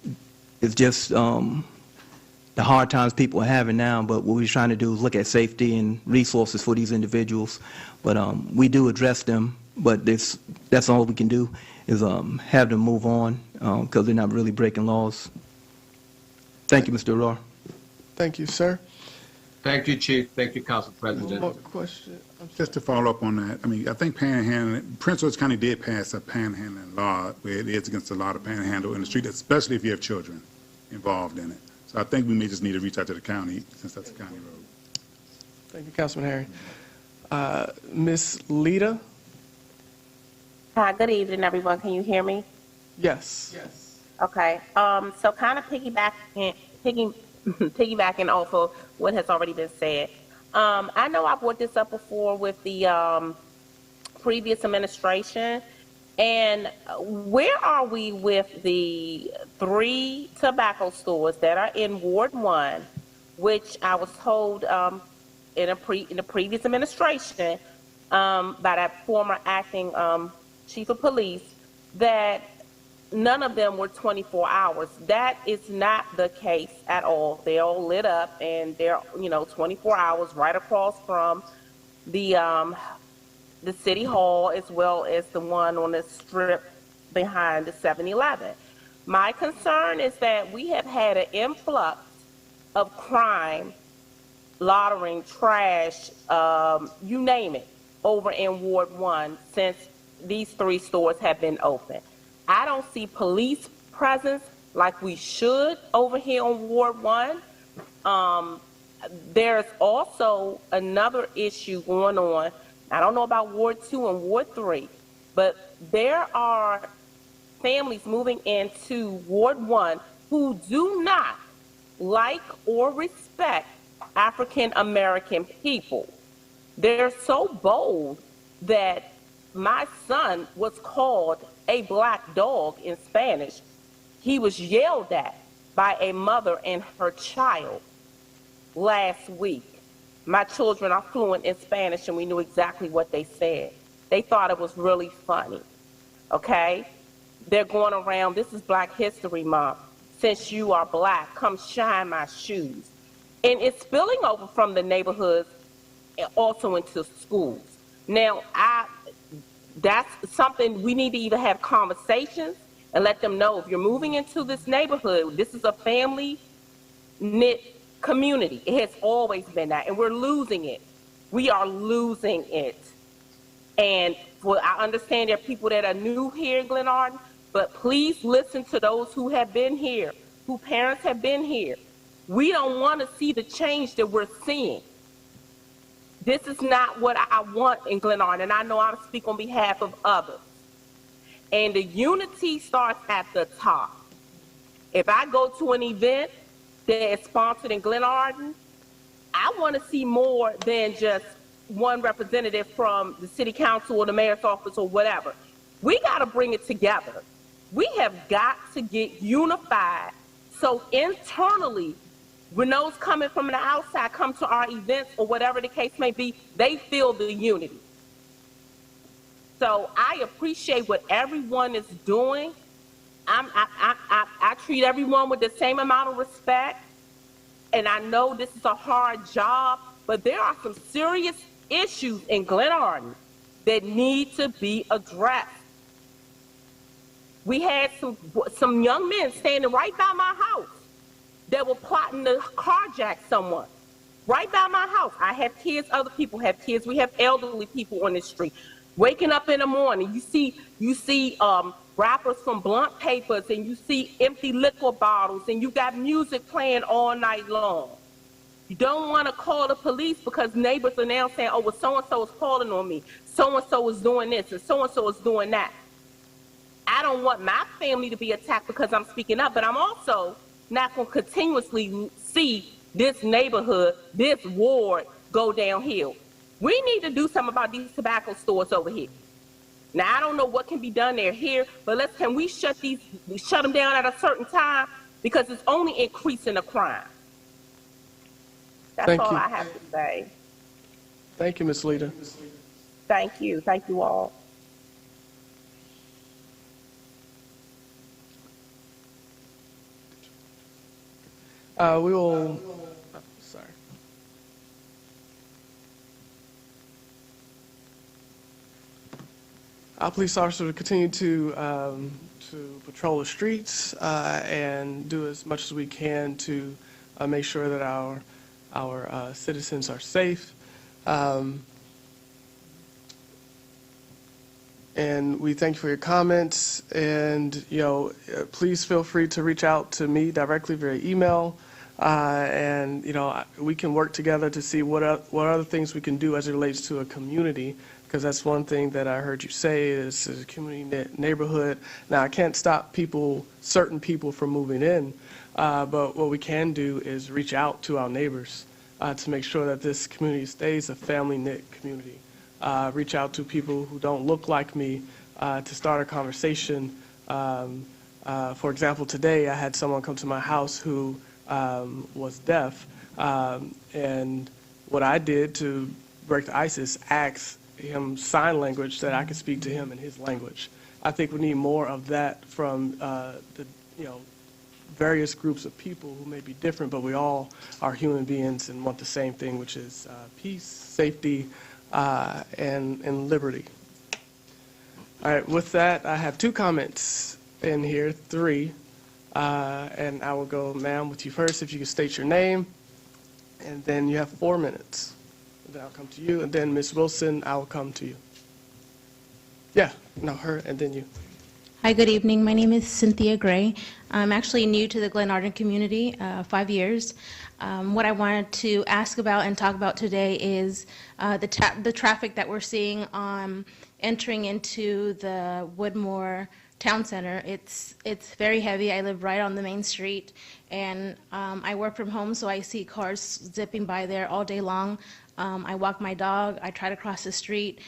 it's just the hard times people are having now, but what we're trying to do is look at safety and resources for these individuals. But we do address them, but that's all we can do is have them move on because they're not really breaking laws. Thank you, Mr. Aurora. Thank you, sir. Thank you, Chief. Thank you, Council President. One more question. Just to follow up on that, I think panhandling, Prince George County did pass a panhandling law where it is against the law to panhandle in the street, especially if you have children involved in it. So I think we may just need to reach out to the county since that's a county road. Thank you, Councilman Harry. Ms. Lita? Hi, good evening, everyone. Can you hear me? Yes. Okay. So kind of piggybacking off of what has already been said. I know I brought this up before with the previous administration. And where are we with the 3 tobacco stores that are in Ward 1, which I was told in the previous administration by that former acting chief of police that none of them were 24 hours. That is not the case at all. They're all lit up and they're 24 hours right across from the city hall, as well as the one on the strip behind the 7-Eleven. My concern is that we have had an influx of crime, loitering, trash, you name it, over in Ward 1 since these 3 stores have been open. I don't see police presence like we should over here on Ward 1. There's also another issue going on. I don't know about Ward 2 and Ward 3, but there are families moving into Ward 1 who do not like or respect African American people. They're so bold that my son was called a black dog in Spanish. He was yelled at by a mother and her child last week. My children are fluent in Spanish, and we knew exactly what they said. They thought it was really funny, okay? They're going around, this is Black History Month. Since you are black, come shine my shoes. And it's spilling over from the neighborhoods and also into schools. Now, that's something we need to either have conversations and let them know if you're moving into this neighborhood, this is a family-knit community. It has always been that, and we're losing it. We are losing it. And I understand there are people that are new here in Glenarden, but please listen to those who have been here, whose parents have been here. We don't want to see the change that we're seeing. This is not what I want in Glenarden, and I know I speak on behalf of others. And the unity starts at the top. If I go to an event that is sponsored in Glenarden, I want to see more than just one representative from the city council or the mayor's office or whatever. We got to bring it together. We have got to get unified so internally, when those coming from the outside come to our events or whatever the case may be, they feel the unity. So I appreciate what everyone is doing. I treat everyone with the same amount of respect. And I know this is a hard job, but there are some serious issues in Glenarden that need to be addressed. We had some young men standing right by my house that were plotting to carjack someone. Right by my house. I have kids, other people have kids. We have elderly people on the street. Waking up in the morning, you see wrappers from Blunt Papers, and you see empty liquor bottles, and you got music playing all night long. You don't want to call the police because neighbors are now saying, oh, well, so-and-so is calling on me. So-and-so is doing this, and so-and-so is doing that. I don't want my family to be attacked because I'm speaking up, but I'm also not going to continuously see this neighborhood, this ward go downhill. We need to do something about these tobacco stores over here. Now, I don't know what can be done there here, but can we shut them down at a certain time? Because it's only increasing the crime. That's all I have to say. Thank you, Ms. Lita. Thank you. Thank you all. We will, sorry. Our police officers will continue to patrol the streets and do as much as we can to make sure that our citizens are safe. And we thank you for your comments. And please feel free to reach out to me directly via email. And we can work together to see what other things we can do as it relates to a community, because that's one thing that I heard you say is a community neighborhood. Now, I can't stop certain people from moving in, but what we can do is reach out to our neighbors to make sure that this community stays a family-knit community. Reach out to people who don't look like me to start a conversation. For example, today I had someone come to my house who was deaf, and what I did to break the ice is ask him sign language that I could speak to him in his language. I think we need more of that from the various groups of people who may be different, but we all are human beings and want the same thing, which is peace, safety, and liberty. All right, with that, I have 2 comments in here, 3. And I will go, ma'am, with you first. If you could state your name, and then you have 4 minutes. And then I'll come to you, and then Ms. Wilson, I will come to you. Yeah, no, her, and then you. Hi, good evening. My name is Cynthia Gray. I'm actually new to the Glenarden community, 5 years. What I wanted to ask about and talk about today is the traffic that we're seeing entering into the Woodmore Town Center. It's very heavy. I live right on the main street, and I work from home, so I see cars zipping by there all day long. I walk my dog. I try to cross the street.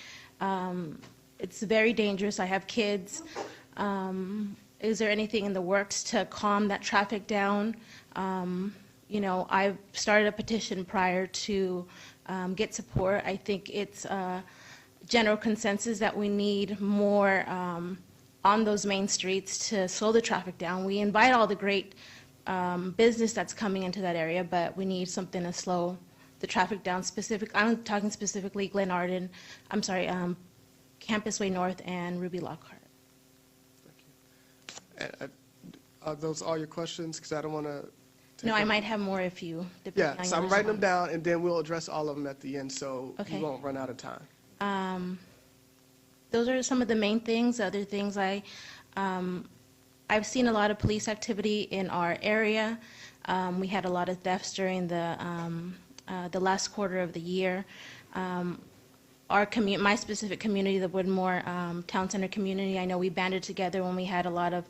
It's very dangerous. I have kids. Is there anything in the works to calm that traffic down? I've started a petition prior to get support. I think it's a general consensus that we need more on those main streets to slow the traffic down. We invite all the great business that's coming into that area, but we need something to slow the traffic down. I'm talking specifically Glenarden, Campus Way North and Ruby Lockhart. Are those all your questions? Because I don't want to... No, I might have more if you... Yeah, so I'm writing them down, and then we'll address all of them at the end, so okay. You won't run out of time. Those are some of the main things. Other things, I I've seen a lot of police activity in our area. We had a lot of thefts during the last quarter of the year. My specific community, the Woodmore Town Center community, I know we banded together when we had a lot of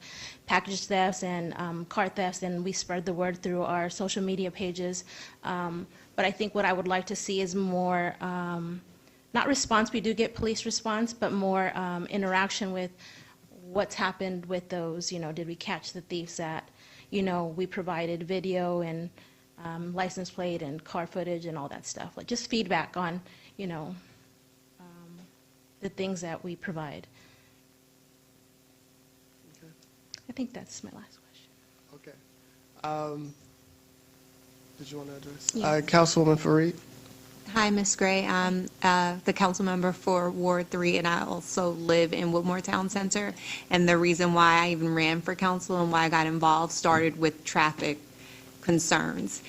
package thefts and car thefts, and we spread the word through our social media pages. But I think what I would like to see is more, not response, we do get police response, but more interaction with what's happened with those, did we catch the thieves at, we provided video and license plate and car footage and all that stuff, like just feedback on, the things that we provide. Okay. I think that's my last question. Okay. Did you want to address? Yes. Councilwoman Fareed. Hi, Ms. Gray. I'm the council member for Ward 3, and I also live in Woodmore Town Center. And the reason why I even ran for council and why I got involved started with traffic concerns.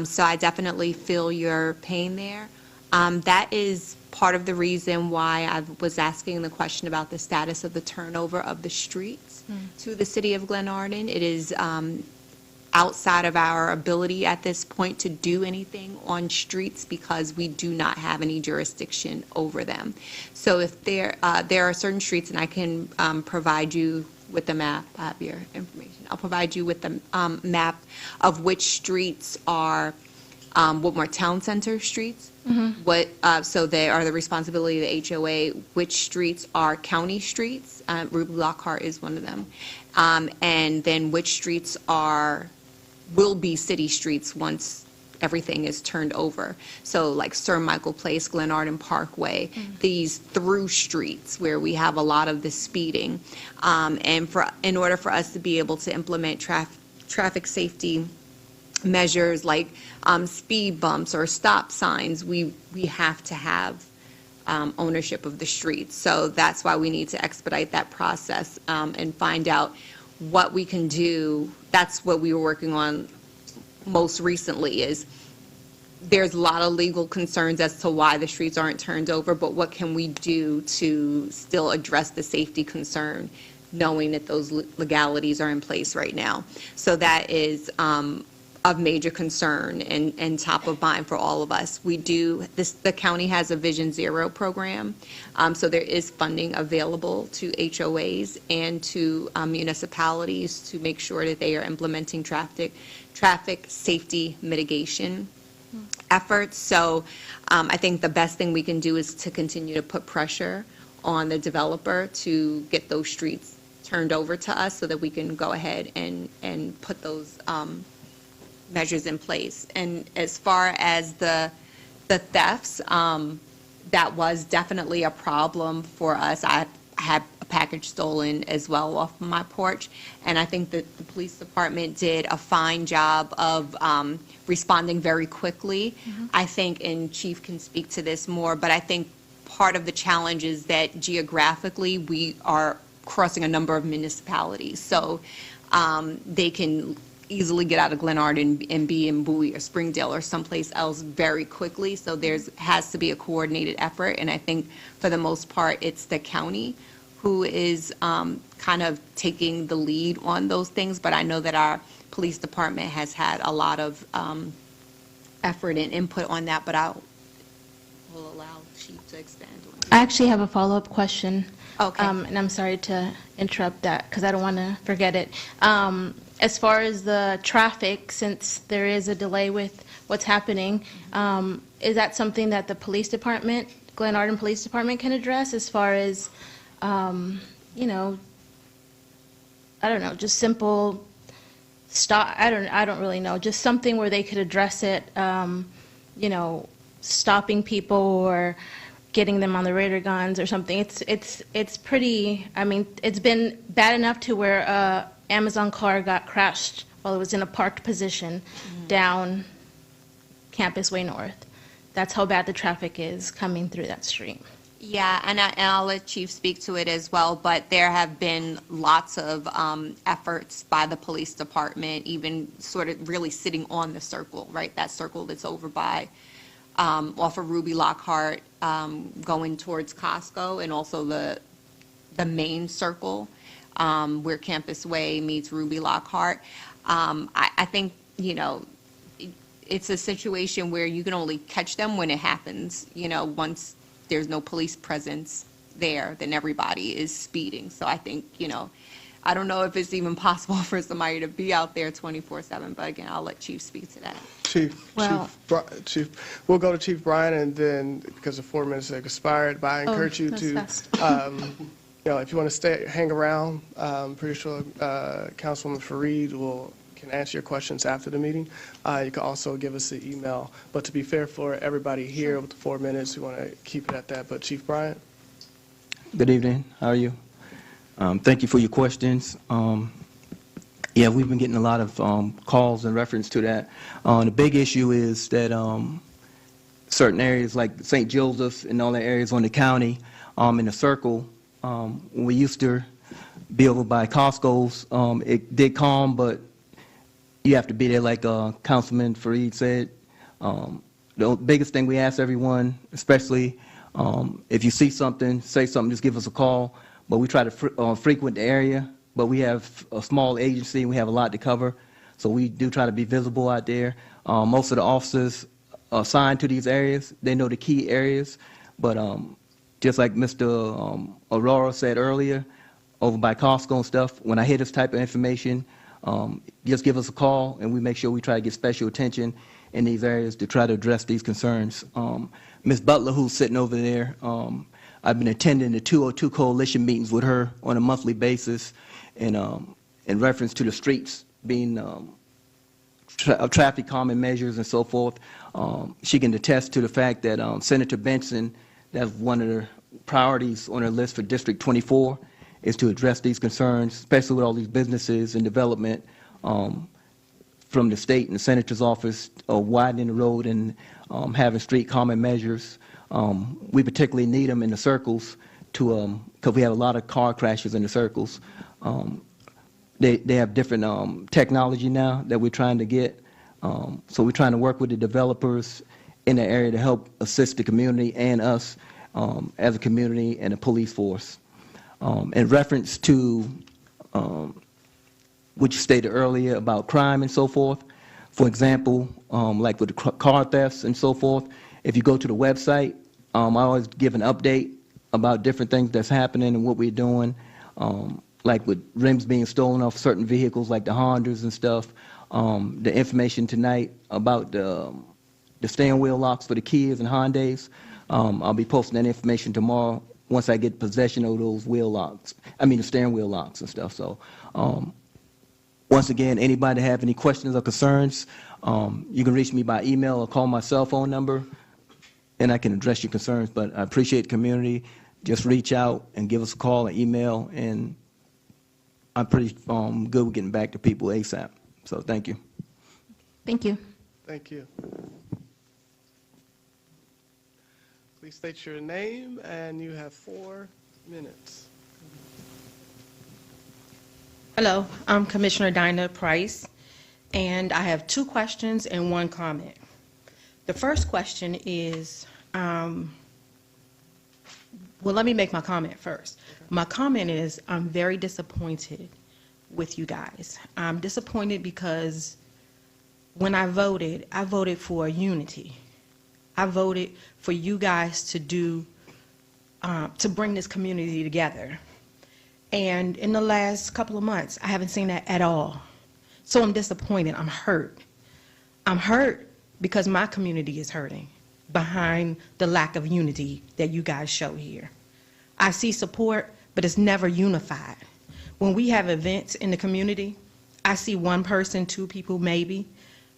So I definitely feel your pain there. That is part of the reason why I was asking the question about the status of the turnover of the streets to the city of Glenarden. It is outside of our ability at this point to do anything on streets because we do not have any jurisdiction over them. So if there are certain streets, and I can provide you with the map, I have your information. I'll provide you with the map of which streets are Woodmore Town Center streets. So they are the responsibility of the HOA, which streets are county streets. Ruby Lockhart is one of them. And then which streets will be city streets once everything is turned over. So like Sir Michael Place, Glenarden Parkway, these through streets where we have a lot of the speeding. And in order for us to be able to implement traffic safety measures like speed bumps or stop signs, we have to have ownership of the streets. So that's why we need to expedite that process and find out what we can do. That's what we were working on most recently. Is there's a lot of legal concerns as to why the streets aren't turned over, but what can we do to still address the safety concern, knowing that those legalities are in place right now? So that is of major concern and top of mind for all of us. The county has a Vision Zero program, so there is funding available to HOAs and to municipalities to make sure that they are implementing traffic safety mitigation efforts. So I think the best thing we can do is to continue to put pressure on the developer to get those streets turned over to us so that we can go ahead and put those measures in place. And as far as the thefts, that was definitely a problem for us. I had a package stolen as well off of my porch, and I think that the police department did a fine job of responding very quickly. I think, and Chief can speak to this more, but I think part of the challenge is that geographically we are crossing a number of municipalities, so they can easily get out of Glenarden and be in Bowie or Springdale or someplace else very quickly. So has to be a coordinated effort, and I think for the most part it's the county who is kind of taking the lead on those things. But I know that our police department has had a lot of effort and input on that. But I will allow Chief to expand on it. I actually have a follow-up question. Okay. And I'm sorry to interrupt that because I don't want to forget it. As far as the traffic, since there is a delay with what's happening, is that something that the police department, Glenarden Police Department, can address as far as, I don't know, just simple stop, I don't really know, just something where they could address it, stopping people or getting them on the radar guns or something. It's pretty, it's been bad enough to where Amazon car got crashed while it was in a parked position down Campus Way North. That's how bad the traffic is coming through that street. Yeah, and I'll let Chief speak to it as well, but there have been lots of efforts by the police department, even sort of really sitting on the circle, right? That circle that's over by, off of Ruby Lockhart, going towards Costco, and also the main circle. where Campus Way meets Ruby Lockhart. I think, it's a situation where you can only catch them when it happens. Once there's no police presence there, then everybody is speeding. So I think, I don't know if it's even possible for somebody to be out there 24/7, but again, I'll let Chief speak to that. Chief, we'll go to Chief Brian, and then, because the 4 minutes have expired, but I encourage you to, if you want to hang around, I'm pretty sure Councilwoman Fareed can answer your questions after the meeting. You can also give us an email, but to be fair for everybody here with the 4 minutes, we want to keep it at that. But Chief Bryant? Good evening. How are you? Thank you for your questions. Yeah, we've been getting a lot of calls in reference to that. The big issue is that certain areas like St. Joseph's and all the areas on the county in the circle, when we used to be over by Costco's, it did calm, but you have to be there like Councilman Fareed said. The biggest thing we ask everyone, especially if you see something, say something, just give us a call. But we try to frequent the area, but we have a small agency and we have a lot to cover, so we do try to be visible out there. Most of the officers assigned to these areas, they know the key areas, but just like Mr. Aurora said earlier, over by Costco and stuff, when I hear this type of information, just give us a call and we make sure we try to get special attention in these areas to try to address these concerns. Ms. Butler, who's sitting over there, I've been attending the 202 coalition meetings with her on a monthly basis, and in reference to the streets being traffic calming measures and so forth. She can attest to the fact that Senator Benson, that's one of the priorities on her list for District 24, is to address these concerns, especially with all these businesses and development from the state and the senator's office, widening the road and having street calming measures. We particularly need them in the circles because we have a lot of car crashes in the circles. They have different technology now that we're trying to get. So we're trying to work with the developers in the area to help assist the community and us as a community and a police force. In reference to what you stated earlier about crime and so forth, for example, like with the car thefts and so forth, if you go to the website, I always give an update about different things that's happening and what we're doing, like with rims being stolen off certain vehicles like the Hondas and stuff. The information tonight about the steering wheel locks for the Kias and Hondas, I'll be posting that information tomorrow once I get possession of those the steering wheel locks and stuff. So once again, anybody have any questions or concerns, you can reach me by email or call my cell phone number, and I can address your concerns. But I appreciate the community. Just reach out and give us a call or email, and I'm pretty good with getting back to people ASAP. So thank you. Thank you. Thank you. Please state your name, and you have 4 minutes. Hello, I'm Commissioner Dinah Price, and I have 2 questions and 1 comment. The first question is, well, let me make my comment first. My comment is I'm very disappointed with you guys. I'm disappointed because when I voted for unity. I voted for you guys to bring this community together. And in the last couple of months, I haven't seen that at all. So I'm disappointed. I'm hurt. I'm hurt because my community is hurting behind the lack of unity that you guys show here. I see support, but it's never unified. When we have events in the community, I see 1 person, 2 people maybe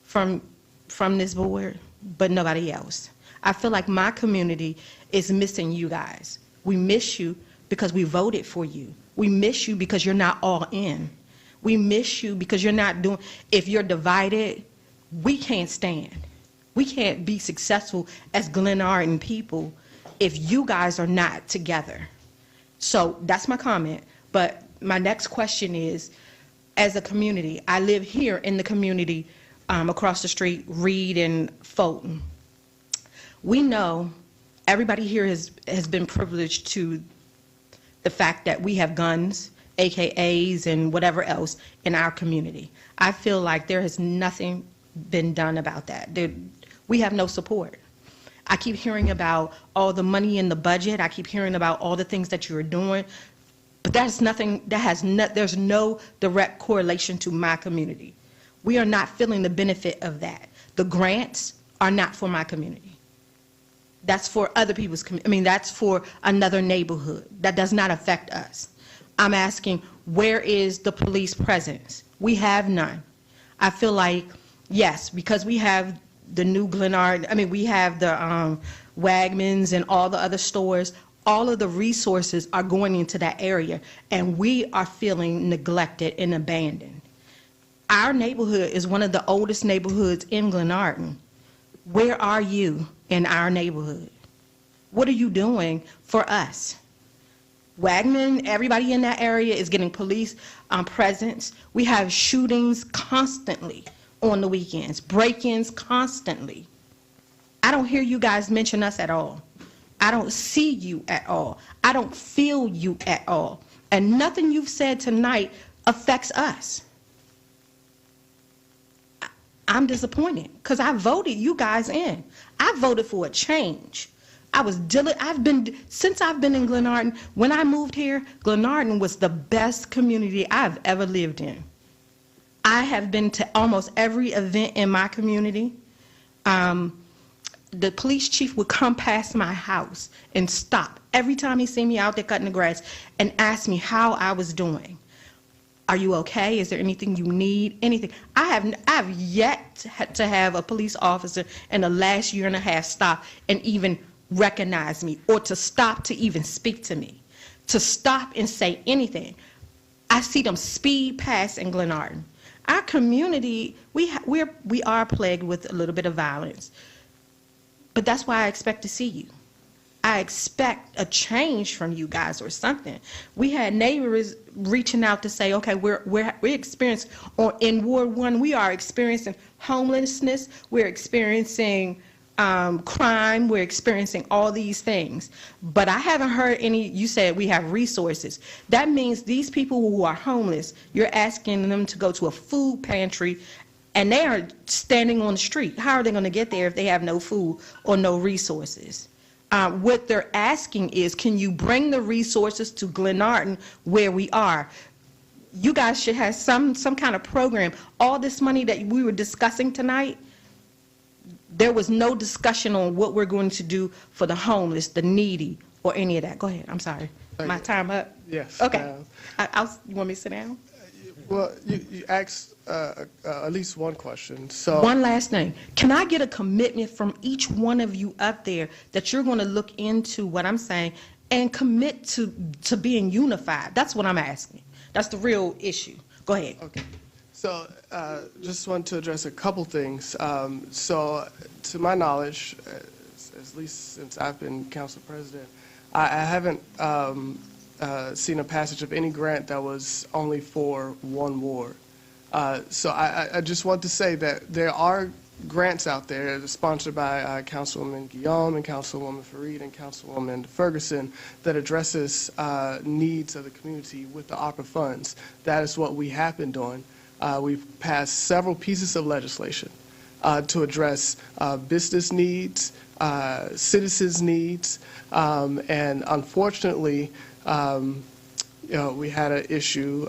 from this board, but nobody else. I feel like my community is missing you guys. We miss you because we voted for you. We miss you because you're not all in. We miss you because you're not doing, if you're divided, we can't stand. We can't be successful as Glenarden people if you guys are not together. So that's my comment. But my next question is, as a community, I live here in the community across the street, Reed and Fulton. We know everybody here has been privileged to the fact that we have guns AKAs and whatever else in our community. I feel like there has nothing been done about that. We have no support. I keep hearing about all the money in the budget. I keep hearing about all the things that you're doing, but that's nothing, there's no direct correlation to my community. We are not feeling the benefit of that. The grants are not for my community. That's for other people's community. That's for another neighborhood. That does not affect us. I'm asking, where is the police presence? We have none. I feel like, yes, because we have the new Glenarden, we have the Wegmans and all the other stores, all of the resources are going into that area, and we are feeling neglected and abandoned. Our neighborhood is one of the oldest neighborhoods in Glenarden. Where are you in our neighborhood? What are you doing for us? Wegman, everybody in that area is getting police presence. We have shootings constantly on the weekends, break-ins constantly. I don't hear you guys mention us at all. I don't see you at all. I don't feel you at all. And nothing you've said tonight affects us. I'm disappointed because I voted you guys in. I voted for a change. Since I've been in Glenarden, when I moved here, Glenarden was the best community I've ever lived in. I have been to almost every event in my community. The police chief would come past my house and stop every time he see me out there cutting the grass and ask me how I was doing. Are you okay? Is there anything you need? Anything? I have yet to have a police officer in the last year and a half stop and even recognize me, or to stop to even speak to me, to stop and say anything. I see them speed past in Glenarden. Our community, we are plagued with a little bit of violence, but that's why I expect to see you. I expect a change from you guys or something. We had neighbors reaching out to say, okay, we're experiencing, or in Ward 1, we are experiencing homelessness, we're experiencing crime, we're experiencing all these things. But I haven't heard any, you said we have resources. That means these people who are homeless, you're asking them to go to a food pantry and they are standing on the street. How are they going to get there if they have no food or no resources? What they're asking is, can you bring the resources to Glenarden where we are? You guys should have some kind of program. All this money that we were discussing tonight, there was no discussion on what we're going to do for the homeless, the needy, or any of that. Go ahead. I'm sorry. My time up? Yes. Okay. You want me to sit down? Well, you asked at least one question. So one last thing. Can I get a commitment from each one of you up there that you're going to look into what I'm saying and commit to being unified? That's what I'm asking. That's the real issue. Go ahead. Okay. So just want to address a couple things. So to my knowledge, at least since I've been council president, I haven't seen a passage of any grant that was only for one ward. So I just want to say that there are grants out there sponsored by Councilwoman Guillaume and Councilwoman Fareed and Councilwoman Ferguson that addresses needs of the community with the ARPA funds. That is what we have been doing. We've passed several pieces of legislation to address business needs, citizens' needs, and unfortunately, we had an issue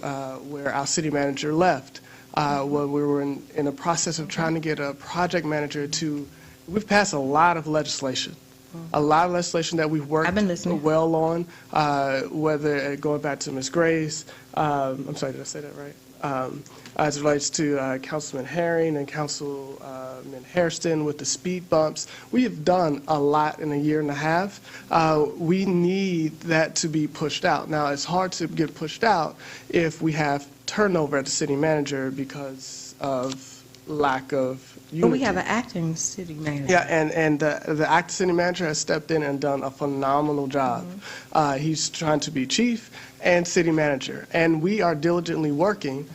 where our city manager left when we were in a process of trying to get a project manager to. We've passed a lot of legislation. A lot of legislation that we've worked well on, whether going back to Ms. Gray's, I'm sorry, did I say that right? As it relates to Councilman Herring and Councilman Hairston with the speed bumps. We have done a lot in a year and a half. We need that to be pushed out. Now, it's hard to get pushed out if we have turnover at the city manager because of lack of unity. But we have an acting city manager. Yeah, and the acting city manager has stepped in and done a phenomenal job. He's trying to be chief and city manager, and we are diligently working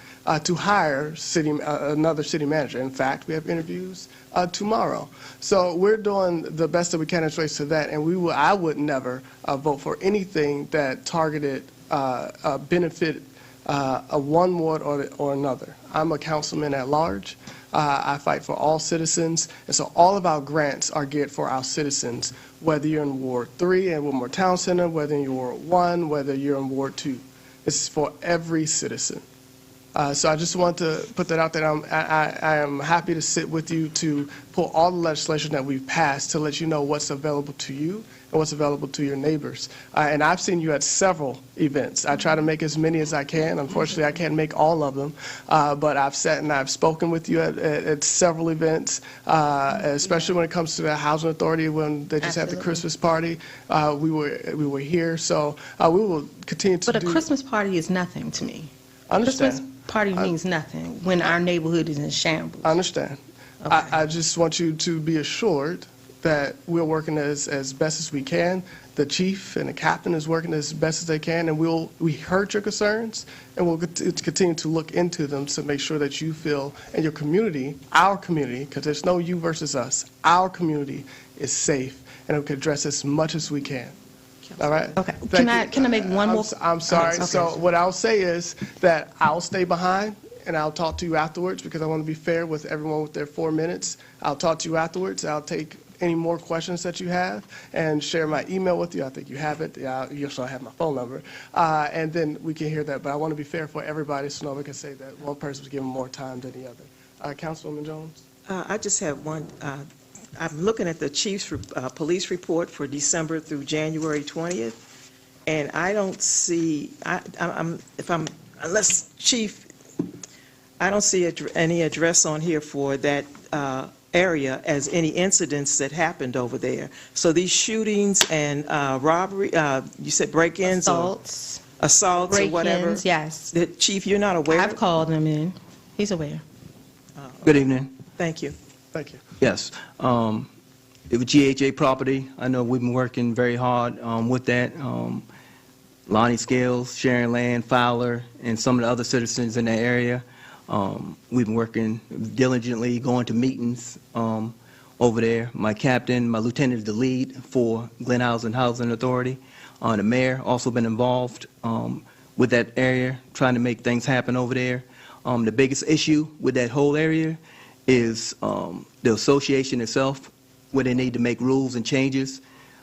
to hire another city manager. In fact, we have interviews tomorrow. So we're doing the best that we can as relates to that, and I would never vote for anything that targeted benefit one ward or another. I'm a councilman at large. I fight for all citizens, and so all of our grants are geared for our citizens, whether you're in Ward 3 at Wilmore Town Center, whether you're in Ward 1, whether you're in Ward 2. This is for every citizen. So I just want to put that out there. I am happy to sit with you to pull all the legislation that we've passed to let you know what's available to you and what's available to your neighbors. And I've seen you at several events. I try to make as many as I can. Unfortunately, I can't make all of them, but I've sat and I've spoken with you at several events, especially when it comes to the Housing Authority when they just had the Christmas party. We were here, so we will continue to But a Christmas party is nothing to me. Understand. Christmas party means nothing when our neighborhood is in shambles. I understand. Okay. I just want you to be assured that we're working as best as we can. The chief and the captain is working as best as they can, and we heard your concerns, and we'll continue to look into them to make sure that you feel, and your community, our community, because there's no you versus us, our community is safe, and we can address as much as we can. All right? Okay. Can I make one more? I'm sorry. Okay. So what I'll say is that I'll stay behind and I'll talk to you afterwards because I want to be fair with everyone with their 4 minutes. I'll talk to you afterwards. I'll take any more questions that you have and share my email with you. I think you have it. You also have my phone number. And then we can hear that. But I want to be fair for everybody so nobody can say that one person was given more time than the other. Councilwoman Jones? I just have one. I'm looking at the chief's police report for December through January 20th, and I don't see, unless Chief, I don't see any address on here for that area as any incidents that happened over there. So these shootings and robbery, you said break-ins? Assaults or whatever? Break-ins, yes. The Chief, you're not aware? I've called him in. He's aware. Good evening. Thank you. Thank you. Yes. It was GHA property. I know we've been working very hard with that. Lonnie Scales, Sharon Land, Fowler, and some of the other citizens in that area. We've been working diligently, going to meetings over there. My captain, my lieutenant is the lead for Glenarden Housing Authority. The mayor also been involved with that area, trying to make things happen over there. The biggest issue with that whole area is the association itself, where they need to make rules and changes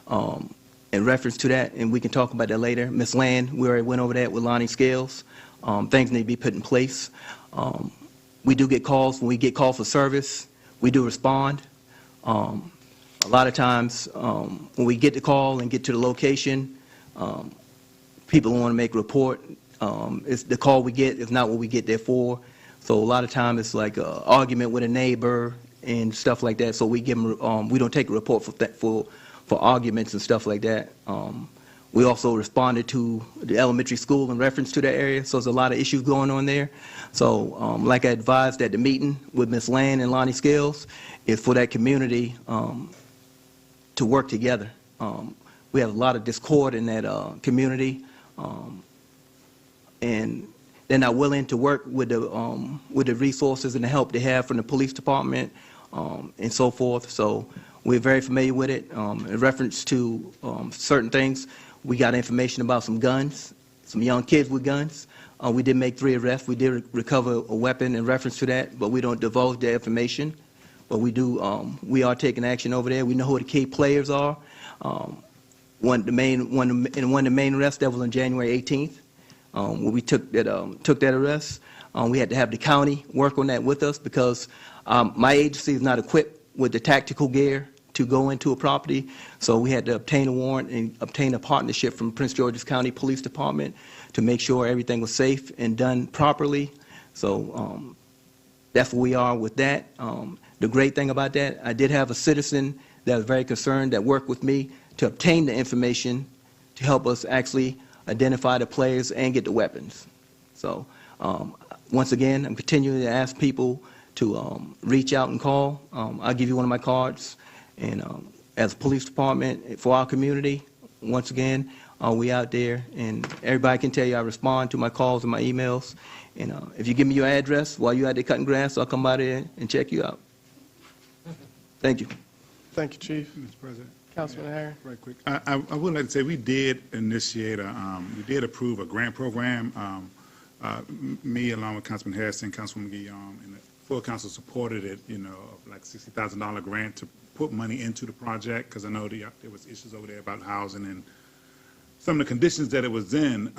in reference to that, and we can talk about that later. Ms. Land, we already went over that with Lonnie Scales. Things need to be put in place. We do get calls. When we get calls for service, we do respond. A lot of times, when we get the call and get to the location, people want to make a report. It's the call we get is not what we get there for. So a lot of times it's like an argument with a neighbor and stuff like that. So we give them, we don't take a report for arguments and stuff like that. We also responded to the elementary school in reference to that area. So there's a lot of issues going on there. So like I advised at the meeting with Ms. Land and Lonnie Scales, is for that community to work together. We have a lot of discord in that community, and they're not willing to work with the resources and the help they have from the police department and so forth. So we're very familiar with it. In reference to certain things, we got information about some guns, some young kids with guns. We did make 3 arrests. We did recover a weapon in reference to that, but we don't divulge that information. But we do. We are taking action over there. We know who the key players are. One of the main arrests that was on January 18th. When we took that arrest, we had to have the county work on that with us because my agency is not equipped with the tactical gear to go into a property, so we had to obtain a warrant and obtain a partnership from Prince George's County Police Department to make sure everything was safe and done properly. So that's where we are with that. The great thing about that, I did have a citizen that was very concerned that worked with me to obtain the information to help us actually identify the players and get the weapons. So once again, I'm continuing to ask people to reach out and call. I'll give you one of my cards. And as a police department for our community, once again, we out there, and everybody can tell you I respond to my calls and my emails. And if you give me your address while you're out there cutting grass, I'll come by there and check you out. Thank you. Thank you, Chief. Mr. President. Councilman Harry. Right quick. I would like to say we did initiate we did approve a grant program me, along with Councilman Harrison, Councilwoman Guillaume, and the full council supported it, like $60,000 grant to put money into the project, because I know there was issues over there about housing and some of the conditions that it was in.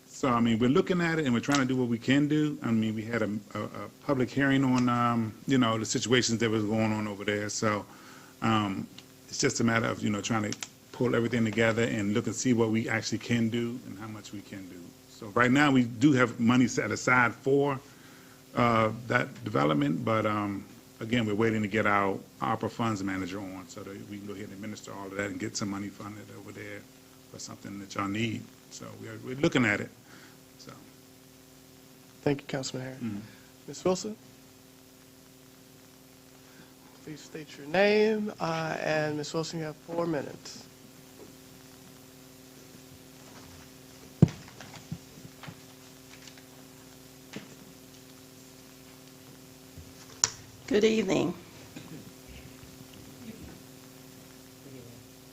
So, I mean, we're looking at it and we're trying to do what we can do. I mean, we had a public hearing on, the situations that was going on over there. So it's just a matter of, trying to pull everything together and look and see what we actually can do and how much we can do. So right now, we do have money set aside for that development, but again, we're waiting to get our opera funds manager on so that we can go ahead and administer all of that and get some money funded over there for something that y'all need. So we're looking at it. So. Thank you, Councilman Harris. Ms. Wilson? Please state your name, and Ms. Wilson, you have 4 minutes. Good evening.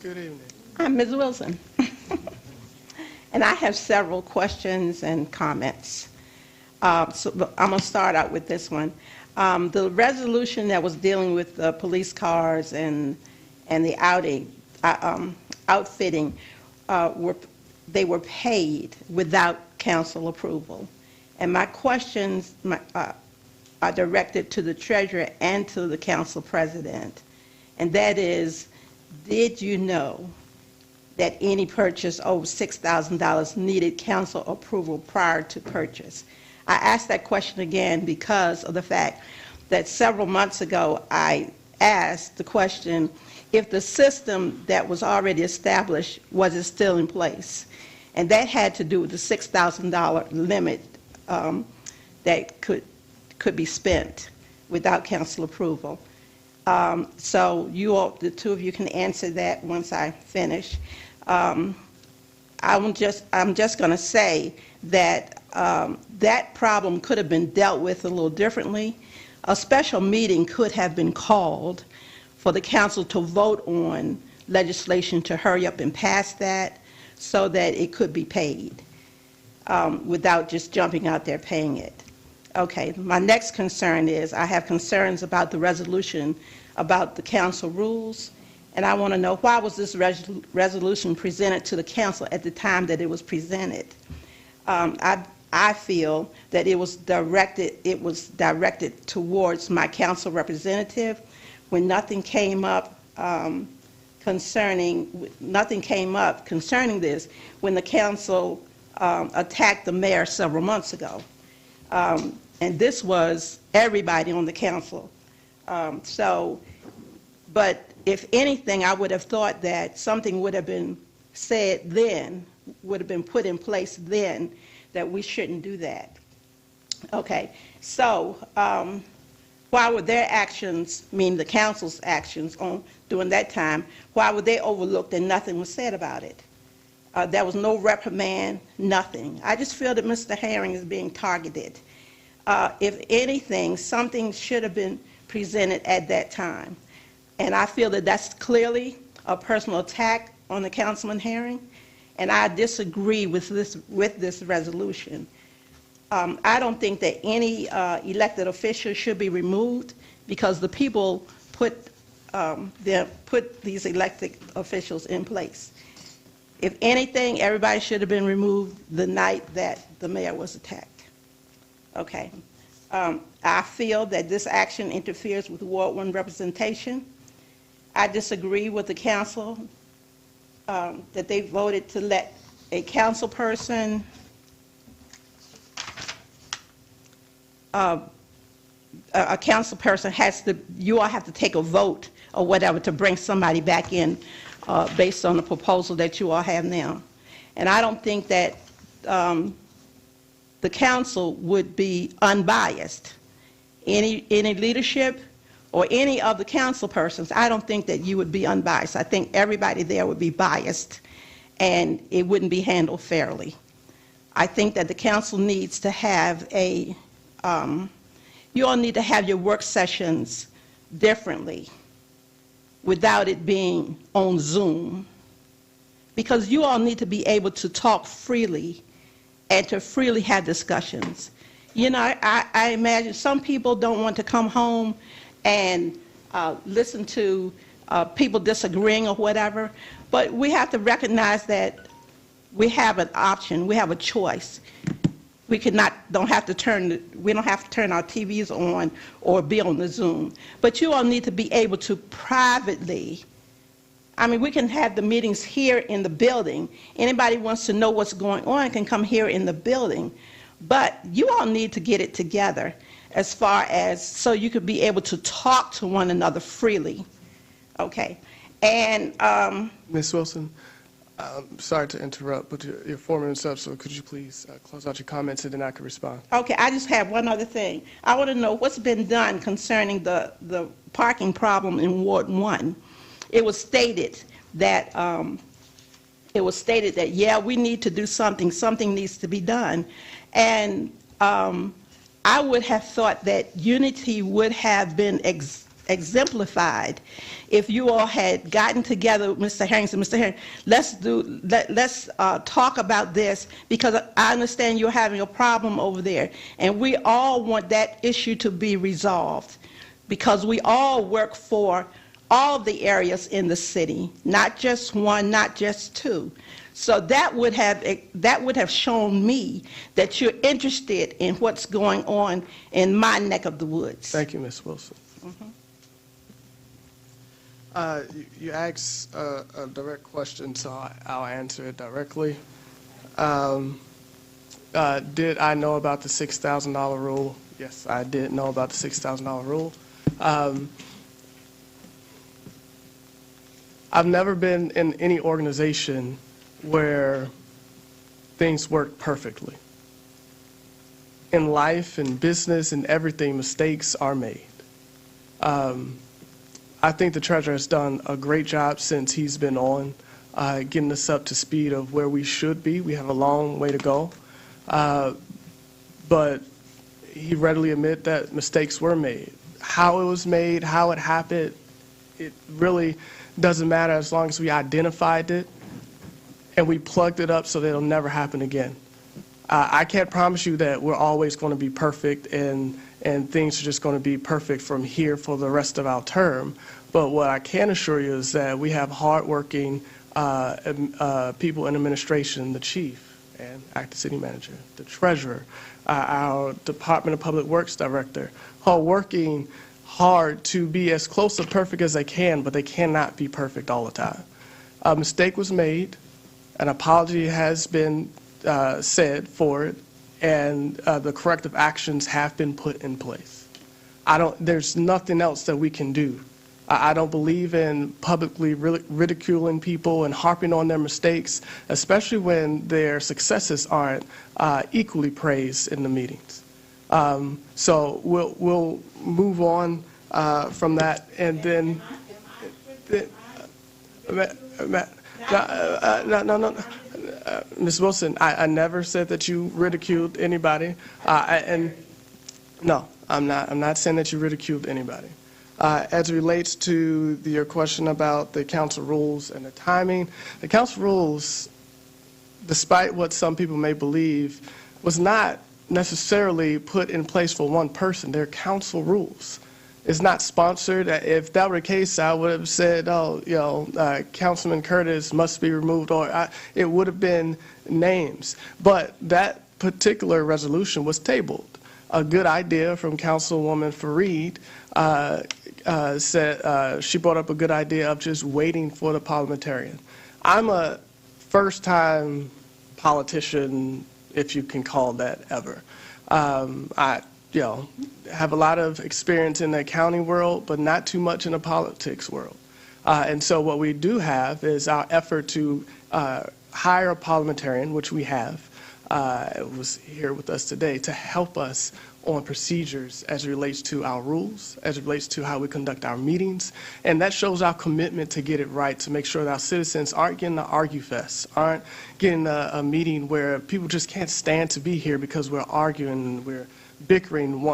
Good evening. I'm Ms. Wilson. And I have several questions and comments. So I'm going to start out with this one. The resolution that was dealing with the police cars and the outfitting, they were paid without council approval. And my questions are directed to the treasurer and to the council president. And that is, did you know that any purchase over $6,000 needed council approval prior to purchase? I asked that question again because of the fact that several months ago I asked the question if the system that was already established, was it still in place? And that had to do with the $6,000 limit that could be spent without council approval. So you all, the two of you, can answer that once I finish. I'm just going to say that that problem could have been dealt with a little differently. A special meeting could have been called for the council to vote on legislation to hurry up and pass that so that it could be paid without just jumping out there paying it. Okay, my next concern is I have concerns about the resolution about the council rules, and I want to know, why was this resolution presented to the council at the time that it was presented? I feel that it was directed towards my council representative when nothing came up concerning this when the council attacked the mayor several months ago. And this was everybody on the council. But if anything, I would have thought that something would have been said then, would have been put in place then, that we shouldn't do that. Okay, so why were their actions, meaning the council's actions during that time, why were they overlooked and nothing was said about it? There was no reprimand, nothing. I just feel that Mr. Herring is being targeted. If anything, something should have been presented at that time. And I feel that that's clearly a personal attack on the Councilman Herring, and I disagree with this resolution. I don't think that any elected official should be removed because the people put these elected officials in place. If anything, everybody should have been removed the night that the mayor was attacked. Okay. I feel that this action interferes with Ward 1 representation. I disagree with the council that they voted to let a council person has to, you all have to take a vote or whatever to bring somebody back in based on the proposal that you all have now. And I don't think that the council would be unbiased. Any leadership or any of the council persons, I don't think that you would be unbiased. I think everybody there would be biased and it wouldn't be handled fairly. I think that the council needs to have you all need to have your work sessions differently without it being on Zoom, because you all need to be able to talk freely and to freely have discussions. You know, I imagine some people don't want to come home and listen to people disagreeing or whatever, but we have to recognize that we have an option, we have a choice. We don't have to turn our TVs on or be on the Zoom. But you all need to be able to privately, I mean, we can have the meetings here in the building. Anybody wants to know what's going on can come here in the building. But you all need to get it together as far as so you could be able to talk to one another freely. Okay. And Ms. Wilson, sorry to interrupt, but you're 4 minutes up, so could you please close out your comments and then I can respond. okay, I just have one other thing. I want to know what's been done concerning the parking problem in Ward 1. It was stated that yeah, we need to do something. Something needs to be done, and I would have thought that unity would have been exemplified if you all had gotten together with Mr. Herring and Mr. Herring, let's talk about this, because I understand you're having a problem over there, and we all want that issue to be resolved, because we all work for all the areas in the city, not just one, not just two. So that would have shown me that you're interested in what's going on in my neck of the woods. Thank you, Ms. Wilson. You asked a direct question, so I'll answer it directly. Did I know about the $6,000 rule? Yes, I did know about the $6,000 rule. I've never been in any organization where things work perfectly. In life, in business, in everything, mistakes are made. I think the treasurer has done a great job since he's been on, getting us up to speed of where we should be. We have a long way to go. But he readily admitted that mistakes were made. How it was made, how it happened, it really doesn't matter as long as we identified it and we plugged it up so that it'll never happen again. I can't promise you that we're always going to be perfect and things are just going to be perfect from here for the rest of our term. But what I can assure you is that we have hardworking people in administration, the chief and acting city manager, the treasurer, our Department of Public Works director, who are working hard to be as close to perfect as they can, but they cannot be perfect all the time. A mistake was made, an apology has been said for it, and the corrective actions have been put in place. There's nothing else that we can do. I don't believe in publicly ridiculing people and harping on their mistakes, especially when their successes aren't equally praised in the meetings. So we'll move on from that, and then no. Ms. Wilson, I never said that you ridiculed anybody, and no, I'm not saying that you ridiculed anybody. As it relates to your question about the council rules and the timing, the council rules, despite what some people may believe, was not necessarily put in place for one person. They're council rules. It's not sponsored. If that were the case, I would have said, Councilman Curtis must be removed, or it would have been names. But that particular resolution was tabled. A good idea from Councilwoman Fareed said she brought up a good idea of just waiting for the parliamentarian. I'm a first-time politician, if you can call that ever. I have a lot of experience in the accounting world, but not too much in the politics world. And so what we do have is our effort to hire a parliamentarian, which we have, was here with us today, to help us on procedures as it relates to our rules, as it relates to how we conduct our meetings. And that shows our commitment to get it right, to make sure that our citizens aren't getting an argue fest, aren't getting a meeting where people just can't stand to be here because we're arguing and we're bickering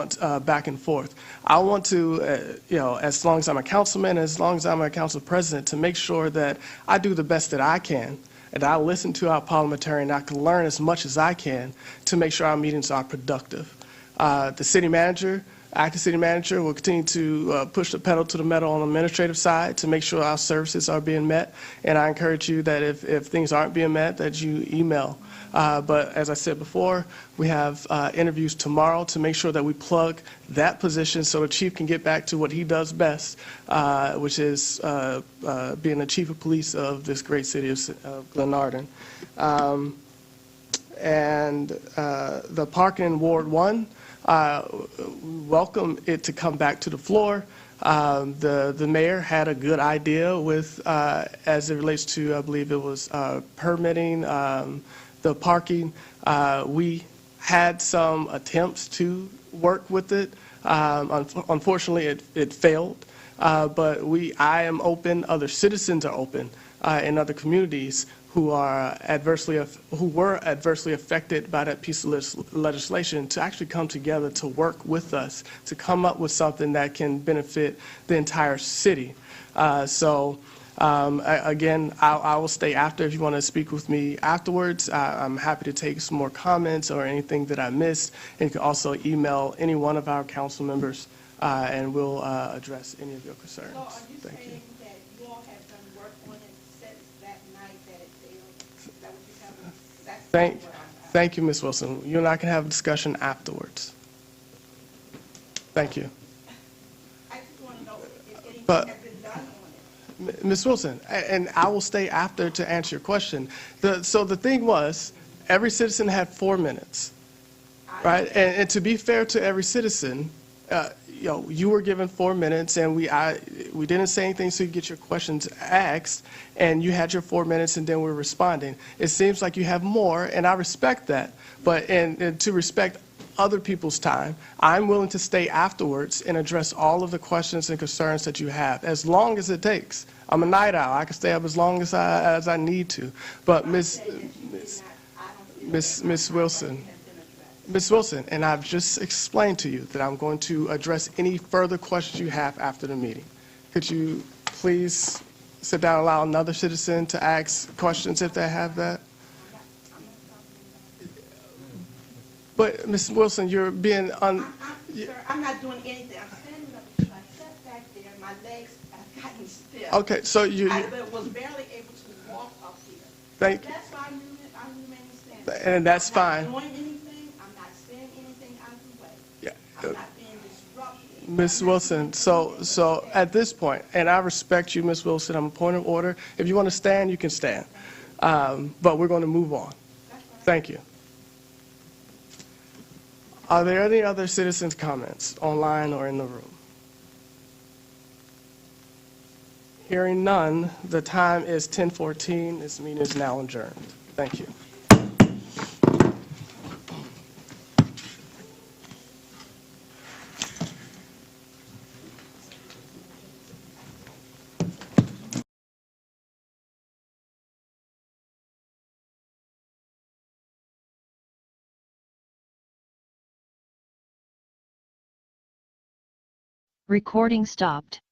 back and forth. I want to, as long as I'm a councilman, as long as I'm a council president, to make sure that I do the best that I can and I listen to our parliamentarian, I can learn as much as I can to make sure our meetings are productive. The city manager, acting city manager, will continue to push the pedal to the metal on the administrative side to make sure our services are being met. And I encourage you that if things aren't being met, that you email. But as I said before, we have interviews tomorrow to make sure that we plug that position so the chief can get back to what he does best, which is being the chief of police of this great city of Glenarden. And the parking in Ward 1, welcome it to come back to the floor. The mayor had a good idea with, as it relates to, I believe it was permitting the parking. We had some attempts to work with it. Unfortunately, it failed. But I am open, other citizens are open in other communities who were adversely affected by that piece of legislation to actually come together to work with us to come up with something that can benefit the entire city. Again, I will stay after if you want to speak with me afterwards. I'm happy to take some more comments or anything that I missed. And you can also email any one of our council members and we'll address any of your concerns. So are you Thank you. saying that you all have done work on it since that night that it failed? Is that what you're telling me? That's Thank you, Ms. Wilson. You and I can have a discussion afterwards. Thank you. I just want to know if anything But- has been done on it. Ms. Wilson, and I will stay after to answer your question. So the thing was, every citizen had 4 minutes, right? And to be fair to every citizen, you were given 4 minutes, and we didn't say anything so you get your questions asked, and you had your 4 minutes, and then we're responding. It seems like you have more, and I respect that. But and to respect other people's time, I'm willing to stay afterwards and address all of the questions and concerns that you have, as long as it takes. I'm a night owl. I can stay up as long as I need to. But Ms. Wilson, Ms. Wilson, and I've just explained to you that I'm going to address any further questions you have after the meeting. Could you please sit down and allow another citizen to ask questions if they have that? But, Ms. Wilson, you're being Sir, I'm not doing anything. I'm standing up. I sat back there. My legs have gotten stiff. Okay, so I was barely able to walk up here. Thank you. That's why I remain standing. And that's fine. I'm not doing anything. I'm not saying anything out of the way. Yeah. I'm not being disruptive. Ms. Wilson, so at this point, and I respect you, Ms. Wilson, I'm a point of order. If you want to stand, you can stand. But we're going to move on. Thank you. Are there any other citizens' comments online or in the room? Hearing none, the time is 10:14. This meeting is now adjourned. Thank you. Recording stopped.